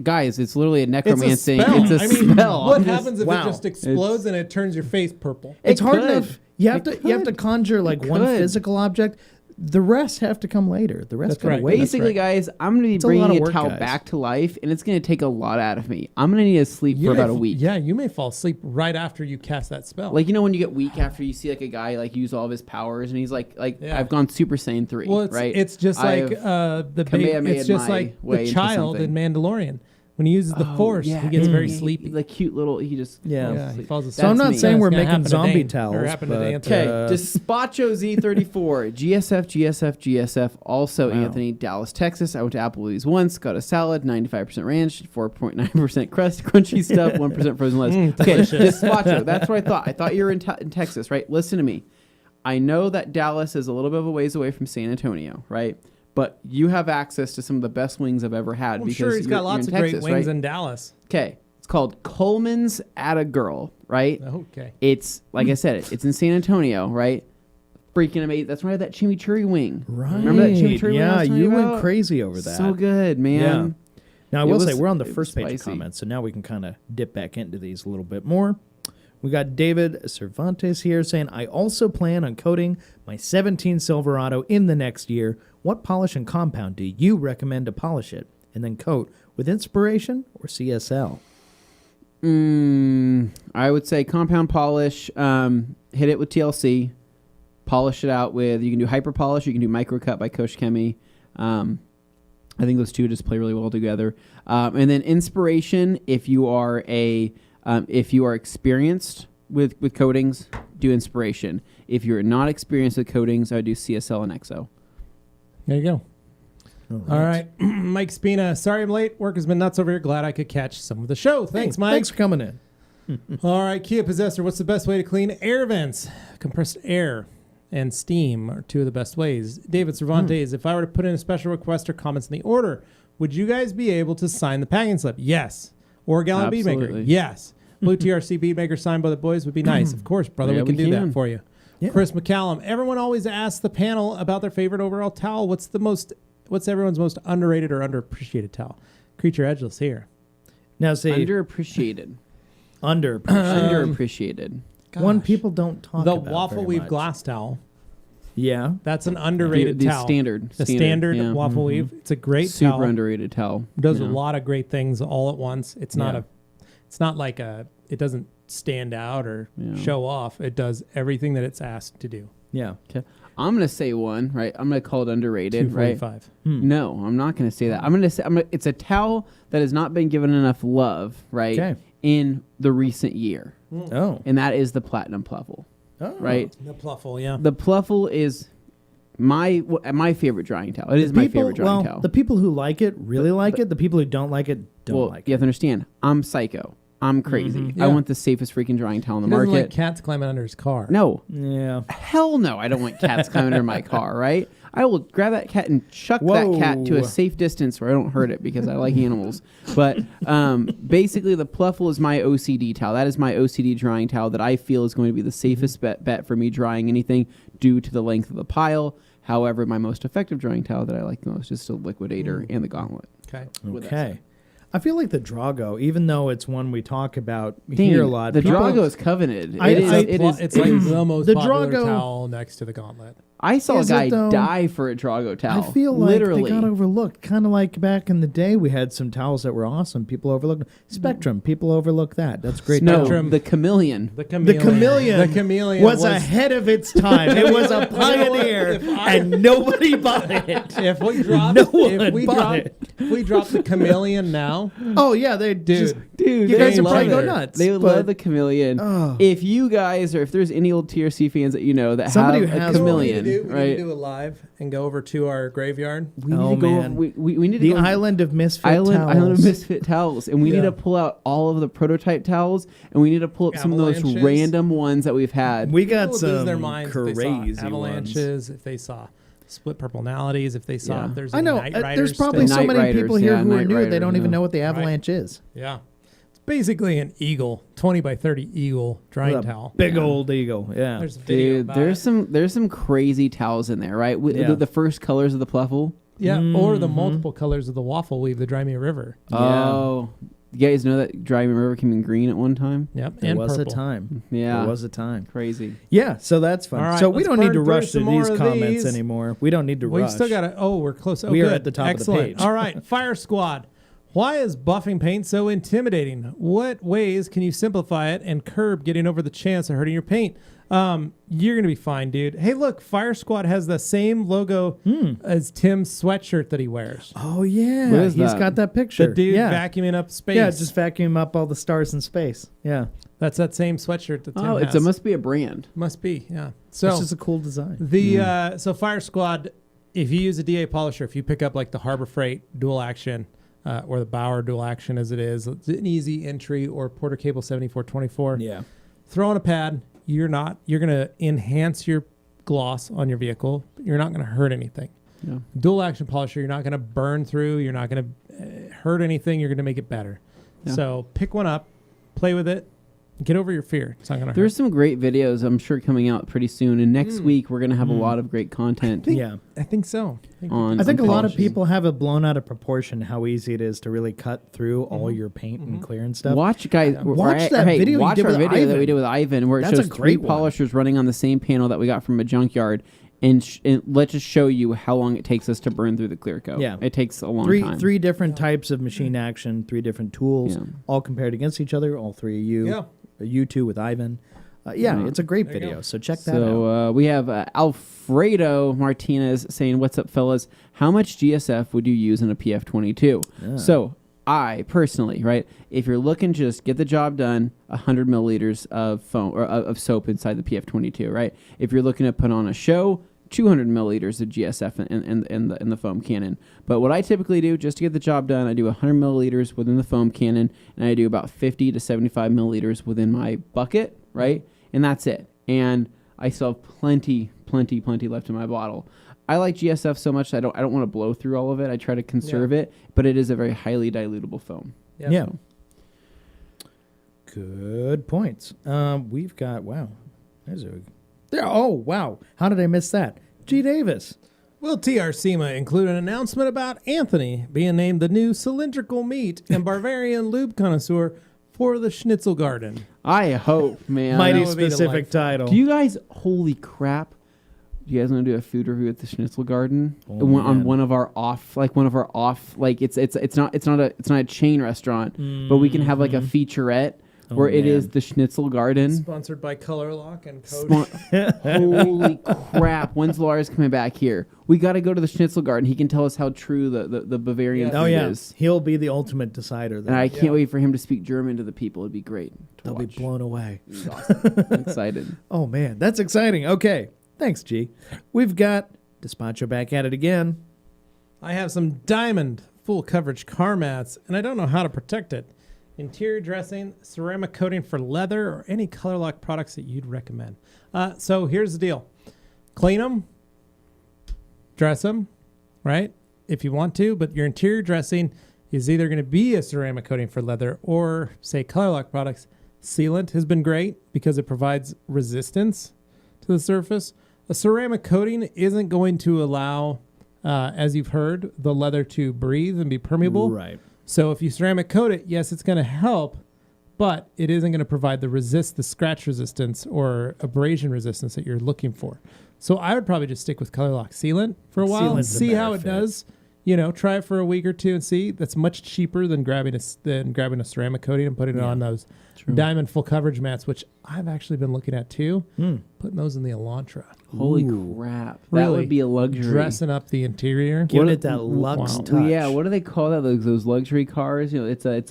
guys. It's literally a necromancy. It's a spell. It's a spell. What I'm just- happens if wow. it just explodes and it turns your face purple? It's hard could. enough. You have It to could. conjure like one could. physical object. The rest have to come later. The rest That's gotta right. wait. Basically, guys, I'm going to be It's a lot bringing of a work, towel guys. back to life, and it's going to take a lot out of me. I'm going to need to sleep for about a week. Yeah, you may fall asleep right after you cast that spell. Like, you know when you get weak after you see like a guy like use all of his powers and he's like Yeah. I've gone Super Saiyan 3, well, it's, right? it's just like the baby. Kamehameha It's just my like way the into child something. in Mandalorian. When he uses the Force, he gets very sleepy. Like cute little, he just Yeah. He falls asleep. So I'm not me. saying That's we're gonna making happen to zombie Dane, towels. or happened to but, Anthony. Okay, Despacho Z34, GSF. Also, Wow. Anthony, Dallas, Texas. I went to Applebee's once, got a salad, 95% ranch, 4.9% crust, crunchy stuff, 1% frozen lettuce. Okay, Despacho. That's what I thought. I thought you were in Texas, right? Listen to me. I know that Dallas is a little bit of a ways away from San Antonio, right? But you have access to some of the best wings I've ever had. I'm because sure he's got you're lots in of Texas, great wings right? in Dallas. Okay, it's called Coleman's Atta Girl, right? Okay. It's like I said, it's in San Antonio, right? Freaking amazing! That's why I had that chimichurri wing. Right. Remember that chimichurri wing I Yeah, was telling you went about? crazy over that. So good, man. Now, I It will was- say, we're on the it was first page of spicy. comments, so now we can kind of dip back into these a little bit more. We got David Cervantes here saying, I also plan on coating my 17 Silverado in the next year. What polish and compound do you recommend to polish it and then coat with Inspiration or CSL? I would say compound polish. Hit it with TLC. Polish it out with. You can do hyper polish. You can do micro cut by Kosh Chemi. I think those two just play really well together. And then Inspiration. If you are experienced with coatings, do Inspiration. If you're not experienced with coatings, I would do CSL and EXO. There you go. All right. Mike Spina. Sorry I'm late. Work has been nuts over here. Glad I could catch some of the show. Thanks, Mike. Thanks for coming in. All right. Kia Possessor. What's the best way to clean air vents? Compressed air and steam are two of the best ways. David Cervantes. If I were to put in a special request or comments in the order, would you guys be able to sign the packing slip? Yes. Or Gallon Beadmaker? Absolutely. Yes. Blue TRC Beadmaker signed by the boys would be nice. Of course, brother. Yeah, we can we do can. that for you. Yeah. Chris McCallum. Everyone always asks the panel about their favorite overall towel. What's everyone's most underrated or underappreciated towel? Creature Edgeless here. Now, see, Underappreciated. underappreciated. One Gosh. people don't talk The about waffle very weave much. glass towel. Yeah. That's an underrated the towel. standard. The standard yeah. waffle weave. It's a great Super towel. underrated towel. Does Yeah. a lot of great things all at once. It's not Yeah. it doesn't stand out or Yeah. show off. It does everything that it's asked to do. Yeah. Okay. I'm gonna say one, right? I'm gonna call it underrated, right? 245. No, I'm not gonna say that. I'm gonna say it's a towel that has not been given enough love, right? Okay. In the recent year, Oh. and that is the platinum pluffle, Oh. right? The pluffle, yeah. The pluffle is my favorite drying towel. It is my favorite drying towel. The people who like it really like it. The people who don't like it don't like you it. have to understand. I'm psycho. I'm crazy. Yeah. I want the safest freaking drying towel in the He doesn't market. like cats climbing under his car. No, Yeah. hell no. I don't want cats climbing under my car, right? I will grab that cat and chuck that cat to Whoa. a safe distance where I don't hurt it because I like animals. But basically, the pluffle is my OCD towel. That is my OCD drying towel that I feel is going to be the safest bet for me drying anything due to the length of the pile. However, my most effective drying towel that I like the most is still the Liquidator and the Gauntlet. Okay. With that Okay. I feel like the Drago, even though it's one we talk about Dane, here a lot. The people- Drago is coveted. I- It is. I- It is. It's like the most The popular Drago- towel next to the Gauntlet. I saw a Is it, guy though? die for a Drago towel. I feel like literally. they got overlooked. Kind of like back in the day, we had some towels that were awesome. People overlooked them. Spectrum. People overlook that. That's great. No, towel. Spectrum. the chameleon. The The chameleon. chameleon, The chameleon was ahead of its time. It was a pioneer, and nobody bought it. If we drop, No one bought drop, it. if we drop the chameleon now, Oh yeah, they dude, Dude, You they guys would love probably go it. nuts, They would but- love the chameleon. Oh. If you guys, or if there's any old TRC fans that you know that Somebody have who a has one. chameleon, we right? need to do a live and go over to our graveyard. We need Oh, to go. man. We need to the go Island of Misfit Island towels. of Misfit towels, and we need Yeah. to pull out all of the prototype towels, and we need to pull up some of those Avalanches. random ones that we've had. We got People would some lose their minds if they saw crazy avalanches, if they saw split purplonalities, if they saw Yeah. if there's I any know. Night Riders There's probably still. so Night many Riders, people here yeah, who are Night new. They Riders, don't even yeah. know what the avalanche is. Yeah. It's basically an eagle, 20 by 30 eagle drying With a towel. Big old eagle. Yeah. There's a video Dude, about there's it. some crazy towels in there, right? With Yeah. the first colors of the pluffle. Yeah, or the Mhm. multiple colors of the waffle weave, the Dry Me a River. Yeah. Oh, You guys know that Driving River came in green at one time? Yep. There And was purple. a time. Yeah. There was a time. Crazy. Yeah, so that's fun. All right, so we let's don't need burn to through rush some through these more of comments these. anymore. We don't need to We rush. still got to. Oh, we're close. Oh, We are good. at the top of the Excellent. page. All right. Fire Squad. Why is buffing paint so intimidating? What ways can you simplify it and curb getting over the chance of hurting your paint? You're going to be fine, dude. Hey, look, Fire Squad has the same logo as Tim's sweatshirt that he wears. Oh, yeah. What is He's that? got that picture. The dude yeah. vacuuming up space. Yeah, just vacuum up all the stars in space. Yeah. That's that same sweatshirt that Tim Oh, has. it must be a brand. Must be, yeah. It's So just a cool design. the so Fire Squad, if you use a DA polisher, if you pick up like the Harbor Freight dual action or the Bauer dual action as it is, it's an easy entry, or Porter Cable 7424. Yeah. Throw on a pad. You're going to enhance your gloss on your vehicle. You're not going to hurt anything. Yeah. Dual action polisher, you're not going to burn through. You're not going to hurt anything. You're going to make it better. Yeah. So pick one up, play with it, get over your fear. It's not going to hurt. There's some great videos, I'm sure, coming out pretty soon. And next week, we're going to have a lot of great content Yeah. I think so. on I think a on lot of polishes. people have it blown out of proportion how easy it is to really cut through all your paint and clear and stuff. Watch, guys. Watch that video you Watch did our with video that Ivan. we did with Ivan, where it That's a shows great 3 one. polishers running on the same panel that we got from a junkyard. And let's just show you how long it takes us to burn through the clear coat. Yeah. It takes a long time. Three different types of machine action, 3 different tools, Yeah. all compared against each other, all 3 of you. Yeah. You 2 with Ivan. It's a great video, so check that out. So we have Alfredo Martinez saying, "What's up, fellas? How much GSF would you use in a PF22?" So I personally, right, if you're looking to just get the job done, 100 milliliters of foam or of soap inside the PF22, right? If you're looking to put on a show, 200 milliliters of GSF in the foam cannon. But what I typically do, just to get the job done, I do 100 milliliters within the foam cannon, and I do about 50 to 75 milliliters within my bucket, right? And that's it. And I still have plenty left in my bottle. I like GSF so much I don't want to blow through all of it. I try to conserve it, but it is a very highly dilutable foam. Yeah. Good points. We've got wow. How did I miss that? G. Davis. Will TRCMA include an announcement about Anthony being named the new cylindrical meat and Bavarian lube connoisseur for the Schnitzel Garden? I hope, man. Mighty that would be specific delightful. title. Do you guys, holy crap, do you guys want to do a food review at the Schnitzel Garden? Oh, on man. one of our off, it's not a chain restaurant, but we can have like a featurette where it man. is the Schnitzel Garden. Sponsored by Color Lock and Code. Holy crap! When's Lars coming back here? We got to go to the Schnitzel Garden. He can tell us how true the Bavarian Yeah. food Oh, yeah. is. He'll be the ultimate decider. And Then. I can't wait for him to speak German to the people. It'd be great to They'll watch. be blown away. It's awesome. I'm excited. Oh, man. That's exciting. Okay. Thanks, G. We've got Despacho back at it again. I have some diamond full coverage car mats, and I don't know how to protect it. Interior dressing, ceramic coating for leather, or any Color Lock products that you'd recommend. So here's the deal. Clean them, dress them, right? If you want to, but your interior dressing is either going to be a ceramic coating for leather or, say, Color Lock products. Sealant has been great because it provides resistance to the surface. A ceramic coating isn't going to allow, as you've heard, the leather to breathe and be permeable. Right. So if you ceramic coat it, yes, it's going to help, but it isn't going to provide the scratch resistance or abrasion resistance that you're looking for. So I would probably just stick with Color Lock Sealant for a while and Sealant's a see better how it fit. does. Try it for a week or two and see. That's much cheaper than grabbing a ceramic coating and putting it on those diamond full coverage mats, which I've actually been looking at too. Putting those in the Elantra. Holy Ooh. crap! That Really would be a luxury. Dressing up the interior. Giving What- it that luxe wow. touch. Yeah, what do they call that? Those luxury cars? It's like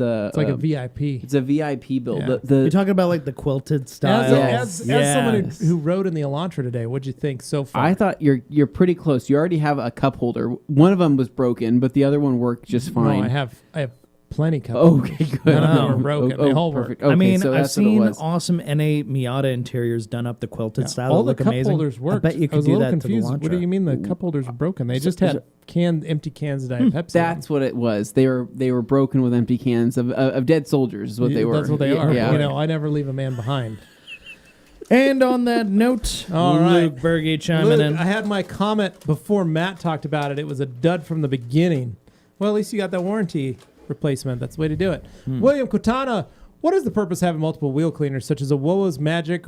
a VIP. It's a VIP build. Yeah. You're talking about like the quilted style. As someone who rode in the Elantra today, what'd you think so far? I thought you're pretty close. You already have a cup holder. One of them was broken, but the other one worked just fine. No, I have plenty cup Okay, holders. good. None of them Oh. are broken. They all work. perfect. Okay, I mean, so I've that's what it seen was. awesome NA Miata interiors done up the quilted style. All that the look cup amazing. holders worked. I bet you could was do a little that confused. to the What do Elantra. you mean the cup holders were broken? They just is had empty cans of Diet Pepsi. That's what it was. They were broken with empty cans of dead soldiers. Is what they were. That's what they are. Yeah. I never leave a man behind. And on that note, All Luke right. Berge chiming Luke, in. I had my comment before Matt talked about it. It was a dud from the beginning. Well, at least you got that warranty replacement. That's the way to do it. William Quintana, what is the purpose of having multiple wheel cleaners, such as a Wowo's Magic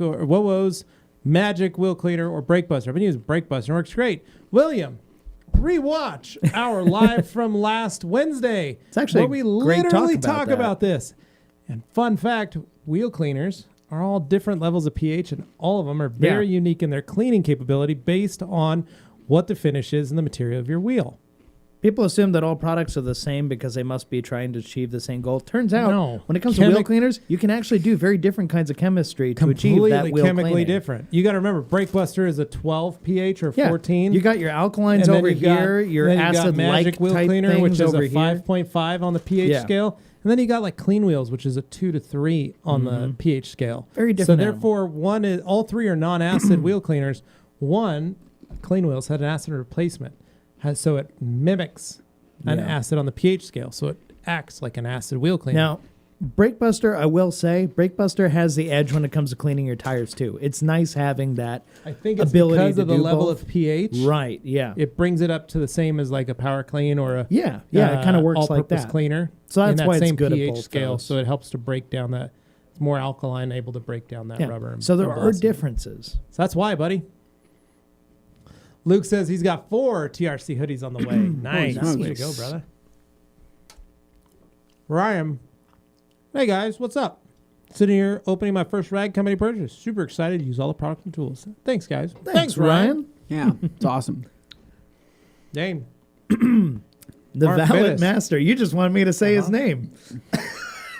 Wheel Cleaner or Brake Buster? I've been using Brake Buster. It works great. William, rewatch our live from last Wednesday. It's actually where we great literally talk talk about about this. And fun fact, wheel cleaners are all different levels of pH, and all of them are very unique in their cleaning capability based on what the finish is and the material of your wheel. People assume that all products are the same because they must be trying to achieve the same goal. Turns out, No. when it comes to wheel cleaners, you can actually do very different kinds of chemistry to achieve that wheel chemically cleaning. different. You got to remember, Brake Buster is a 12 pH or 14. You got your alkalines And then over you've got- here, your then you've got acid-like Magic Wheel type Cleaner, things which is over a here. 5.5 on the pH scale. And then you got like Clean Wheels, which is a 2 to 3 on the pH scale. Very different So therefore, all three are non-acid wheel cleaners. One, Clean Wheels, had an acid replacement. So it mimics an acid on the pH scale. So it acts like an acid wheel cleaner. Now, Brake Buster, I will say, Brake Buster has the edge when it comes to cleaning your tires too. It's nice having that I think it's ability because to of the do level both. of pH. Right, yeah. It brings it up to the same as like a Power Clean or a Yeah, it kind of works like all-purpose that. cleaner. So that's in that why it's same good at pH both scale. those. So it helps to break down that. It's more alkaline, able to break down that Yeah. rubber. So there and are gloss. differences. So that's why, buddy. Luke says he's got 4 TRC hoodies on the way. Nice. nice. Way to go, brother. Ryan. Hey, guys. What's up? Sitting here opening my first rag company purchase. Super excited to use all the products and tools. Thanks, guys. Thanks, Ryan. Yeah, it's awesome. Dane. The Mark Valet Bittis. Master. You just wanted me to say his name.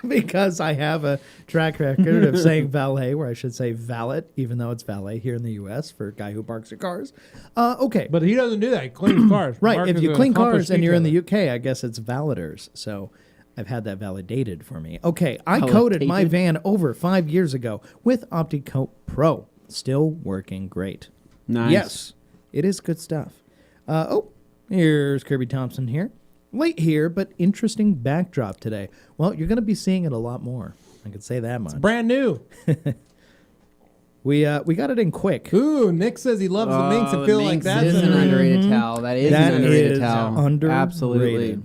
Because I have a track record of saying valet, where I should say valet, even though it's valet here in the U.S. for a guy who parks your cars. Okay. But he doesn't do that. He cleans cars. Right. Mark If is you an clean accomplished cars and you're in the detailer. UK, I guess it's valeters. So I've had that validated for me. Okay. I coated my van over 5 years ago with OptiCoat Pro. Still working great. Nice. Yes. It is good stuff. Here's Kirby Thompson here. Late here, but interesting backdrop today. Well, you're going to be seeing it a lot more. I can say that much. Brand new. We got it in quick. Ooh, Nick says he loves the minks and feel like that's is an underrated towel. That is That an underrated is towel. underrated. Absolutely.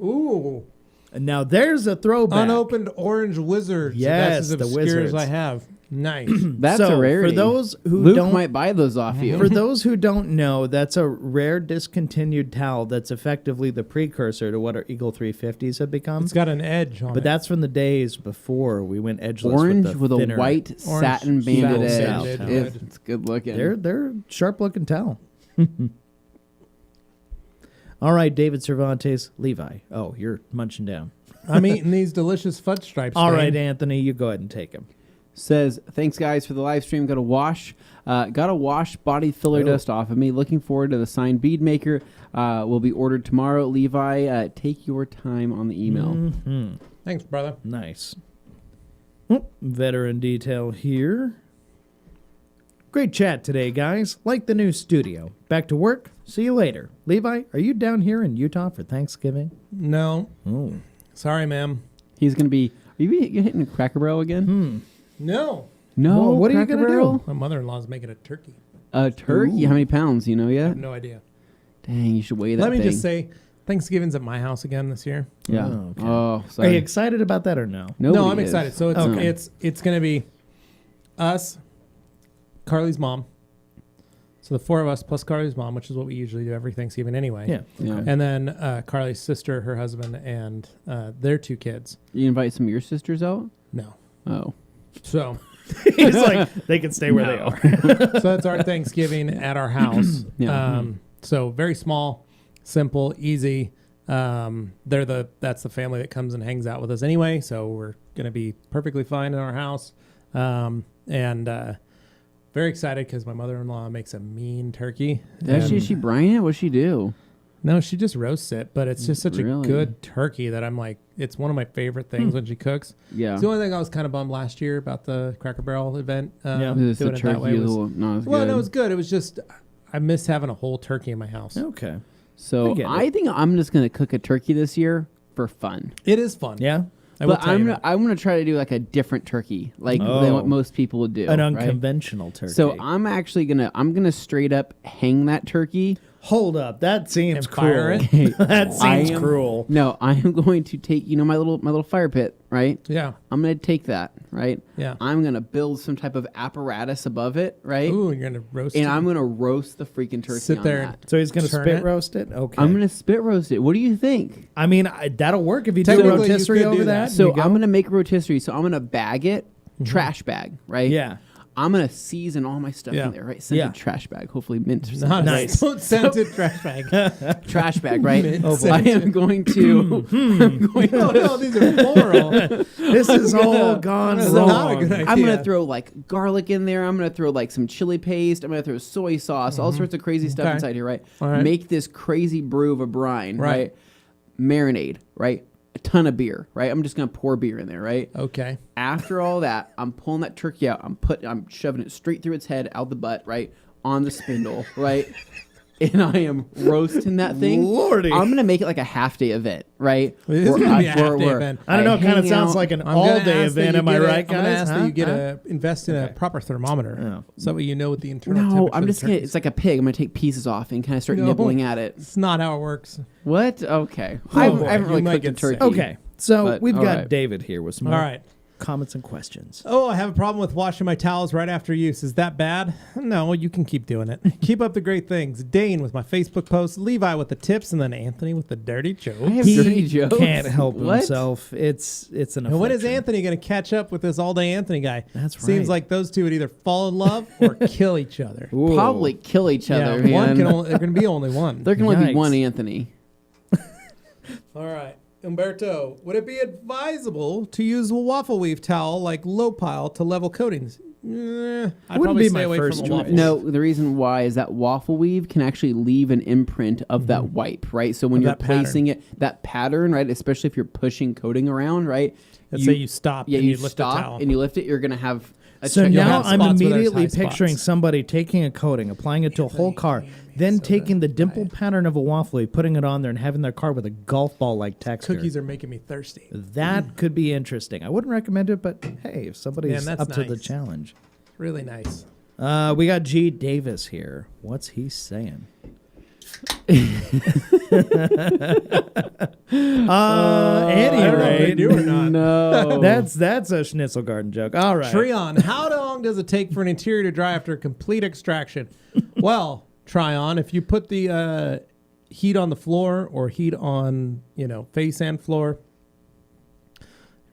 Ooh. And now there's a throwback. Unopened orange wizards. Yes, That's the as obscure as wizards. I have. Nice. That's So, a rarity. for those who Luke don't- might buy those off you. For those who don't know, that's a rare discontinued towel that's effectively the precursor to what our Eagle 350s have become. It's got an edge on it. But that's from the days before we went edgeless Orange with, with the a thinner. white Orange satin banded satin edge. banded It's good looking. They're sharp looking towel. All right, David Cervantes, Levi. Oh, you're munching down. I'm eating these delicious fudge stripes. All Dane. right, Anthony, you go ahead and take them. Says, thanks guys for the live stream. Got to wash body filler dust off of me. Looking forward to the signed bead maker. Will be ordered tomorrow. Levi, take your time on the email. Mm-hmm. Thanks, brother. Nice. Veteran detail here. Great chat today, guys. Like the new studio. Back to work. See you later. Levi, are you down here in Utah for Thanksgiving? No. Oh. Sorry, ma'am. He's gonna be. Are you hitting a Cracker Barrel again? No. No. Well, what are you Cracker gonna Barrel? do? My mother-in-law's making a turkey. A turkey? Ooh. How many pounds? You know I yet? have no idea. Dang, you should weigh that. Let me thing. just say, Thanksgiving's at my house again this year. Yeah. Oh, okay. Oh, Are sorry. you excited about that or no? No, Nobody I'm is. excited. So it's going to be us, Carly's mom. So the 4 of us plus Carly's mom, which is what we usually do every Thanksgiving anyway. Yeah. Yeah. And then Carly's sister, her husband, and their 2 kids. You invite some of your sisters out? No. Oh. So He's like, they can stay where they are. so that's our Thanksgiving at our house. Yeah. So very small, simple, easy. That's the family that comes and hangs out with us anyway. So we're going to be perfectly fine in our house. Very excited because my mother-in-law makes a mean turkey. Does And- she brine it? What's she do? No, she just roasts it, but it's just such Really? a good turkey that I'm like, it's one of my favorite things when she cooks. Yeah. It's the only thing I was kind of bummed last year about the Cracker Barrel event. Yeah. Is Doing the it that way turkey was, not as well, good? no, it was good. It was just, I miss having a whole turkey in my house. Okay. So I get I think I'm just gonna cook a turkey this year for fun. It is fun. Yeah. I will But tell you that. I'm gonna try to do like a different turkey, like Oh. than what most people would do. An right? unconventional turkey. So I'm actually gonna straight up hang that turkey Hold up, that seems And fire cruel. it? That seems cruel. No, I am going to take my little fire pit, right? Yeah. I'm going to take that, right? Yeah. I'm going to build some type of apparatus above it, right? Ooh, you're gonna roast And it. I'm going to roast the freaking turkey Sit on there that. So he's going to Turn spit it. roast it? Okay. I'm going to spit roast it. What do you think? I mean, that'll work if you do Technically, you rotisserie could over do that. that. So You go. I'm going to make a rotisserie. So I'm going to bag it, trash bag, right? Yeah. I'm going to season all my stuff Yeah. in there, right? Scented Yeah. trash bag, hopefully mint or something. Nice. Scented trash bag. Trash bag, right? Mint I am going to... I'm going Oh no, these are floral. This is all gone That's wrong. not a good idea. I'm gonna throw like garlic in there. I'm gonna throw like some chili paste. I'm gonna throw soy sauce, all sorts of crazy stuff Okay. inside here, right? All right. Make this crazy brew of a brine, Right. right? Marinade, right? A ton of beer, right? I'm just gonna pour beer in there, right? Okay. After all that, I'm pulling that turkey out. I'm shoving it straight through its head, out the butt, right? On the spindle, right? And I am roasting that thing. Lordy. I'm gonna make it like a half-day event, right? Well, it is gonna be a half-day where event. I don't know. It kind of hang sounds out- like an I'm gonna all-day ask that event. you Am I get right, I'm gonna guys? ask Huh? that you get Huh? invest in a proper thermometer, Yeah. so that you know what the internal No, temperature. I'm of the just gonna. turkey It's like a pig. I'm gonna take pieces off and kind of start No. nibbling at it. It's not how it works. What? Okay. Oh, I boy, haven't you really might cooked a get sick. turkey. Okay, so But, we've all got right. David here with some All more right. comments and questions. Oh, I have a problem with washing my towels right after use. Is that bad? No, you can keep doing it. Keep up the great things. Dane with my Facebook post, Levi with the tips, and then Anthony with the dirty joke. I have He dirty jokes. can't help What? himself. It's an affliction. And when is Anthony going to catch up with this all-day Anthony guy? That's Seems right. like those two would either fall in love or kill each other. Ooh. Probably kill each other. Yeah, one man. can only, there can be only one. There can only be Yikes. one Anthony. All right. Umberto, would it be advisable to use a waffle weave towel like low pile to level coatings? I'd Wouldn't probably be stay my away first from a choice. waffle. No, the reason why is that waffle weave can actually leave an imprint of that wipe, right? So when Of you're that pattern. placing it, that pattern, right? Especially if you're pushing coating around, right? Let's say you stop Yeah, and you you lift the towel. stop and you lift it. You're gonna have. So You'll now have I'm spots where there's immediately high spots. picturing somebody taking a coating, applying it to a whole car, then taking the dimpled pattern of a waffle, weave, putting it on there, and having their car with a golf ball like texture. Cookies are making me thirsty. That could be interesting. I wouldn't recommend it, but hey, if somebody's Man, that's up to the nice. challenge. Really nice. We got G. Davis here. What's he saying? I don't know if they do or not. No. That's a Schnitzel Garden joke. All right. Treon, how long does it take for an interior to dry after complete extraction? Well, Tryon, if you put the heat on the floor or heat on, face and floor,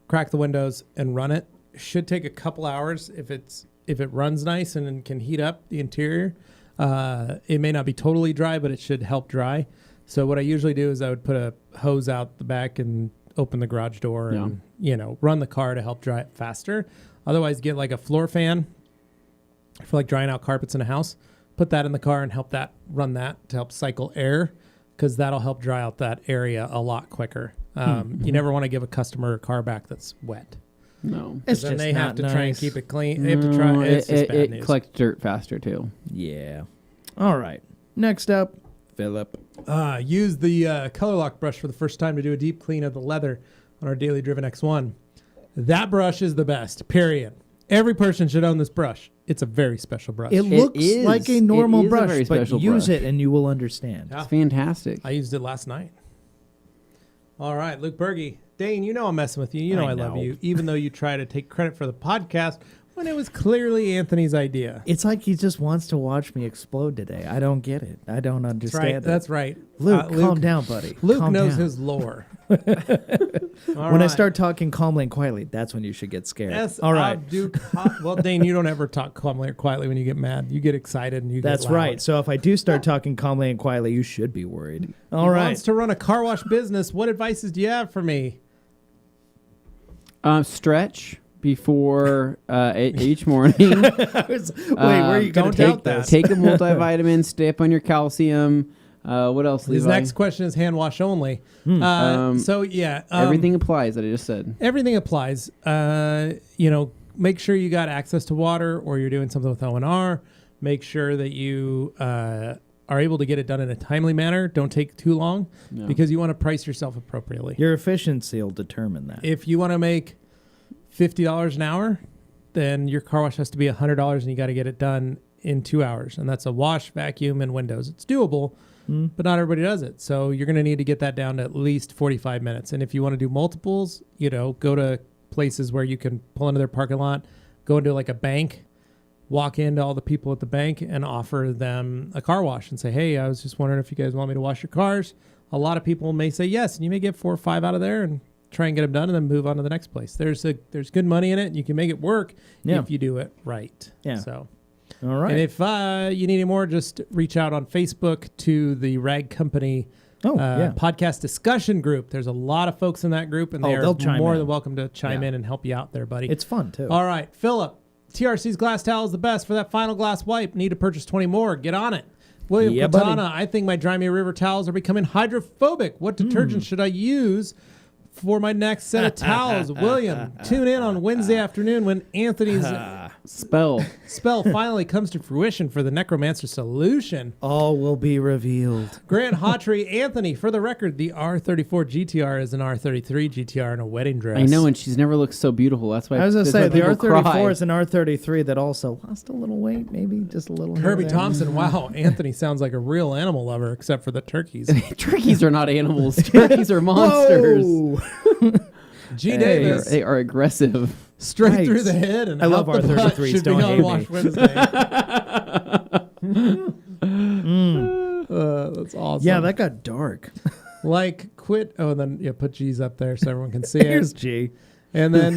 crack the windows and run it. Should take a couple hours if it runs nice and can heat up the interior. It may not be totally dry, but it should help dry. So what I usually do is I would put a hose out the back and open the garage door and, run the car to help dry it faster. Otherwise, get like a floor fan for like drying out carpets in a house. Put that in the car and run that to help cycle air, because that'll help dry out that area a lot quicker. You never want to give a customer a car back that's wet. No. It's Then just they have to not try and nice. keep it clean. They have to try. It's just bad it news. collects dirt faster too. Yeah. All right. Next up, Philip. Use the color lock brush for the first time to do a deep clean of the leather on our Daily Driven X1. That brush is the best, period. Every person should own this brush. It's a very special brush. It looks is. like a It normal is a brush, very but special use brush. it and you will understand. Yeah. It's fantastic. I used it last night. All right, Luke Berge. Dane, you know I'm messing with you. You know I I love know. you, even though you try to take credit for the podcast when it was clearly Anthony's idea. It's like he just wants to watch me explode today. I don't get it. I don't That's understand right. it. That's right. Luke, calm down, buddy. Luke Calm knows down. his lore. When I start talking calmly and quietly, that's when you should get scared. Yes, All right. Well, Dane, you don't ever talk calmly or quietly when you get mad. You get excited and you That's get loud. right. So if I do start talking calmly and quietly, you should be worried. All He right. wants to run a car wash business. What advices do you have for me? Stretch before each morning. Wait, where are you going don't to take doubt that. this? Take a multivitamin. Stay up on your calcium. What else, His Levi? next question is hand wash only. Everything applies that I just said. Everything applies. Make sure you got access to water, or you're doing something with O&R. Make sure that you are able to get it done in a timely manner. Don't take too long, because you want to price yourself appropriately. Your efficiency will determine that. If you want to make $50 an hour, then your car wash has to be $100, and you got to get it done in 2 hours. And that's a wash, vacuum, and windows. It's doable, but not everybody does it. So you're going to need to get that down to at least 45 minutes. And if you want to do multiples, go to places where you can pull into their parking lot, go into like a bank, walk into all the people at the bank and offer them a car wash and say, hey, I was just wondering if you guys want me to wash your cars. A lot of people may say yes, and you may get 4 or 5 out of there and try and get them done and then move on to the next place. There's good money in it, and you can make it work if you do it right. Yeah. So, all right. and if you need any more, just reach out on Facebook to the Rag Company podcast discussion group. There's a lot of folks in that group, and they're more than welcome to chime in and help you out there, buddy. It's fun, too. All right, Philip, TRC's glass towel is the best for that final glass wipe. Need to purchase 20 more. Get on it. William Katana, I think my Dry Me River towels are becoming hydrophobic. What detergent should I use for my next set of towels? William, tune in on Wednesday afternoon when Anthony's spell finally comes to fruition for the Necromancer solution. All will be revealed. Grant Hawtrey, Anthony, for the record, the R34 GTR is an R33 GTR in a wedding dress. I know, and she's never looked so beautiful. That's why I was going to say, the R34 cry. is an R33 that also lost a little weight, maybe just a little. Kirby Thompson, wow, Anthony sounds like a real animal lover, except for the turkeys. Turkeys are not animals. Turkeys are monsters. G. Davis. They are aggressive. Straight through the head, and I love R33s. Should Don't be on hate Wash me. Wednesday. That's awesome. Yeah, that got dark. Quit. Oh, and then put G's up there so everyone can see it. Here's G. And then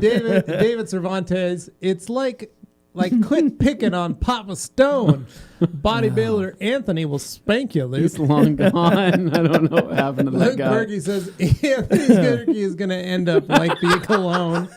David Cervantes. It's like quit picking on Papa Stone. Bodybuilder Anthony will spank you, Luke. He's long gone. I don't know what happened to that Luke guy. Berkey says Anthony's turkey is going to end up like the cologne.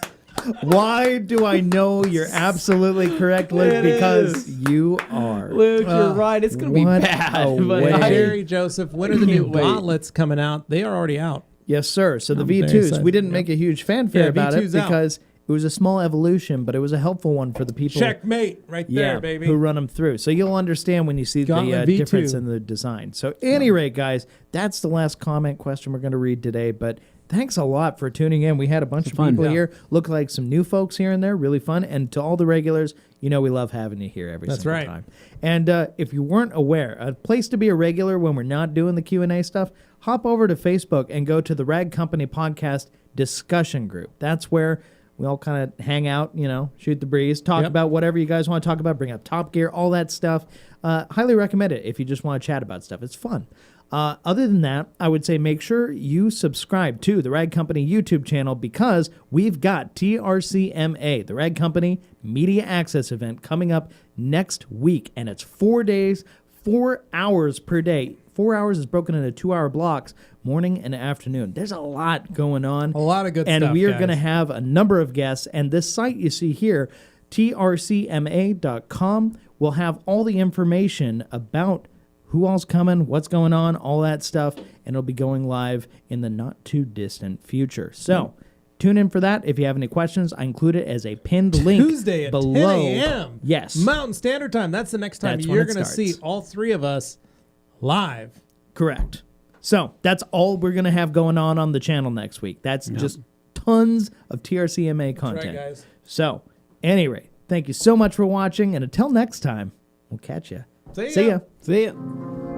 Why do I know you're absolutely correct, Luke? Because you are. Luke, you're right. It's going to be what bad. a But way. Jerry Joseph, when are the new gauntlets coming out? They are already out. Yes, sir. So the I'm very V2s, excited. we didn't make a huge fanfare about it V2's out. because it was a small evolution, but it was a helpful one for the people. Checkmate right there, baby. Who run them through. So you'll understand when you see Gauntlet the V2. difference in the design. So at any rate, guys, that's the last comment question we're going to read today. But thanks a lot for tuning in. We had a bunch of people here. Look like some new folks here and there. Really fun. And to all the regulars, we love having you here every single time. And if you weren't aware, a place to be a regular when we're not doing the Q&A stuff, hop over to Facebook and go to the Rag Company Podcast discussion group. That's where we all kind of hang out, shoot the breeze, talk about whatever you guys want to talk about, bring up Top Gear, all that stuff. Highly recommend it if you just want to chat about stuff. It's fun. Other than that, I would say make sure you subscribe to the Rag Company YouTube channel because we've got TRCMA, the Rag Company Media Access Event, coming up next week. And it's 4 days, 4 hours per day. 4 hours is broken into 2-hour blocks, morning and afternoon. There's a lot going on. A lot of good stuff, and we are guys. going to have a number of guests. And this site you see here, trcma.com, will have all the information about who all's coming, what's going on, all that stuff. And it'll be going live in the not-too-distant future. So tune in for that. If you have any questions, I include it as a pinned link Tuesday at below. 10 a.m. Yes. Mountain Standard Time. That's the next time That's when you're it going to see starts. all three of us live. Correct. So that's all we're going to have going on the channel next week. That's just tons of TRCMA content. Right, guys. So, anyway, thank you so much for watching, and until next time, we'll catch you. See ya. See ya. See ya.